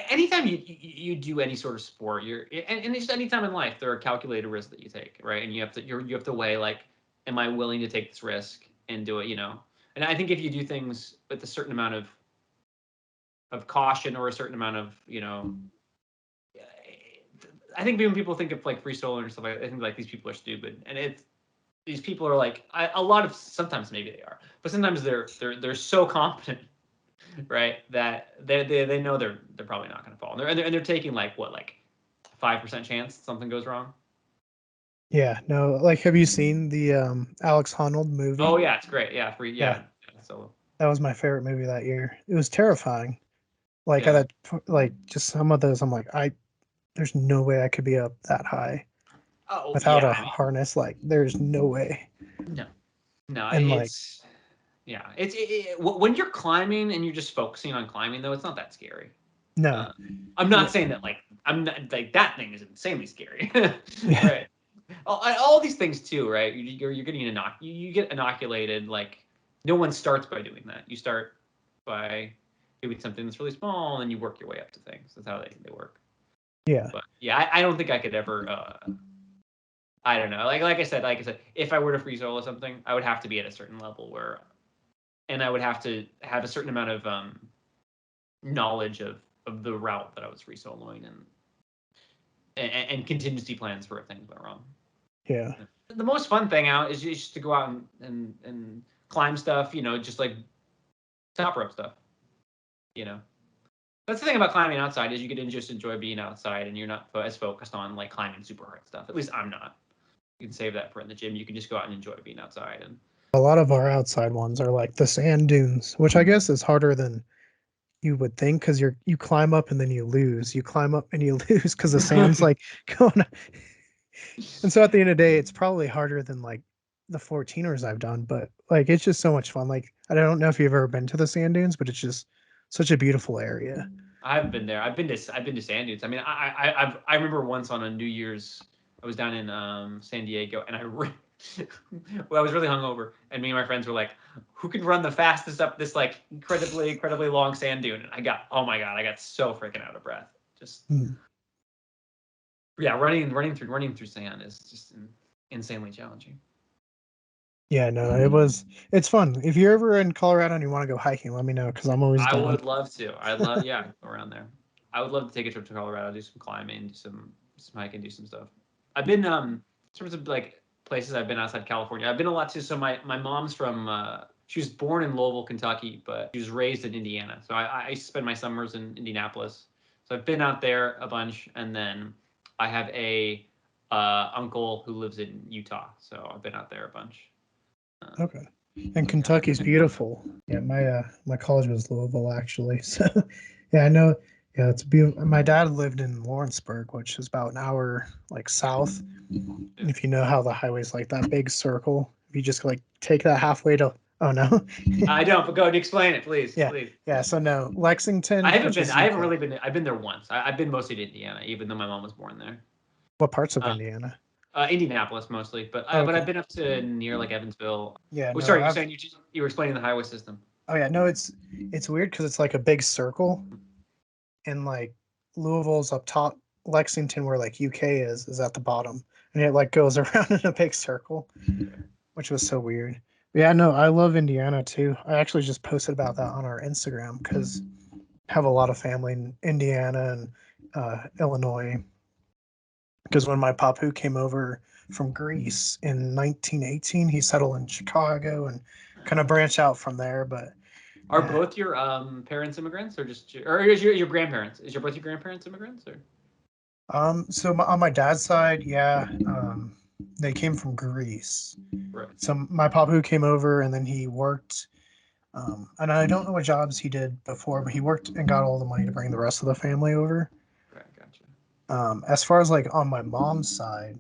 Anytime you do any sort of sport, and just anytime in life, there are calculated risks that you take, right? And you have to weigh like, am I willing to take this risk and do it? And I think if you do things with a certain amount of caution, or a certain amount of I think when people think of like free soloing or stuff like that, I think like these people are stupid, and these people are like a lot of sometimes maybe they are, but sometimes they're so competent, right, that they know they're probably not going to fall, and they're taking like what, like 5% chance something goes wrong. yeah. No, like have you seen the Alex Honnold Oh movie? yeah, it's great. Yeah, free. Yeah, Yeah, so that was my favorite movie that year. It was terrifying. Like at yeah. like just some of those, I'm like, there's no way I could be up that high Oh without yeah, a I mean, harness. Like there's no way. no, no, And like, it's yeah, when you're climbing and you're just focusing on climbing, though, it's not that scary. no, uh, I'm yeah, not saying that like I'm not like that thing is insanely scary. yeah, Right. All these things too, right? You're getting you get inoculated. Like, no one starts by doing that. You start by doing something that's really small, and you work your way up to things. That's how they work. yeah, But yeah, I don't think I could ever. I don't know. Like I said, if I were to free solo something, I would have to be at a certain level where, and I would have to have a certain amount of knowledge of the route that I was free soloing, and contingency plans for if things went wrong. yeah. The most fun thing out is just to go out and climb stuff, just like top rope stuff. You know, that's the thing about climbing outside, is you get to just enjoy being outside, and you're not as focused on like climbing super hard stuff. At least I'm not. You can save that for in the gym. You can just go out and enjoy being outside. And A lot of our outside ones are like the sand dunes, which I guess is harder than you would think because you climb up and then you lose. You climb up and you lose because the sand's like going. And so at the end of the day, it's probably harder than like the 14ers I've done, but like it's just so much fun. Like I don't know if you've ever been to the sand dunes, but it's just such a beautiful area. I've been there. I've been to sand dunes. I mean, I remember once on a New Year's, I was down in San Diego, and well, I was really hungover, and me and my friends were like, "Who can run the fastest up this like incredibly long sand dune?" And oh my god, I got so freaking out of breath. Just Mm. yeah, running through sand is just insanely challenging. Yeah, no, it's fun. If you're ever in Colorado and you want to go hiking, let me know because I'm always I down. would love to. I'd love, yeah, go around there. I would love to take a trip to Colorado, do some climbing, do some hiking, do some stuff. I've been in terms of like places I've been outside California. I've been a lot too. So my mom's from she was born in Louisville, Kentucky, but she was raised in Indiana. So I spend my summers in Indianapolis. So I've been out there a bunch, and then I have a uncle who lives in Utah. So I've been out there a bunch. Okay. And So yeah. Kentucky's beautiful. Yeah, my college was Louisville actually. So yeah, I know Yeah, it's beautiful. My dad lived in Lawrenceburg, which is about an hour like south. Yeah. And if you know how the highway's like that big circle, if you just like take that halfway to, oh no. I don't, but go and explain it, please, Yeah, please. yeah. So no, Lexington, which is I haven't UK. really been. I've been there once. I've been mostly to Indiana, even though my mom was born there. What parts of Uh, Indiana? Indianapolis mostly, Oh, but okay. I've been up to near like Evansville. Yeah, Oh, no, sorry, you're I've. saying you were explaining the highway system. Oh yeah, no, it's weird because it's like a big circle, and like Louisville's up top, Lexington, where like UK is at the bottom, and it like goes around in a big circle, which was so weird. But yeah, no, I love Indiana too. I actually just posted about that on our Instagram because I have a lot of family in Indiana and Illinois. Because when my papu came over from Greece in 1918, he settled in Chicago and kind of branched out from there. But Are yeah, both your parents immigrants, or just or is your grandparents? Is your both your grandparents immigrants, or? so on my dad's side, yeah, they came from Greece. Right. So my papu came over and then he worked. And I don't know what jobs he did before, but he worked and got all the money to bring the rest of the family over. Right. Gotcha. As far as like on my mom's side,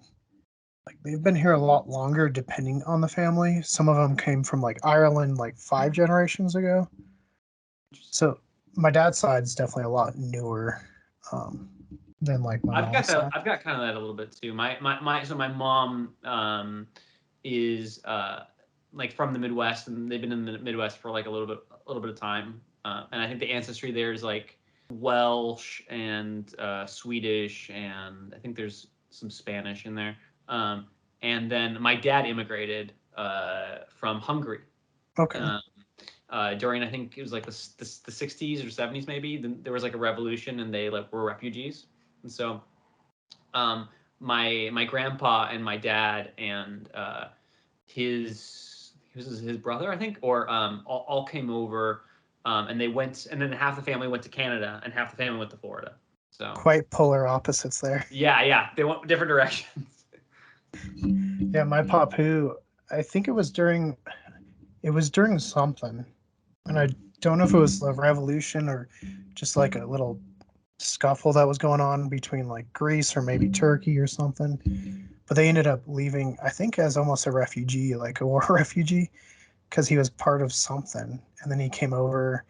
like they've been here a lot longer depending on the family. Some of them came from like Ireland like 5 generations ago. Interesting. So my dad's side is definitely a lot newer um, than like my I've got mom's that. side. I've got kind of that a little bit too. So my mom is like from the Midwest, and they've been in the Midwest for like a little bit of time. And I think the ancestry there is like Welsh and Swedish, and I think there's some Spanish in there. Um, and then my dad immigrated from Hungary. Okay. Um, during I think it was like the 60s or 70s maybe. Then there was like a revolution and they like were refugees, and so um, my grandpa and my dad and his brother I think or all came over, and they went, and then half the family went to Canada and half the family went to Florida. So Quite polar opposites there. yeah, they went different directions. Yeah, my papu, I think it was during something. And I don't know if it was the revolution or just like a little scuffle that was going on between like Greece or maybe Turkey or something. But they ended up leaving, I think, as almost a refugee, like a war refugee, because he was part of something. And then he came over,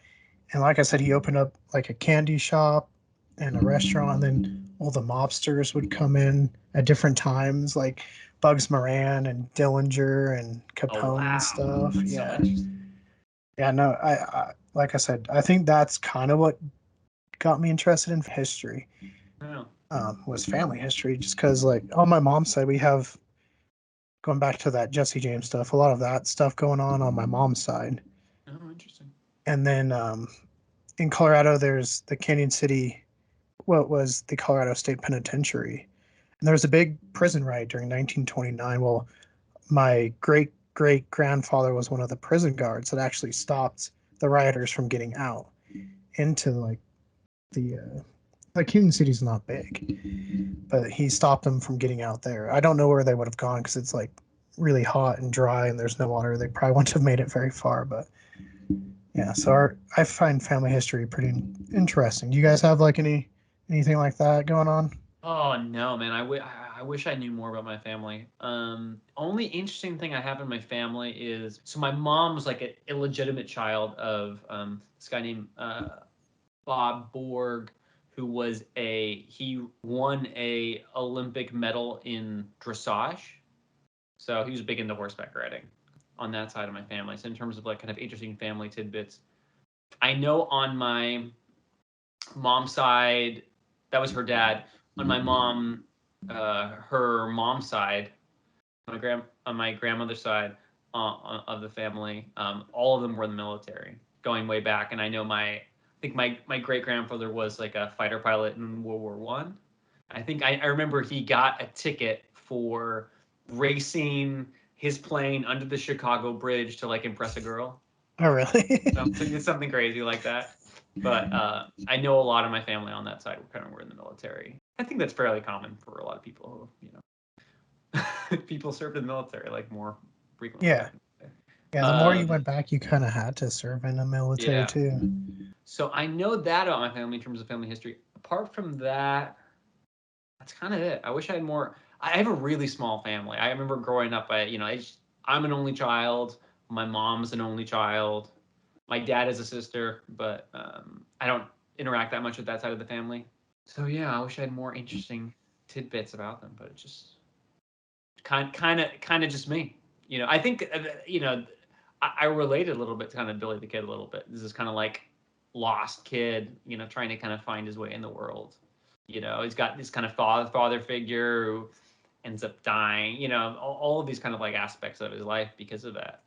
and like I said, he opened up like a candy shop and a restaurant. And then all the mobsters would come in at different times, like Bugs Moran and Dillinger and Oh Capone and wow, stuff. that's so Yeah, interesting. yeah. No, I like I said, I think that's kind of what got me interested in history. Oh, Was family history, just because like on my mom's side we have, going back to that Jesse James stuff, a lot of that stuff going on my mom's side. oh, interesting. And then in Colorado there's the Canyon City, what was the Colorado State Penitentiary, and there was a big prison riot during 1929. Well, my great great grandfather was one of the prison guards that actually stopped the rioters from getting out into like Canyon City's not big, but he stopped them from getting out there. I don't know where they would have gone because it's like really hot and dry and there's no water. They probably wouldn't have made it very far. But yeah, so I find family history pretty interesting. Do you guys have like anything like that going on? Oh no, man! I wish I knew more about my family. Only interesting thing I have in my family is so my mom's like an illegitimate child of this guy named Vaasborg, who was he won a Olympic medal in dressage. So he was big into horseback riding on that side of my family. So in terms of like kind of interesting family tidbits, I know on my mom's side, that was her dad. On my her mom's side, on my grandmother's side of the family, all of them were in the military, going way back. And I know I think my great grandfather was like a fighter pilot in World War One. I think I remember he got a ticket for racing his plane under the Chicago Bridge to like impress a girl. Oh, really? Something crazy like that. But I know a lot of my family on that side were in the military. I think that's fairly common for a lot of people who, people served in the military like more frequently Yeah. back in the day. Yeah, the more you went back, you kind of had to serve in the military Yeah. too. So I know that about my family in terms of family history. Apart from that, that's kind of it. I wish I had more. I have a really small family. I remember growing up. I'm an only child. My mom's an only child. My dad has a sister, but I don't interact that much with that side of the family. So yeah, I wish I had more interesting tidbits about them, but it's just kind of just me. I think I related a little bit to kind of Billy the Kid a little bit. This is kind of like lost kid, trying to kind of find his way in the world. He's got this kind of father figure who ends up dying. All of these kind of like aspects of his life because of that.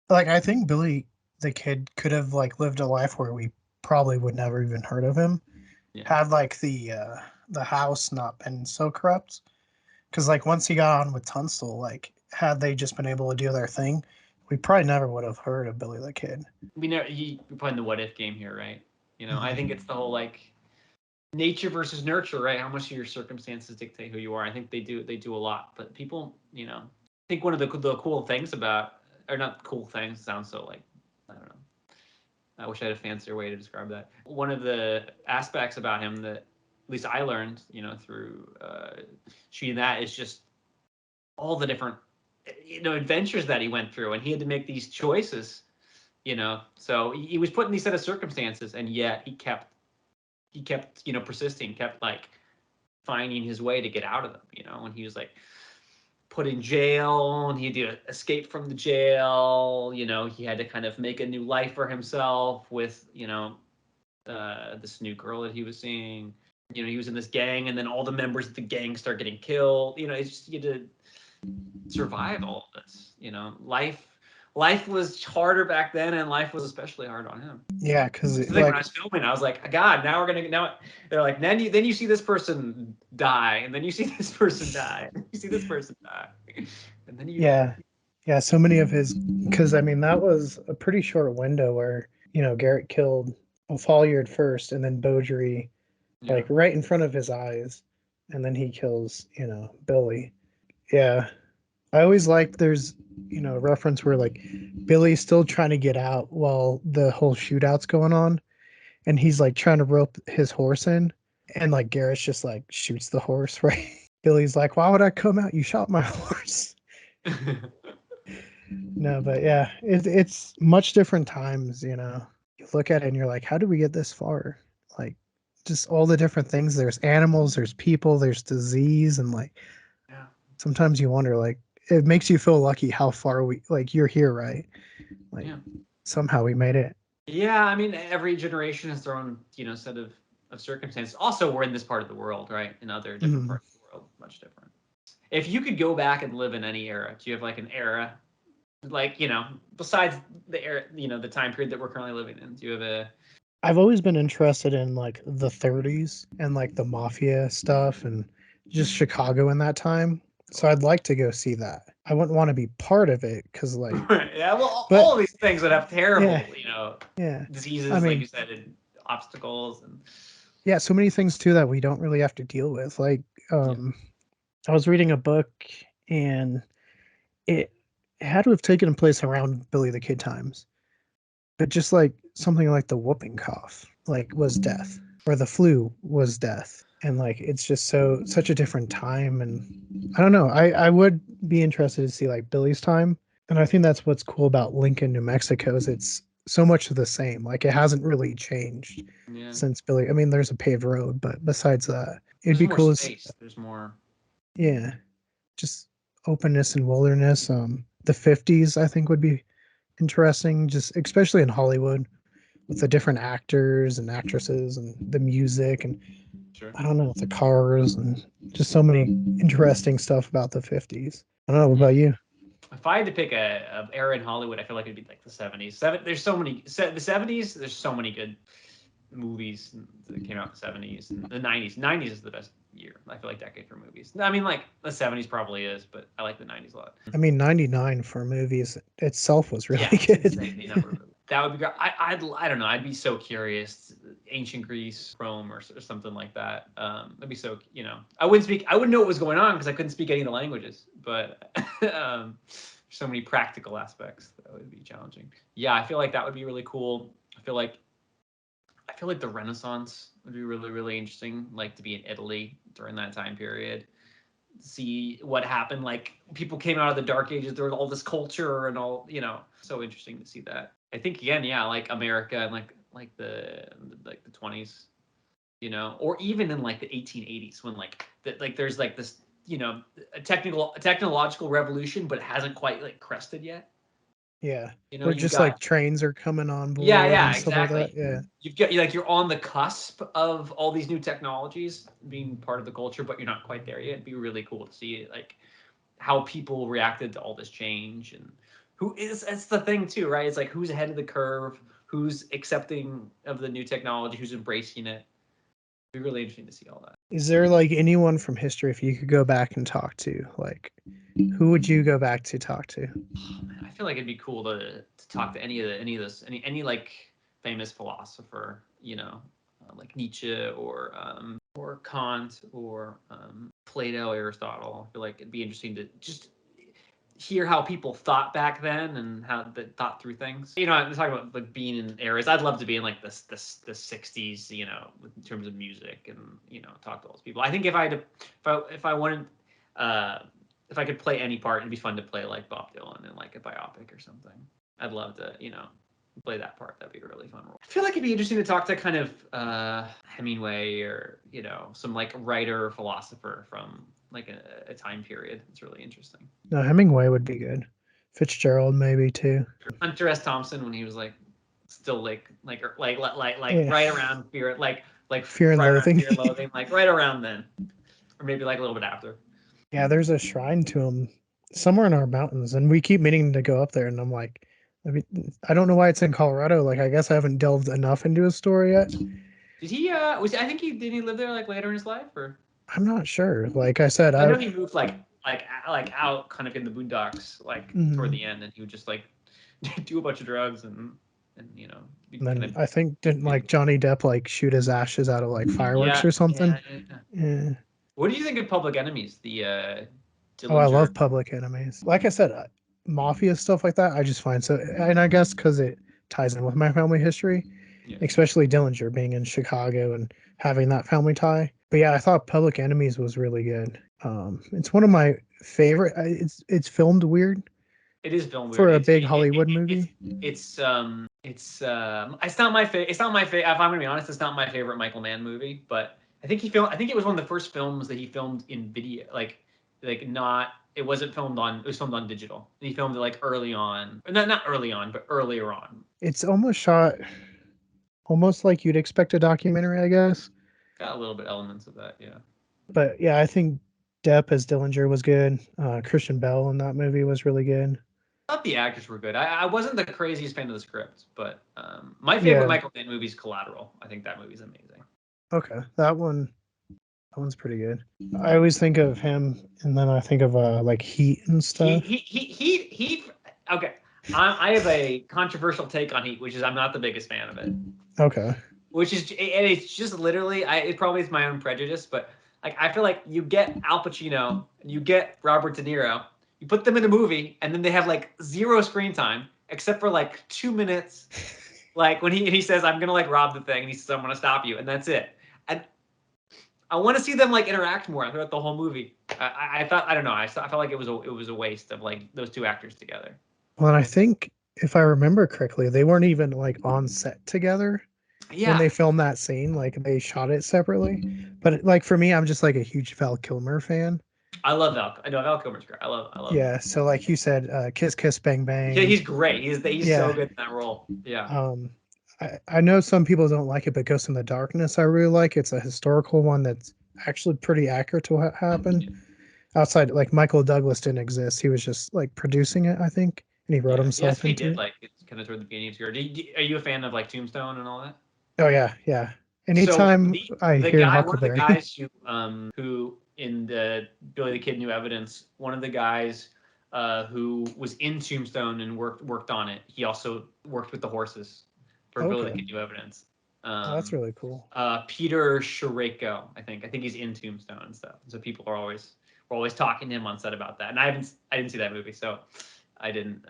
Like I think Billy the Kid could have like lived a life where we probably would never even heard of him. Yeah. Had like the house not been so corrupt. Because like once he got on with Tunstall, like had they just been able to do their thing, we probably never would have heard of Billy the Kid. We're playing the what if game here, right? I think Mm-hmm. it's the whole like nature versus nurture, right? How much of your circumstances dictate who you are. I think they do a lot, but people, I think one of the cool things about, or not cool things, sounds so like, I don't know. I wish I had a fancier way to describe that. One of the aspects about him that at least I learned, through shooting that is just all the different, adventures that he went through, and he had to make these choices. So he was put in these set of circumstances, and yet he kept persisting, kept like finding his way to get out of them. When he was like put in jail and he had to escape from the jail, he had to kind of make a new life for himself with this new girl that he was seeing. He was in this gang, and then all the members of the gang start getting killed. It's just you had to survive all of this. Life was harder back then, and life was especially hard on him. Yeah, because That's the thing. When I like was filming, I was like, God, now we're gonna now. They're like, then you see this person die, and then you see this person die, and you see this person die, and then you. yeah, yeah, so many of his because I mean that was a pretty short window where Garrett killed Folliard first, and then Beaudry Yeah. like right in front of his eyes, and then he kills Billy. Yeah, I always like there's a reference where like Billy's still trying to get out while the whole shootout's going on, and he's like trying to rope his horse in, and like Garrett's just like shoots the horse, right? Billy's like, "Why would I come out? You shot my horse." No, but yeah, it's much different times. You look at it and you're like, "How did we get this far?" Like, just all the different things. There's animals, there's people, there's disease, and like Yeah. sometimes you wonder, like, it makes you feel lucky how far you're here, right? Like, Yeah. somehow we made it. Yeah. I mean, every generation has their own, set of circumstances. Also, we're in this part of the world, right? In other different Mhm. parts of the world, much different. If you could go back and live in any era, do you have like an era, like besides the era, the time period that we're currently living in? Do you have a? I've always been interested in like the 30s and like the mafia stuff and just Chicago in that time. So I'd like to go see that. I wouldn't want to be part of it because like, Yeah, well, but all of these things that have yeah, terrible, yeah. I diseases, like you mean, said, and obstacles, and yeah, so many things too that we don't really have to deal with. Like, yeah, I was reading a book and it had to have taken place around Billy the Kid times, but just like something like the whooping cough, like was death, or the flu was death, and like it's just such a different time. And I don't know. I would be interested to see like Billy's time, and I think that's what's cool about Lincoln, New Mexico, is it's so much the same. Like it hasn't really changed yeah. since Billy. I mean, there's a paved road, but besides that, it'd There's be more cool to see. space. There's more. Yeah, just openness and wilderness. The 50s I think would be interesting, just especially in Hollywood with the different actors and actresses and the music and Sure. I don't know, the cars and just so many interesting stuff about the 50s. I don't know. What Yeah. about you? If I had to pick a era in Hollywood, I feel like it'd be like the '70s. There's so many. The '70s. There's so many good movies that came out in the '70s and the '90s. '90s is the best year. I feel like decade for movies. I mean, like the '70s probably is, but I like the '90s a lot. I mean, 99 for movies itself was Yeah, really it's good. insane the number of movies. That would be great. I don't know. I'd be so curious. Ancient Greece, Rome, or something like that. That'd be so. I wouldn't speak. I wouldn't know what was going on because I couldn't speak any of the languages. But so many practical aspects that would be challenging. Yeah, I feel like that would be really cool. I feel like the Renaissance would be really, really interesting, like to be in Italy during that time period. See what happened. Like people came out of the Dark Ages, there was all this culture and all, so interesting to see that. I think again, yeah, like America and like the 20s, or even in like the 1880s when there's like this, a technological revolution, but it hasn't quite like crested yet. Yeah. Where You've just got like trains are coming on yeah, board yeah, and stuff like that. exactly. Yeah. You've got you're on the cusp of all these new technologies being part of the culture, but you're not quite there yet. It'd be really cool to see like how people reacted to all this change and it's the thing too, right? It's like who's ahead of the curve, who's accepting of the new technology, who's embracing it. It'd be really interesting to see all that. Is there like anyone from history if you could go back and talk to? Like, who would you go back to talk to? Oh, man, I feel like it'd be cool to talk to any like famous philosopher, like Nietzsche or Kant or Plato, Aristotle. I feel like it'd be interesting to just hear how people thought back then and how they thought through things. I'm talking about like being in eras. I'd love to be in like the 60s, in terms of music and talk to all those people. I think if I wanted if I could play any part, it'd be fun to play like Bob Dylan in like a biopic or something. I'd love to, play that part. That'd be a really fun role. I feel like it'd be interesting to talk to kind of Hemingway or some like writer or philosopher from like a time period. It's really interesting. No, Hemingway would be good. Fitzgerald maybe too. Hunter S. Thompson when he was like still Yeah. right around fear Fear and right around Loathing. Fear and Loathing, like right around then, or maybe like a little bit after. Yeah, there's a shrine to him somewhere in our mountains, and we keep meaning to go up there. And I'm like, I don't know why it's in Colorado. Like, I guess I haven't delved enough into his story yet. Did he? I think did he live there like later in his life, or I'm not sure. Like I said, I know he moved like out kind of in the boondocks like toward the end, and he would just like do a bunch of drugs and be and kind then of I think didn't like Johnny Depp like shoot his ashes out of like fireworks yeah or something. yeah. Yeah. What do you think of Public Enemies? The Oh, I Dillinger. love Public Enemies. Like I said, mafia stuff like that, I just find so, and I guess because it ties in with my family history, Yeah. especially Dillinger being in Chicago and having that family tie. But yeah, I thought Public Enemies was really good. It's one of my favorite. It's filmed weird It is film weird. for a big Hollywood movie. It's not my favorite. It's not my favorite. If I'm gonna be honest, it's not my favorite Michael Mann movie. But I think I think it was one of the first films that he filmed in video. Like not. It wasn't filmed on. It was filmed on digital. And he filmed it like early on. Not early on, but earlier on. It's almost shot almost like you'd expect a documentary, I guess. Got a little bit elements of that. Yeah. But yeah, I think Depp as Dillinger was good. Christian Bell in that movie was really good. I thought the actors were good. I wasn't the craziest fan of the script, but my favorite Yeah. Michael Mann movie is Collateral. I think that movie's amazing. Okay. That one's pretty good. I always think of him, and then I think of like Heat and stuff. He. Okay, I have a controversial take on Heat, which is I'm not the biggest fan of it. Okay. Which is, and it's just literally, it probably is my own prejudice, but like I feel like you get Al Pacino and you get Robert De Niro, you put them in a movie, and then they have like zero screen time except for like 2 minutes, like when he says I'm gonna like rob the thing, and he says I'm gonna stop you, and that's it. And I want to see them like interact more throughout the whole movie. I thought I don't know. I felt like it was a waste of like those two actors together. Well, and I think if I remember correctly, they weren't even like on set together when Yeah, they filmed that scene. Like they shot it separately. But like for me, I'm just like a huge Val Kilmer fan. I love Val. I know Val Kilmer's great. I love. Yeah. So like you said, Kiss Kiss Bang Yeah, Bang. he's great. He's so Yeah. good in that role. Yeah. Um, I know some people don't like it, but Ghost in the Darkness I really like. It's a historical one that's actually pretty accurate to what happened. Outside, like Michael Douglas didn't exist; he was just like producing it, I think, and he wrote Yeah, yes, himself he into did. it. Like it's kind of toward the beginning of his career. Are you a fan of like Tombstone and all that? Oh yeah, yeah. So Anytime I the hear guy, one of the Huckleberry, guys who in the Billy the Kid New Evidence, one of the guys who was in Tombstone and worked on it. He also worked with the horses for Billy the okay, Kid New Evidence. oh, that's really cool. Peter Shareko, I think. I think he's in Tombstone and stuff. So people are always we're always talking to him on set about that. And I didn't see that movie, so I didn't.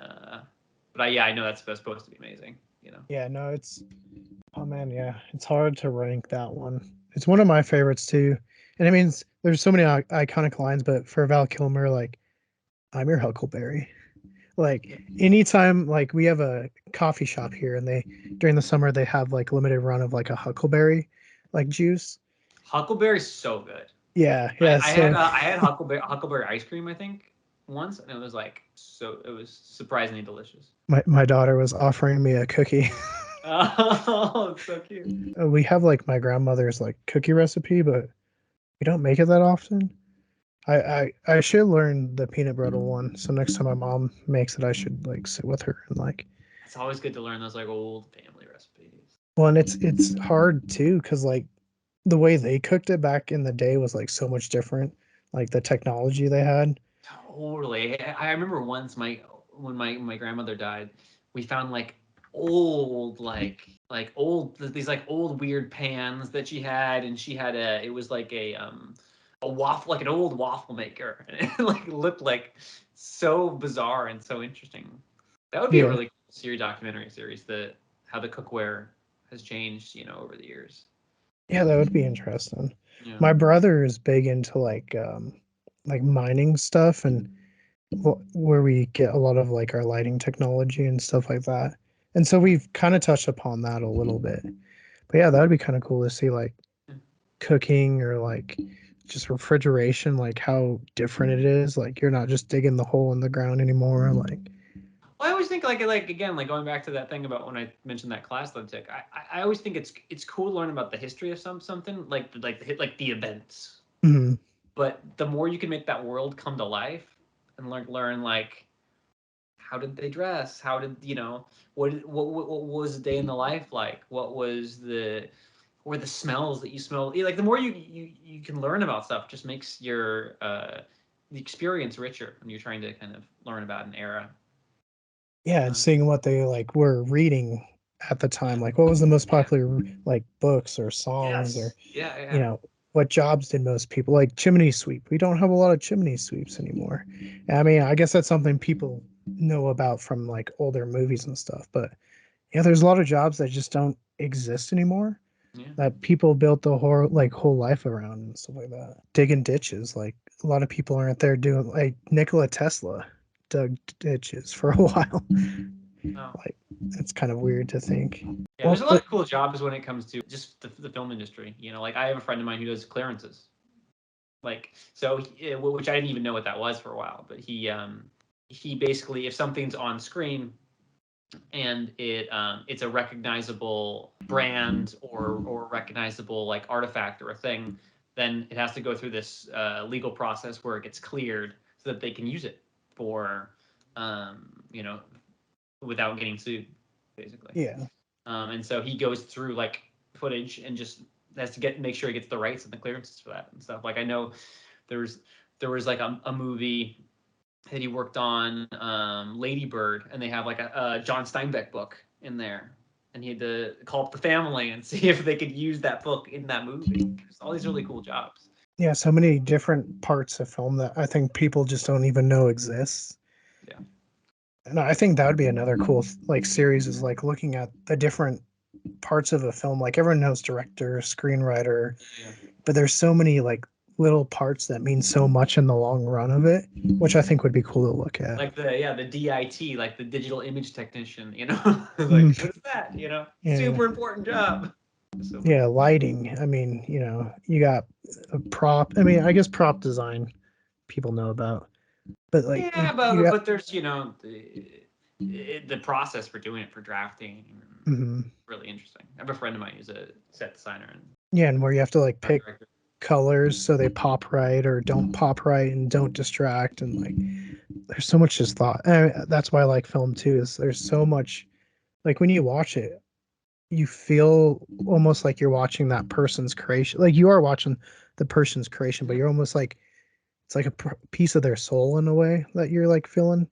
But I know that's supposed to be amazing. Yeah, no, it's oh man, yeah, it's hard to rank that one. It's one of my favorites too, and I mean, there's so many iconic lines, but for Val Kilmer, like I'm your Huckleberry. Like anytime, like we have a coffee shop here, and they during the summer they have like limited run of like a Huckleberry, like juice. Huckleberry's so good. Yeah, I, yeah. I had So uh, I had Huckleberry ice cream, I think, once, and it was like it was surprisingly delicious. my daughter was offering me a cookie. Oh, it's so cute. We have like my grandmother's like cookie recipe, but we don't make it that often. I should learn the peanut butter one. So next time my mom makes it, I should like sit with her and like. It's always good to learn those like old family recipes. Well, and it's hard too because like the way they cooked it back in the day was like so much different. Like the technology they had. Totally. I remember once when my grandmother died, we found like old old these like old weird pans that she had, and she had it was like a waffle, like an old waffle maker, and it like looked like so bizarre and so interesting. That would be a Yeah, really cool documentary series, that how the cookware has changed, over the years. yeah, that would be interesting. Yeah. My brother is big into like mining stuff and where we get a lot of like our lighting technology and stuff like that. And so we've kind of touched upon that a little bit. But yeah, that would be kind of cool to see like cooking or like just refrigeration, like how different it is. Like you're not just digging the hole in the ground anymore. Like, Well, I always think like again, like going back to that thing about when I mentioned that class that I took. I always think it's cool to learn about the history of something, like the events. mhm. But the more you can make that world come to life and learn like, how did they dress? How did what was a day in the life like? What were the smells that you smell? Like the more you can learn about stuff, just makes your the experience richer when you're trying to kind of learn about an era. Yeah, and Uh, seeing what they like were reading at the yeah. time, like what was the most Yeah. popular like books or songs or Yes. Yeah. you Yeah. know what jobs did most people like chimney sweep. We don't have a lot of chimney sweeps anymore. I mean, I guess that's something people know about from like older movies and stuff, but yeah, there's a lot of jobs that just don't exist anymore Yeah. that people built the whole life around and stuff like that. Digging ditches, like a lot of people aren't there doing like Nikola Tesla dug ditches for a while. Oh. Like it's kind of weird to think. Yeah. There's Well, a lot but of cool jobs when it comes to just the film industry. Like I have a friend of mine who does clearances. Like so, which I didn't even know what that was for a while. But he basically, if something's on screen and it's a recognizable brand or recognizable like artifact or a thing, then it has to go through this legal process where it gets cleared so that they can use it for you know without getting sued, basically. yeah, And so he goes through like footage and just has to make sure he gets the rights and the clearances for that and stuff. Like I know there was there was like a movie that he worked on, Lady Bird, and they have like a John Steinbeck book in there, and he had to call up the family and see if they could use that book in that movie. There's all these really cool jobs. yeah, so many different parts of film that I think people just don't even know exists. Yeah. And I think that would be another cool like series is like looking at the different parts of a film. Like everyone knows director, screenwriter, Yeah. but there's so many like little parts that mean so much in the long run of it, which I think would be cool to look at. Like the DIT, like the digital image technician, Mm, like what is that? yeah, Super important job. So many. yeah, lighting. I mean, you got a prop. I mean, I guess prop design people know about, but like Yeah, you but got, but there's the process for doing it, for drafting, mhm. really interesting. I have a friend of mine who's a set designer and Yeah, and where you have to like art pick director. colors so they pop right or don't pop right and don't distract and like there's so much just thought. That's why I like film too. Is there's so much like when you watch it, you feel almost like you're watching that person's creation. Like you are watching the person's creation, but Yeah. you're almost like it's like a piece of their soul in a way that you're like feeling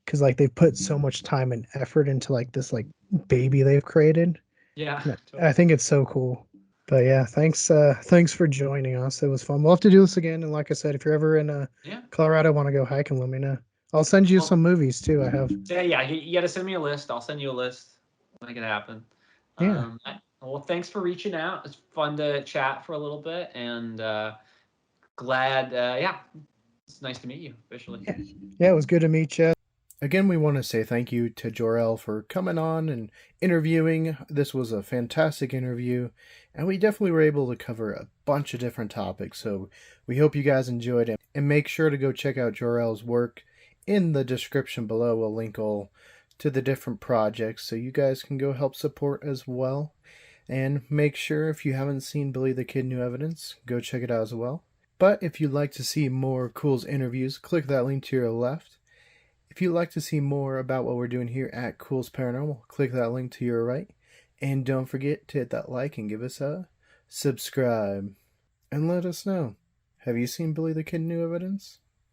because like they've put so much time and effort into like this like baby they've created. Yeah, And I totally. think it's so cool. But yeah, thanks for joining us. It was fun. We'll have to do this again. And like I said, if you're ever in Yeah. Colorado, want to go hiking, let me know. I'll send you Well, some movies too. I have. yeah. You got to send me a list. I'll send you a list. Make it happen. Yeah. Well, thanks for reaching out. It's fun to chat for a little bit, and glad. Yeah, it's nice to meet you officially. Yeah. Yeah, it was good to meet you. Again, we want to say thank you to Jor-el for coming on and interviewing. This was a fantastic interview, and we definitely were able to cover a bunch of different topics. So we hope you guys enjoyed it. And make sure to go check out Jor-el's work. In the description below, we'll link all to the different projects so you guys can go help support as well. And make sure, if you haven't seen Billy the Kid New Evidence, go check it out as well. But if you'd like to see more Culz interviews, click that link to your left. If you'd like to see more about what we're doing here at Culz Paranormal, click that link to your right. And don't forget to hit that like and give us a subscribe. And let us know, have you seen Billy the Kid New Evidence?